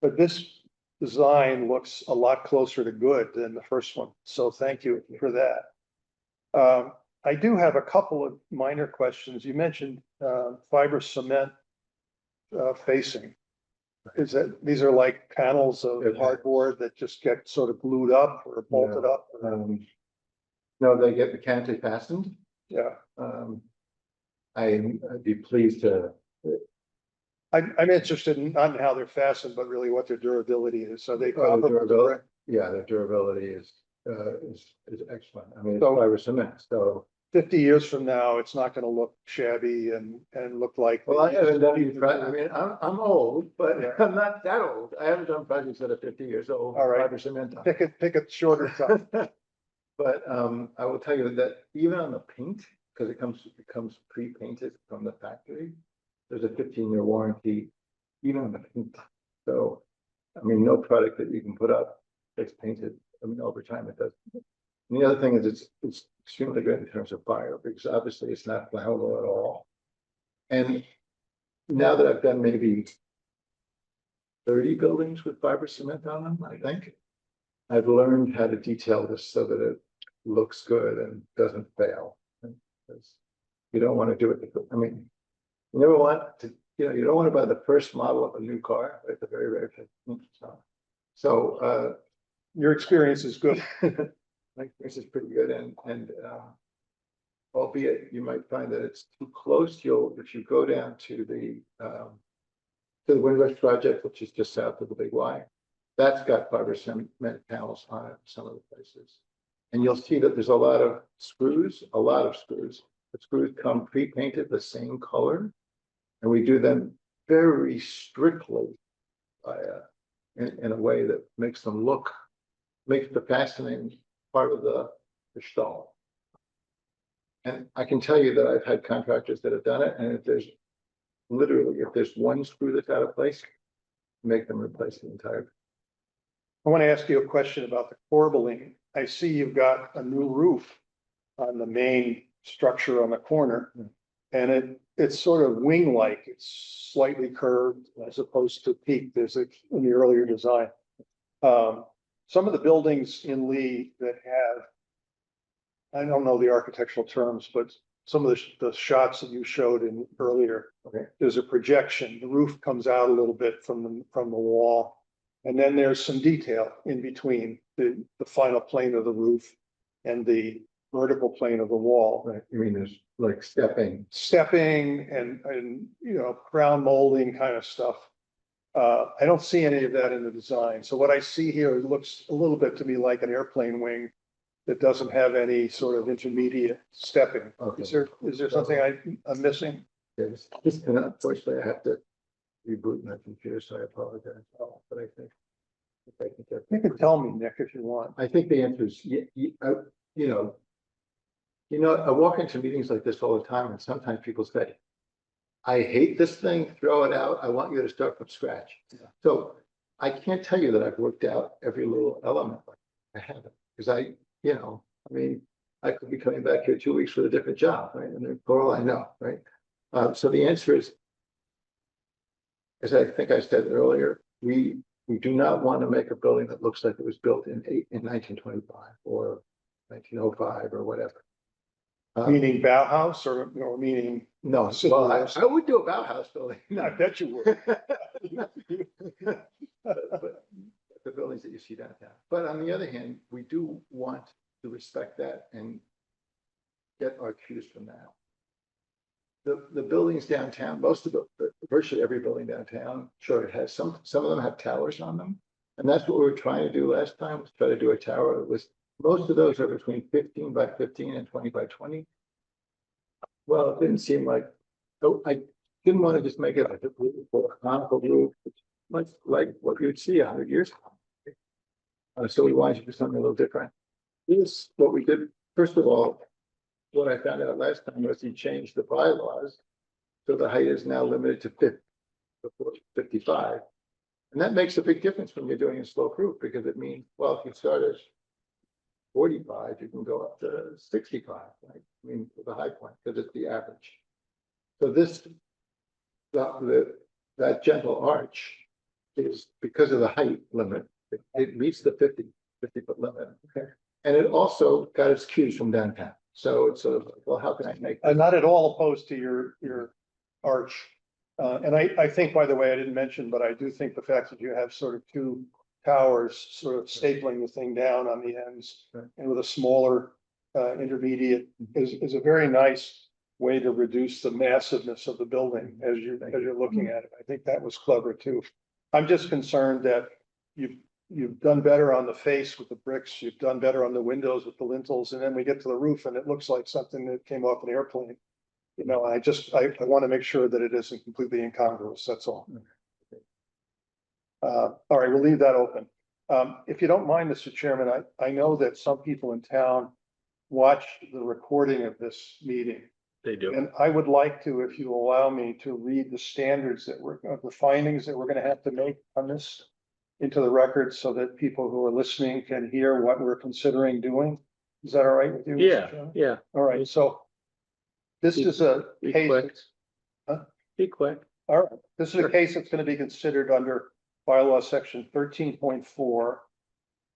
But this design looks a lot closer to good than the first one, so thank you for that. I do have a couple of minor questions. You mentioned fiber cement facing. Is that, these are like panels of Yeah. cardboard that just get sort of glued up or bolted up? No, they get mechanically fastened. Yeah, I'd be pleased to, I'm interested in not in how they're fastened, but really what their durability is. So they. their durability, yeah, their durability is excellent. I mean, it's So- fiber cement, so. 50 years from now, it's not gonna look shabby and look like. Well, I haven't done any, I mean, I'm old, but Yeah. I'm not that old. I haven't done projects that are 50 years old. All right. Fiber cement. on. Pick a shorter time. But I will tell you that even on the paint, because it comes pre-painted from the factory, there's a 15-year warranty, even on the paint. So, I mean, no product that you can put up that's painted, I mean, over time it does. And the other thing is it's extremely good in terms of fire, because obviously it's not flammable at all. And now that I've done maybe 30 buildings with fiber cement on them, I think, I've learned how to detail this so that it looks good and doesn't fail. Because you don't want to do it, I mean, you never want to, you don't want to buy the first model of a new car at the very, very first. So, Your experience is good. my experience is pretty good and albeit you might find that it's too close, if you go down to the Windrush project, which is just south of the Big Y, that's got fiber cement panels on it in some of the places. And you'll see that there's a lot of screws. The screws come pre-painted the same color. And we do them very strictly in a way that makes the fastening part of the stall. And I can tell you that I've had contractors that have done it, and if there's one screw that's out of place, make them replace the entire. I want to ask you a question about the corbelling. I see you've got a new roof on the main structure on the corner. And it's sort of wing-like, it's slightly curved as opposed to peaked, in the earlier design. Some of the buildings in Lee that have, I don't know the architectural terms, but some of the shots that you showed in earlier. Okay. There's a projection, the roof comes out a little bit from the wall. And then there's some detail in between the final plane of the roof and the vertical plane of the wall. Right, you mean there's like stepping and ground molding kind of stuff. I don't see any of that in the design. So what I see here, it looks a little bit to me like an airplane wing that doesn't have any sort of intermediate stepping. Okay. Is there something I'm missing? Yes, unfortunately, I have to reboot my computer, so I apologize. But I think You can tell me, Nick, if you want. I think the answer is, I walk into meetings like this all the time, and sometimes people say, I hate this thing, throw it out. I want you to start from scratch. Yeah. So I can't tell you that I've worked out every little element. I haven't, because I could be coming back here 2 weeks for a different job, right? And then for all I know, right? So the answer is, as I think I said earlier, we do not want to make a building that looks like it was built in 1925 or 1905 or whatever. Meaning Bauhaus or meaning? No, well, I would do a Bauhaus building. I bet you would. But the buildings that you see downtown. But on the other hand, we do want to respect that and get our cues from that. The buildings downtown, virtually every building downtown, sure, it has some of them have towers on them. And that's what we were trying to do last time, was try to do a tower that was, most of those are between 15 by 15 and 20 by 20. Well, it didn't seem like, I didn't want to just make it a conical roof, like what you would see 100 years ago. So we wanted to do something a little different. This, what we did, first of all, what I found out last time was he changed the bylaws. So the height is now limited to 55. And that makes a big difference when you're doing a slope roof, because it means, well, if you start at 45, you can go up to 65, right? I mean, the high point, because it's the average. So that gentle arch is because of the height limit, it meets the 50-foot limit. Okay. And it also got its cues from downtown. So it's sort of, well, how can I make? I'm not at all opposed to your arch. And I think, by the way, I didn't mention, but I do think the fact that you have sort of two towers sort of stapling the thing down on the ends and with a smaller intermediate is a very nice way to reduce the massiveness of the building as you're looking at it. I think that was clever too. I'm just concerned that you've done better on the face with the bricks, you've done better on the windows with the lintels, and then we get to the roof and it looks like something that came off an airplane. You know, I want to make sure that it isn't completely incongruous, that's all. All right, we'll leave that open. If you don't mind, Mr. Chairman, I know that some people in town watch the recording of this meeting. They do. And I would like to, if you allow me, to read the standards the findings that we're gonna have to make on this into the record so that people who are listening can hear what we're considering doing. Is that all right with you? Mr. Yeah, Chairman? yeah. All right, so this is a Be case. quick. Huh? Be quick. All right, this is a case that's gonna be considered under bylaw section 13.4.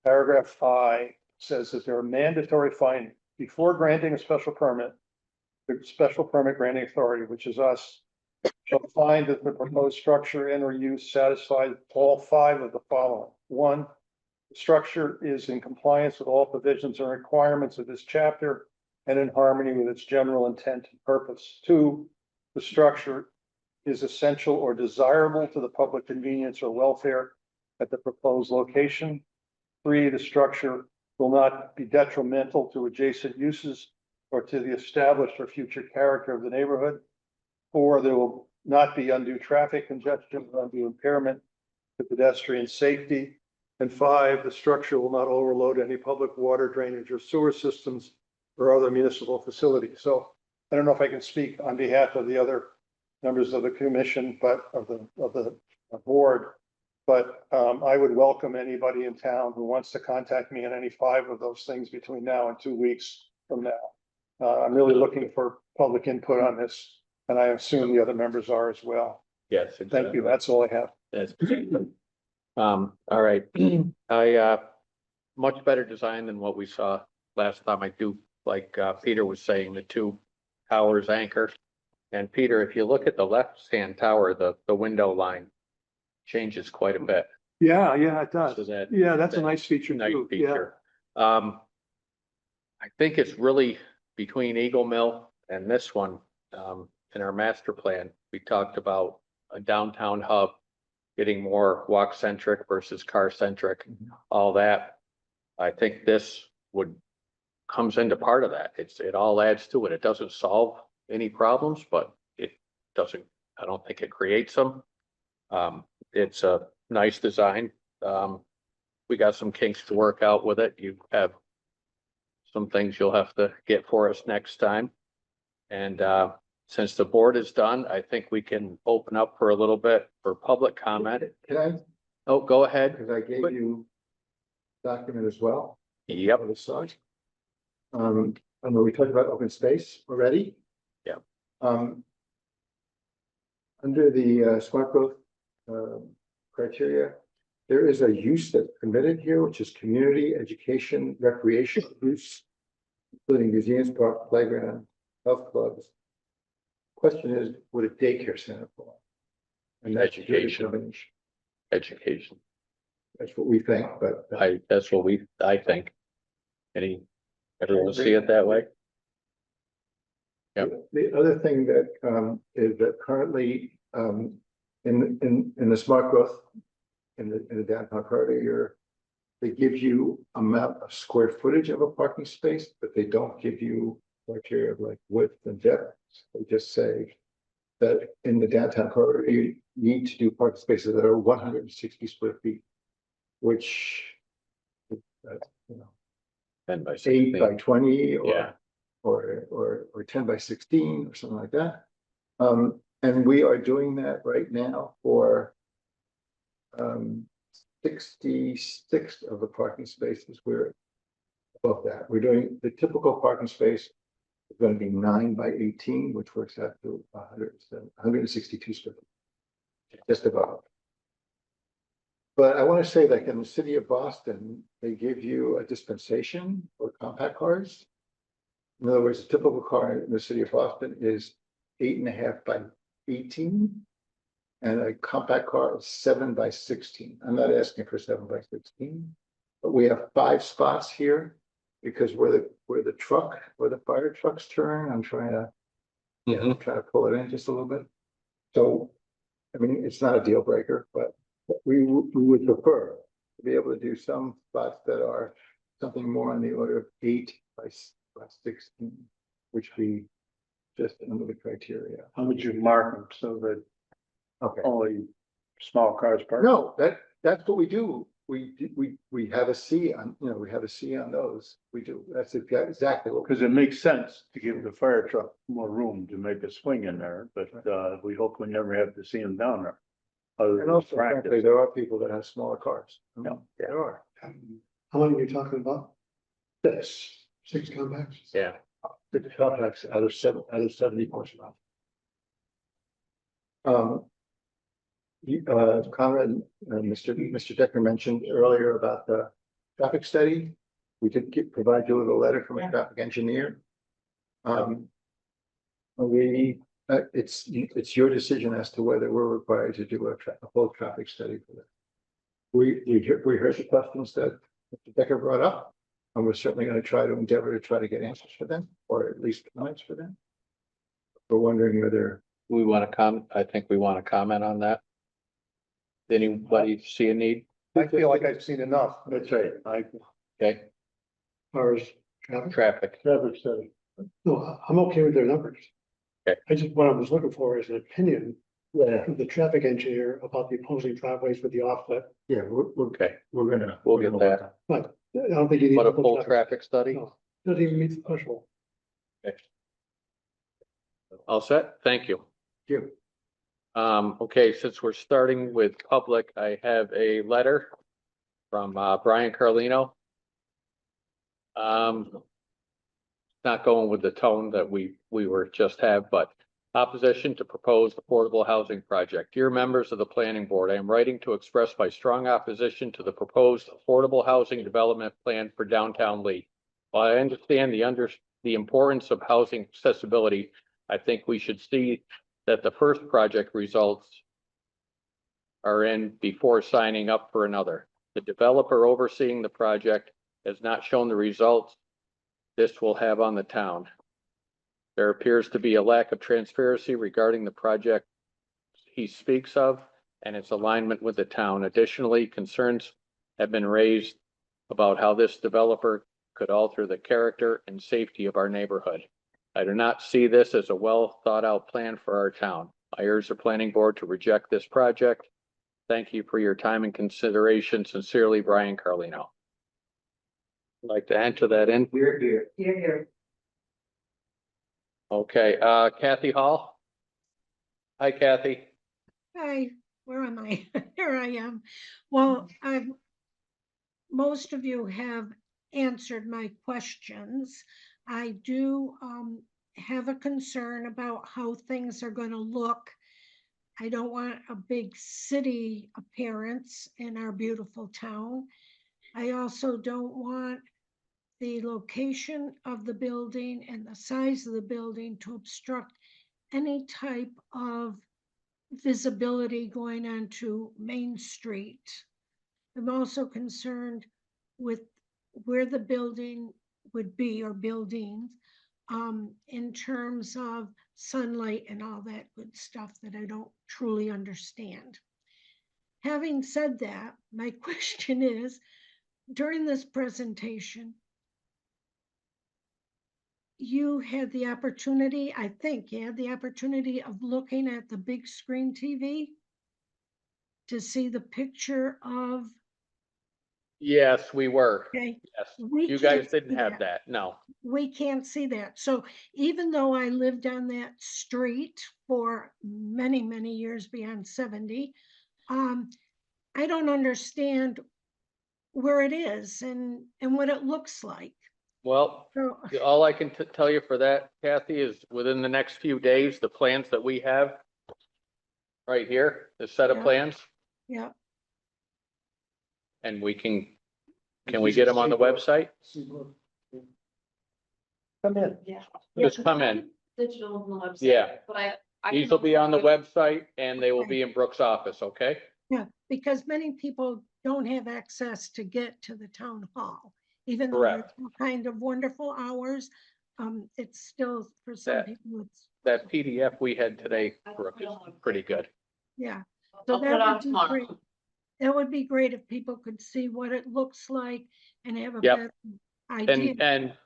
Paragraph I says that there are mandatory findings before granting a special permit. The special permit granting authority, which is us, shall find that the proposed structure and or use satisfies all 5 of the following. 1, the structure is in compliance with all provisions and requirements of this chapter and in harmony with its general intent and purpose. 2, the structure is essential or desirable to the public convenience or welfare at the proposed location. 3, the structure will not be detrimental to adjacent uses or to the established or future character of the neighborhood. 4, there will not be undue traffic congestion or undue impairment to pedestrian safety. And 5, the structure will not overload any public water drainage or sewer systems or other municipal facilities. So I don't know if I can speak on behalf of the other members of the commission, but of the board. But I would welcome anybody in town who wants to contact me on any 5 of those things between now and 2 weeks from now. I'm really looking for public input on this, and I assume the other members are as well. Yes. Thank you. That's all I have. That's. All right. Much better design than what we saw last time. I do, like, Peter was saying, the 2 towers anchor. And Peter, if you look at the left-hand tower, the window line changes quite a bit. Yeah, it does. So that. Yeah, that's a nice feature Nice too. Yeah. feature. I think it's really between Eagle Mill and this one. In our master plan, we talked about a downtown hub, getting more walk centric versus car centric, all that. I think this comes into part of that. It all adds to it. It doesn't solve any problems, but it doesn't, I don't think it creates them. It's a nice design. We got some kinks to work out with it. You have some things you'll have to get for us next time. And since the board is done, I think we can open up for a little bit for public comment. Can I, Oh, go ahead. because I gave you document as well. Yep. On the side. I know we talked about open space already. Yep. Under the smart growth criteria, there is a use that's permitted here, which is community education, recreation use, including museums, park, playground, health clubs. Question is, would a daycare center fall? And that's your Education. determination. Education. That's what we think, but. That's what I think. Everyone see it that way? Yep. The other thing that is that currently in the smart growth in the downtown corridor, they give you amount of square footage of a parking space, but they don't give you criteria of like width and depth. They just say that in the downtown corridor, you need to do parking spaces that are 160 square feet, which you know, 10 by 8 16. by 20 Yeah. or 10 by 16 or something like that. And we are doing that right now for 66 of the parking spaces. We're above that. We're doing the typical parking space is going to be 9 by 18, which works out to 162 square feet. Just above. But I want to say like in the city of Boston, they give you a dispensation for compact cars. In other words, a typical car in the city of Boston is 8.5 by 18. And a compact car is 7 by 16. I'm not asking for 7 by 16. But we have 5 spots here because where the fire trucks turn, I'm trying to. Try to pull it in just a little bit. So, I mean, it's not a deal breaker, but we would prefer to be able to do some spots that are something more on the order of 8 by 16, which we just under the criteria. How would you mark them so that Okay. only small cars park? No, that's what we do. We have a C on, we have a C on those. We do. That's exactly what. Because it makes sense to give the fire truck more room to make a swing in there, but we hope we never have to see them down there. Other And than also, frankly, practice. there are people that have smaller cars. Yeah. There are. How many are you talking about? 6 compacts? Yeah. The compacts out of 70 horsepower. Conrad, Mr. Decker mentioned earlier about the traffic study. We did provide you with a letter from a traffic engineer. It's your decision as to whether we're required to do a full traffic study for that. We heard the questions that Mr. Decker brought up, and we're certainly going to try to get answers for them, or at least comments for them. We're wondering whether. We want to I think we want to comment on that. Anybody see a need? I feel like I've seen enough. That's right. Okay, Cars, traffic? traffic. Study. No, I'm okay with their numbers. Okay. What I was looking for is an opinion Yeah, from the traffic engineer about the opposing driveways with the offset. yeah, Okay, we're gonna. we'll get that. But I don't think you need. What a full traffic study? No, doesn't even meet the threshold. All set? Thank you. Thank you. Okay, since we're starting with public, I have a letter from Brian Carlino. Not going with the tone that we were just have, but opposition to proposed affordable housing project. Dear members of the planning board, I am writing to express my strong opposition to the proposed affordable housing development plan for downtown Lee. While I understand the importance of housing accessibility, I think we should see that the first project results are in before signing up for another. The developer overseeing the project has not shown the results this will have on the town. There appears to be a lack of transparency regarding the project he speaks of and its alignment with the town. Additionally, concerns have been raised about how this developer could alter the character and safety of our neighborhood. I do not see this as a well thought out plan for our town. I urge the planning board to reject this project. Thank you for your time and consideration. Sincerely, Brian Carlino. I'd like to enter that in. Here. Okay, Kathy Hall. Hi, Kathy. Hi, where am I? Here I am. Well, most of you have answered my questions. I do have a concern about how things are going to look. I don't want a big city appearance in our beautiful town. I also don't want the location of the building and the size of the building to obstruct any type of visibility going onto Main Street. I'm also concerned with where the building would be or buildings in terms of sunlight and all that good stuff that I don't truly understand. Having said that, my question is, during this presentation, you had the opportunity, I think you had the opportunity of looking at the big screen TV to see the picture of. Yes, we were. Okay. Yes, We you guys can't see didn't have that. No. We can't see that. So even though I lived on that street for many, many years beyond 70, I don't understand where it is and what it looks like. Well, So, all I can tell you for that, Kathy, is within the next few days, the plans that we have right here, the set of Yeah. plans, yeah, and we can we get them on the website? Come in. Yeah. Just come in. Digital on the website. Yeah. But I. These will be on the website and they will be in Brooke's office, okay? Yeah, because many people don't have access to get to the town hall. Even though Correct. it's kind of wonderful hours, it's still, for some That- people, it's, That PDF we had today, Brooke, is pretty good. yeah. I'll So put it that on would be tomorrow. great. That would be great if people could see what it looks like and have a Yep. better idea. And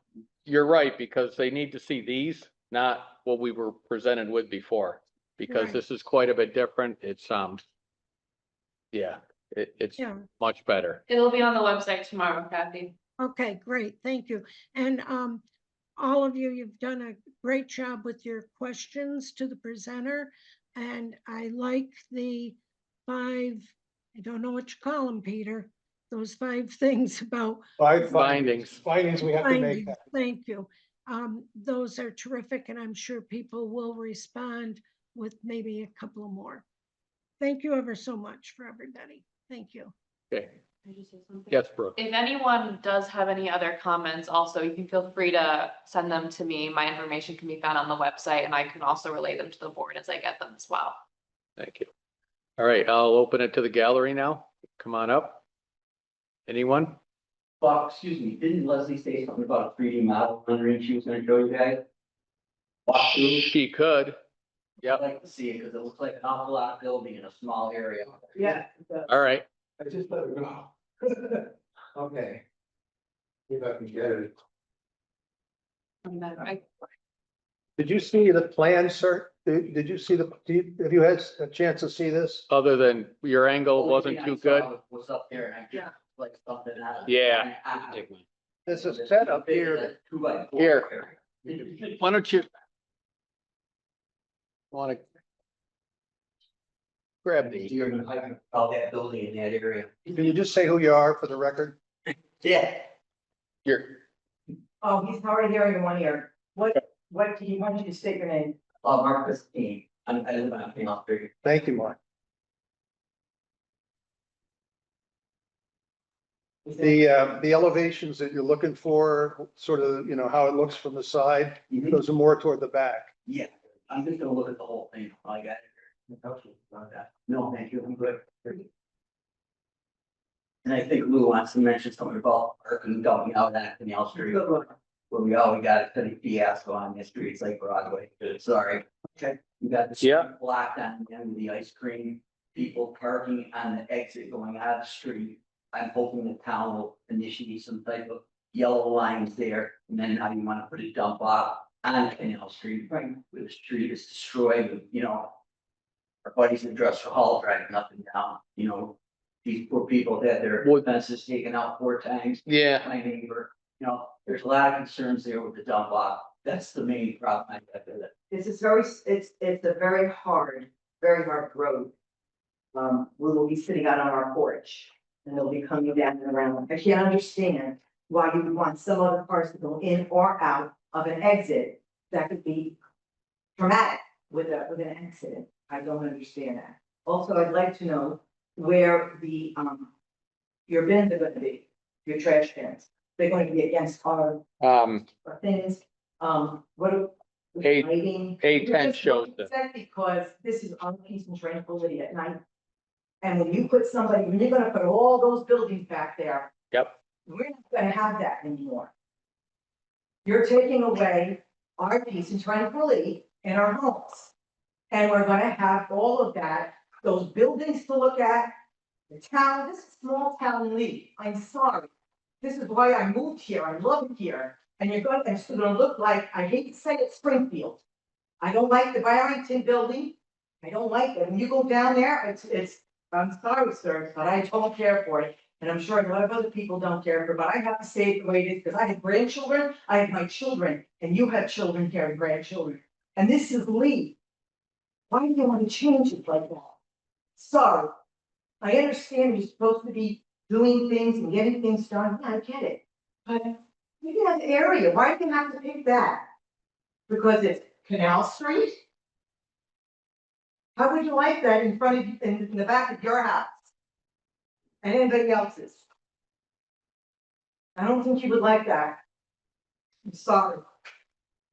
you're right, because they need to see these, not what we were presented with before. Because Right. this is quite a bit different. It's, yeah, it's Yeah. much better. It'll be on the website tomorrow, Kathy. Okay, great, thank you. And all of you, you've done a great job with your questions to the presenter. And I like the 5, I don't know what you call them, Peter, those 5 things about Findings. Findings we have to make. findings. Thank you. Those are terrific, and I'm sure people will respond with maybe a couple more. Thank you ever so much for everybody. Thank you. Okay. Can I just say something? Yes, Brooke. If anyone does have any other comments, also, you can feel free to send them to me. My information can be found on the website, and I can also relay them to the board as I get them as well. Thank you. All right, I'll open it to the gallery now. Come on up. Anyone? Bob, excuse me, didn't Leslie say something about a 3D model rendering she was gonna show you guys? Walk through? She could. I'd Yep. like to see it, because it looks like an awful lot of building in a small area. Yeah. All right. I just let it go. Okay. See if I can get it. And then I Did you see the plan, sir? Did you see have you had a chance to see this? Other than your angle Only wasn't thing I too saw good. Was up there and I Yeah. just like something out. Yeah. There's a set up here. 2x4. Here. Why don't you? Want to? Grab these. You're gonna hike about that building in that area. Can you just say who you are for the record? Yeah. Here. Oh, he's already hearing in one ear. What do you want you to state your name? Marcus King, I live on King Street. Thank you, Mark. The elevations that you're looking for, sort of, how it looks from the side, those are more toward the back. Yeah, I'm just gonna look at the whole thing, I got it. No, thank you, I'm good. And I think Lou wants to mention something about parking dumping out at Canal Street. Where we got a pretty fiasco on the streets like Broadway, sorry. Okay. You got the Yeah. street blocked on the end of the ice cream, people parking on the exit going out of the street. I'm hoping the town will initiate some type of yellow lines there, and then how you wanna put a dump off on Canal Street, right, where the street is destroyed, our buddies in Dresser Hall driving up and down, these poor people had their Would- fences taken out 4 times. Yeah. My neighbor, there's a lot of concerns there with the dump off. That's the main problem I got with it. It's a very hard road. We will be sitting out on our porch and they'll be coming down and around. I can't understand why you would want some other cars to go in or out of an exit that could be traumatic with an accident. I don't understand that. Also, I'd like to know where your bins are gonna be, your trash bins. They're going to be against our things, what are? lighting? A10 shows Is that because this is on peace and tranquility at night? And when you put when you're gonna put all those buildings back there, Yep. we're not gonna have that anymore. You're taking away our peace and tranquility in our homes. And we're gonna have all of that, those buildings to look at, the town, this is a small town in Lee, I'm sorry. This is why I moved here, I love it here, and it's gonna look like, I hate to say it, Springfield. I don't like the Barrington building, I don't like it, when you go down there, it's, I'm sorry, sir, but I don't care for it. And I'm sure a lot of other people don't care for it, but I have to say it the way it is, because I have grandchildren, I have my children, and you have children here and grandchildren. And this is Lee. Why do you want to change it like that? Sorry. I understand you're supposed to be doing things and getting things done, yeah, I get it. But you can have the area, why do you have to pick that? Because it's Canal Street? How would you like that in front of, in the back of your house? And anybody else's? I don't think you would like that. I'm sorry.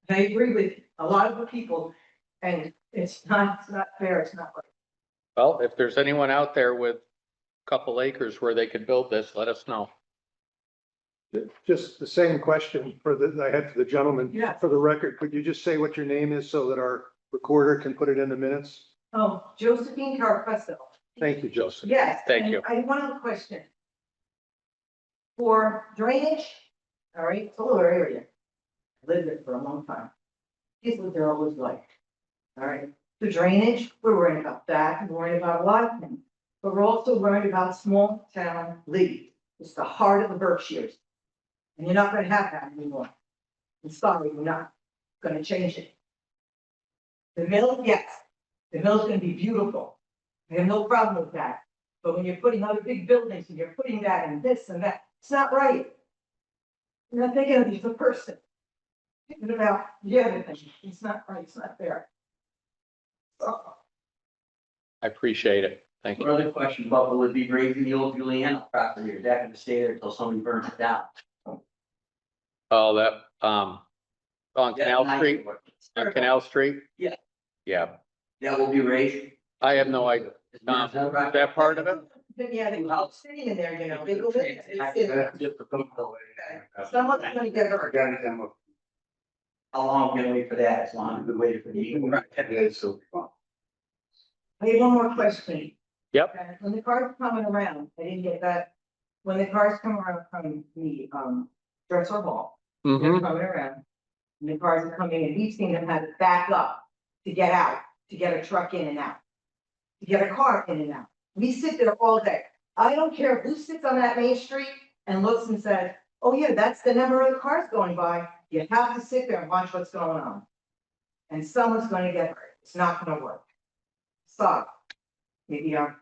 I agree with a lot of the people, and it's not fair, it's not right. Well, if there's anyone out there with a couple acres where they could build this, let us know. Just the same question I had for the gentleman. Yeah. For the record, could you just say what your name is so that our recorder can put it in the minutes? Oh, Josephine Carpesto. Thank you, Joseph. Yes. Thank and you. I have one other question. For drainage, all right, it's a little area. I lived there for a long time. Kids lived there all his life. All right, the drainage, we're worried about that, we're worried about a lot of things. But we're also worried about small town Lee. It's the heart of the Berkshires. And you're not gonna have that anymore. I'm sorry, we're not gonna change it. The mill, yes, the mill's gonna be beautiful. I have no problem with that. But when you're putting other big buildings and you're putting that and this and that, it's not right. You're not thinking of the other person. Thinking about the other thing. It's not right, it's not fair. I appreciate it. Thank you. Another question about will it be raising the old Juliana property, or is that gonna stay there until somebody burns it down? Oh, that, on Canal Yeah, Street, on Canal Street? Yeah. Yeah, That will be raised? I have no idea. Is that part of it? Then yeah, they keep sitting in there, you know, they go in, someone's gonna get hurt. How long can we wait for that? As long as we wait for the. I have one more question. Yep. When the cars coming around, I didn't get that, when the cars come around from the, Drexel Hall, they're Mm-hmm. coming around. And the cars are coming in, we've seen them have to back up to get out, to get a truck in and out. To get a car in and out. We sit there all day. I don't care who sits on that main street and looks and says, oh yeah, that's the number of the cars going by. You have to sit there and watch what's going on. And someone's gonna get hurt. It's not gonna work. Sorry. Maybe I'm.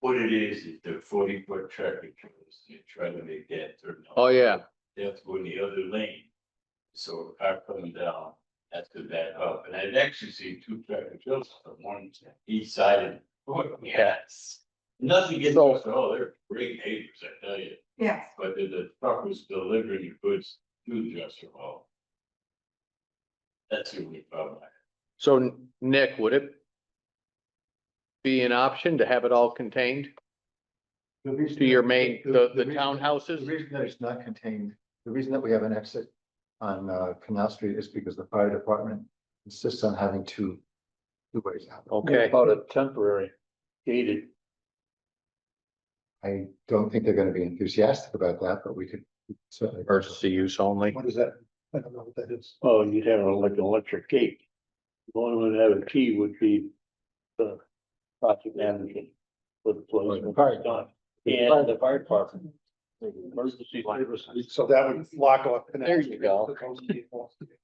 What it is the 40-foot traffic trailers, you try to make that turn. Oh, yeah. They have to go in the other lane. So a car coming down, has to back up, and I've actually seen 2 traffic trailers, one each side of. Yes. Nothing against us, oh, they're great neighbors, I tell you, Yes. but the truck was delivering goods to the Dresser Hall. That's the only problem I have. So Nick, would it be an option to have it all contained to your main, the reason- townhouses? The reason that it's not contained, the reason that we have an exit on Canal Street is because the fire department insists on having two ways out. Okay, About a temporary gated. I don't think they're gonna be enthusiastic about that, but we could certainly. emergency use only. What is that? I don't know what that is. Oh, you'd have like an electric gate. The only one that have a key would be the project manager for the place. The fire department. And the fire department. Emergency services. So that would lock off. There you go.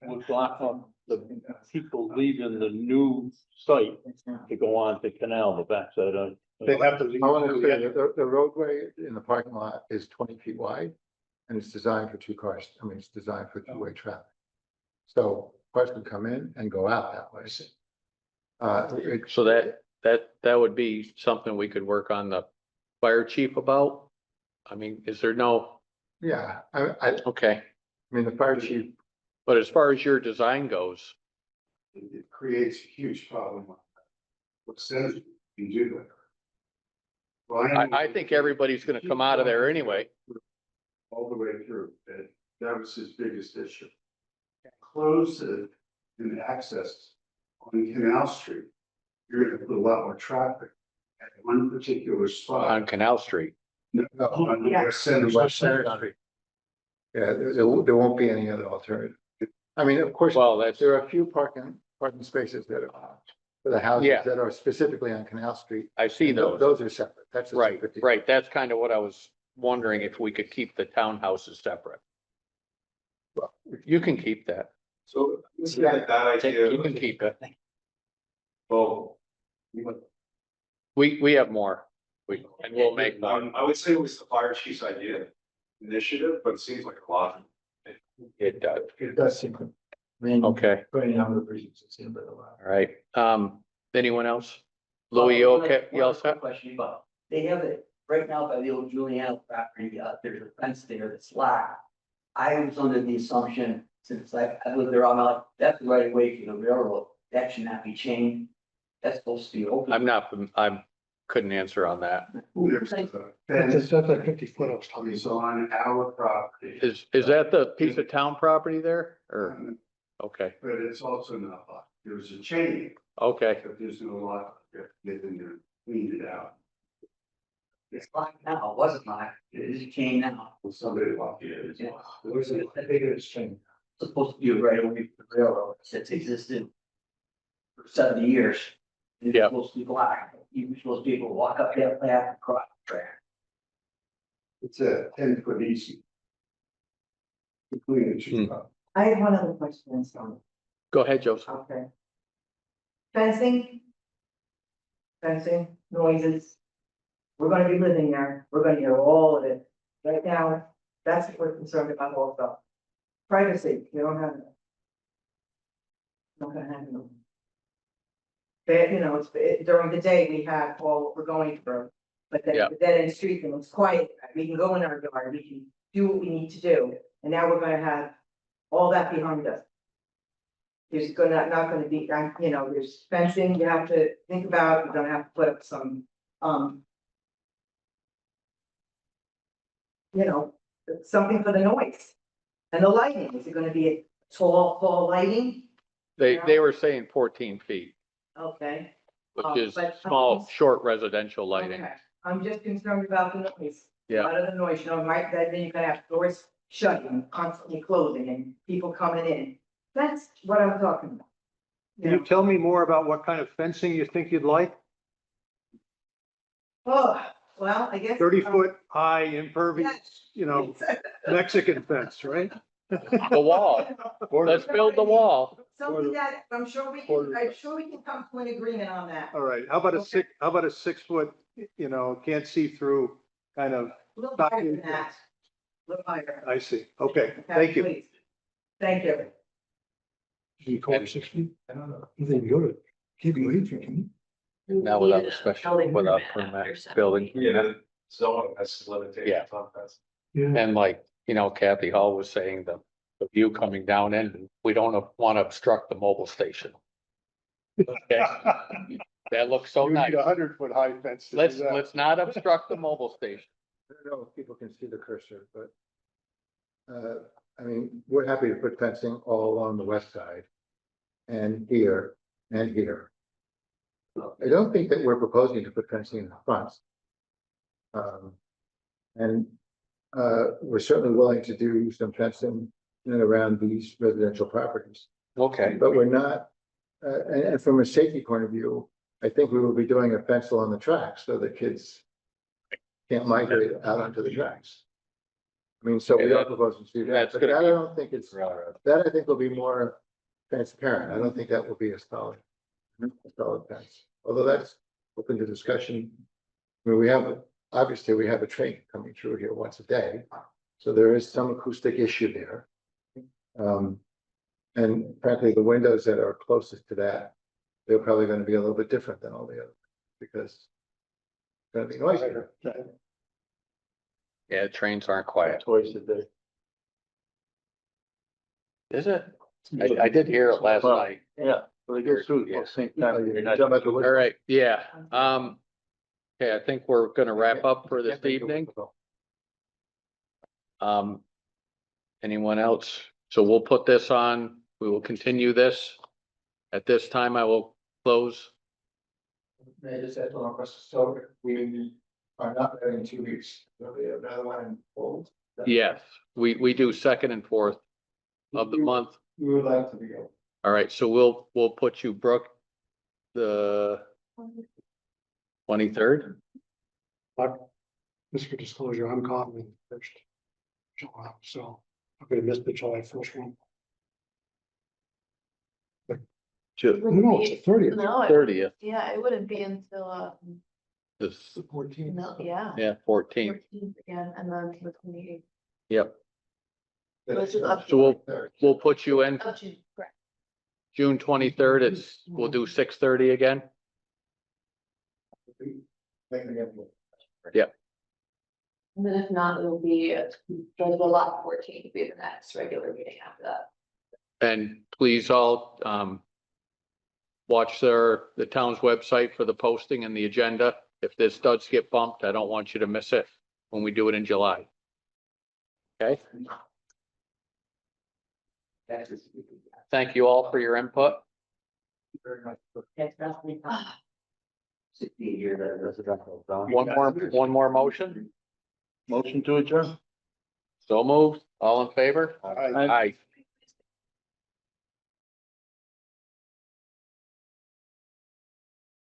Would block up the people leaving the new site to go on to Canal, the backside of. They have to leave. I want to say that the roadway in the parking lot is 20 feet wide and it's designed for 2 cars. I mean, it's designed for 2-way traffic. So cars can come in and go out that way. So that would be something we could work on the fire chief about? I mean, is there no, Yeah, okay, I mean, the fire chief, but as far as your design goes, It creates a huge problem. What says you do that? Well, I think everybody's gonna come out of there anyway. All the way through, that was his biggest issue. Close it and access on Canal Street, you're gonna put a lot more traffic at one particular spot. On Canal Street. No, on the West Center. yeah, there won't be any other alternative. I mean, of course, Well, that's, there are a few parking spaces that are for the houses Yeah. that are specifically on Canal Street. I see And those. Those are separate. That's a Right, separate deal. right. That's kind of what I was wondering, if we could keep the townhouses separate. Well, You can keep that. So, is that idea? You can keep it. Well, We have more. And we'll make more. I would say it was the fire chief's idea initiative, but it seems like a lot. It does. It does seem, I mean, Okay, for any number of reasons, it seems like a lot. all right. Anyone else? Louis, you okay? You all set? Question about, they have it right now by the old Juliana property, there's a fence there that's locked. I was under the assumption, since I lived there all my life, that's the right way for the railroad, that should not be changed. That's supposed to be open. I couldn't answer on that. There's a That's fence like 50 foot I was talking is about. on our property. Is that the piece of town property there, or, okay, But it's also not locked. There's a chain, okay, but there's no lock. You have to get in there, and clean it out. It's locked now, it wasn't locked, it is a chain now. Well, somebody locked it. It's Yeah. locked. Where's it, I think it's chain. Supposed to be a right away for the railroad, it's existed for 70 years. And Yeah. It's supposed to be blocked, you're supposed to be able to walk up that path and cross the track. It's a 10-foot easy. To clean it up. I have one other question, so, go ahead, Joseph. okay. Fencing. Fencing, noises. We're gonna be living there, we're gonna hear all of it. Right now, that's what we're concerned about also. Privacy, you don't have it. Not gonna have them. But, you know, during the day, we have all what we're going through. But then Yeah. the dead end street, and it's quiet, we can go in our yard, we can do what we need to do, and now we're gonna have all that behind us. There's not gonna be, you know, there's fencing you have to think about, you're gonna have to put up some, you know, something for the noise. And the lighting, is it gonna be a tall lighting? They were saying 14 feet, Okay. which is But- small, short residential lighting. Okay, I'm just concerned about the noise. Yeah. A lot of the noise, you know, then you're gonna have doors shutting, and constantly closing, and people coming in. That's what I'm talking about. Can you tell me more about what kind of fencing you think you'd like? Oh, well, I guess. 30-foot high impervious, you know, Mexican fence, right? The wall, let's build the wall. Something that, I'm sure we can come to an agreement on that. All right, how about a 6-foot, you know, can't see through kind of, A little higher than that. A little higher. I see. Okay, Okay, thank you. please. Thank you. You call it 60? I don't know. You think you go to, keep it easy, can you? Now without a special, without permit, building. So that's limited. Yeah. Yeah. And like, you know, Kathy Hall was saying, the view coming down in, we don't want to obstruct the mobile station. Okay, that looks so You nice. need a 100-foot high fence. to do that. Let's not obstruct the mobile station. I don't know if people can see the cursor, but. I mean, we're happy to put fencing all along the west side. And here and here. I don't think that we're proposing to put fencing in the front. We're certainly willing to do some fencing in and around these residential properties. Okay, But we're not, and from a safety point of view, I think we will be doing a fence along the tracks so that kids can't migrate out onto the tracks. I mean, so we are proposing to do that, That's but gonna that I be- don't think it's, that I think will be more transparent. I don't think that will be a solid fence, although that's open to discussion. I mean, obviously, we have a train coming through here once a day, so there is some acoustic issue there. And frankly, the windows that are closest to that, they're probably gonna be a little bit different than all the others, because it's gonna be noisier. yeah, trains aren't quiet. Twice a day. Is it? I did hear it last Well, night. Yeah, but it goes through at the same time. You're not- Talking about the All wood- right, yeah, okay, I think we're gonna wrap up for this evening. Anyone else? So we'll put this on, we will continue this. At this time, I will close. May I just add one more question? So we are not having in 2 weeks, there'll be another one in full. Yes, we do second and fourth of the month. We would like to be able. All right, so we'll put you, Brooke, the 23rd. Just for disclosure, I'm caught first. July, so I'm gonna miss the July 1st one. No, it's the 30th. No, 30th, yeah, it wouldn't be until, this, 14th. no, yeah. yeah, 14th, 14th again, and then the 28th. yep. Which is up So we'll put you in Up to, correct. June 23rd, we'll do 6:30 again. Yep. And then if not, it'll be, there's a lot 14 to be the next regular meeting after that. And please all, watch the town's website for the posting and the agenda. If this does get bumped, I don't want you to miss it when we do it in July. Okay? Thank you all for your input. Very much. It's best we can. 60 years that residential. One more motion? Motion to adjourn. So moved. All in favor? Aye. Aye.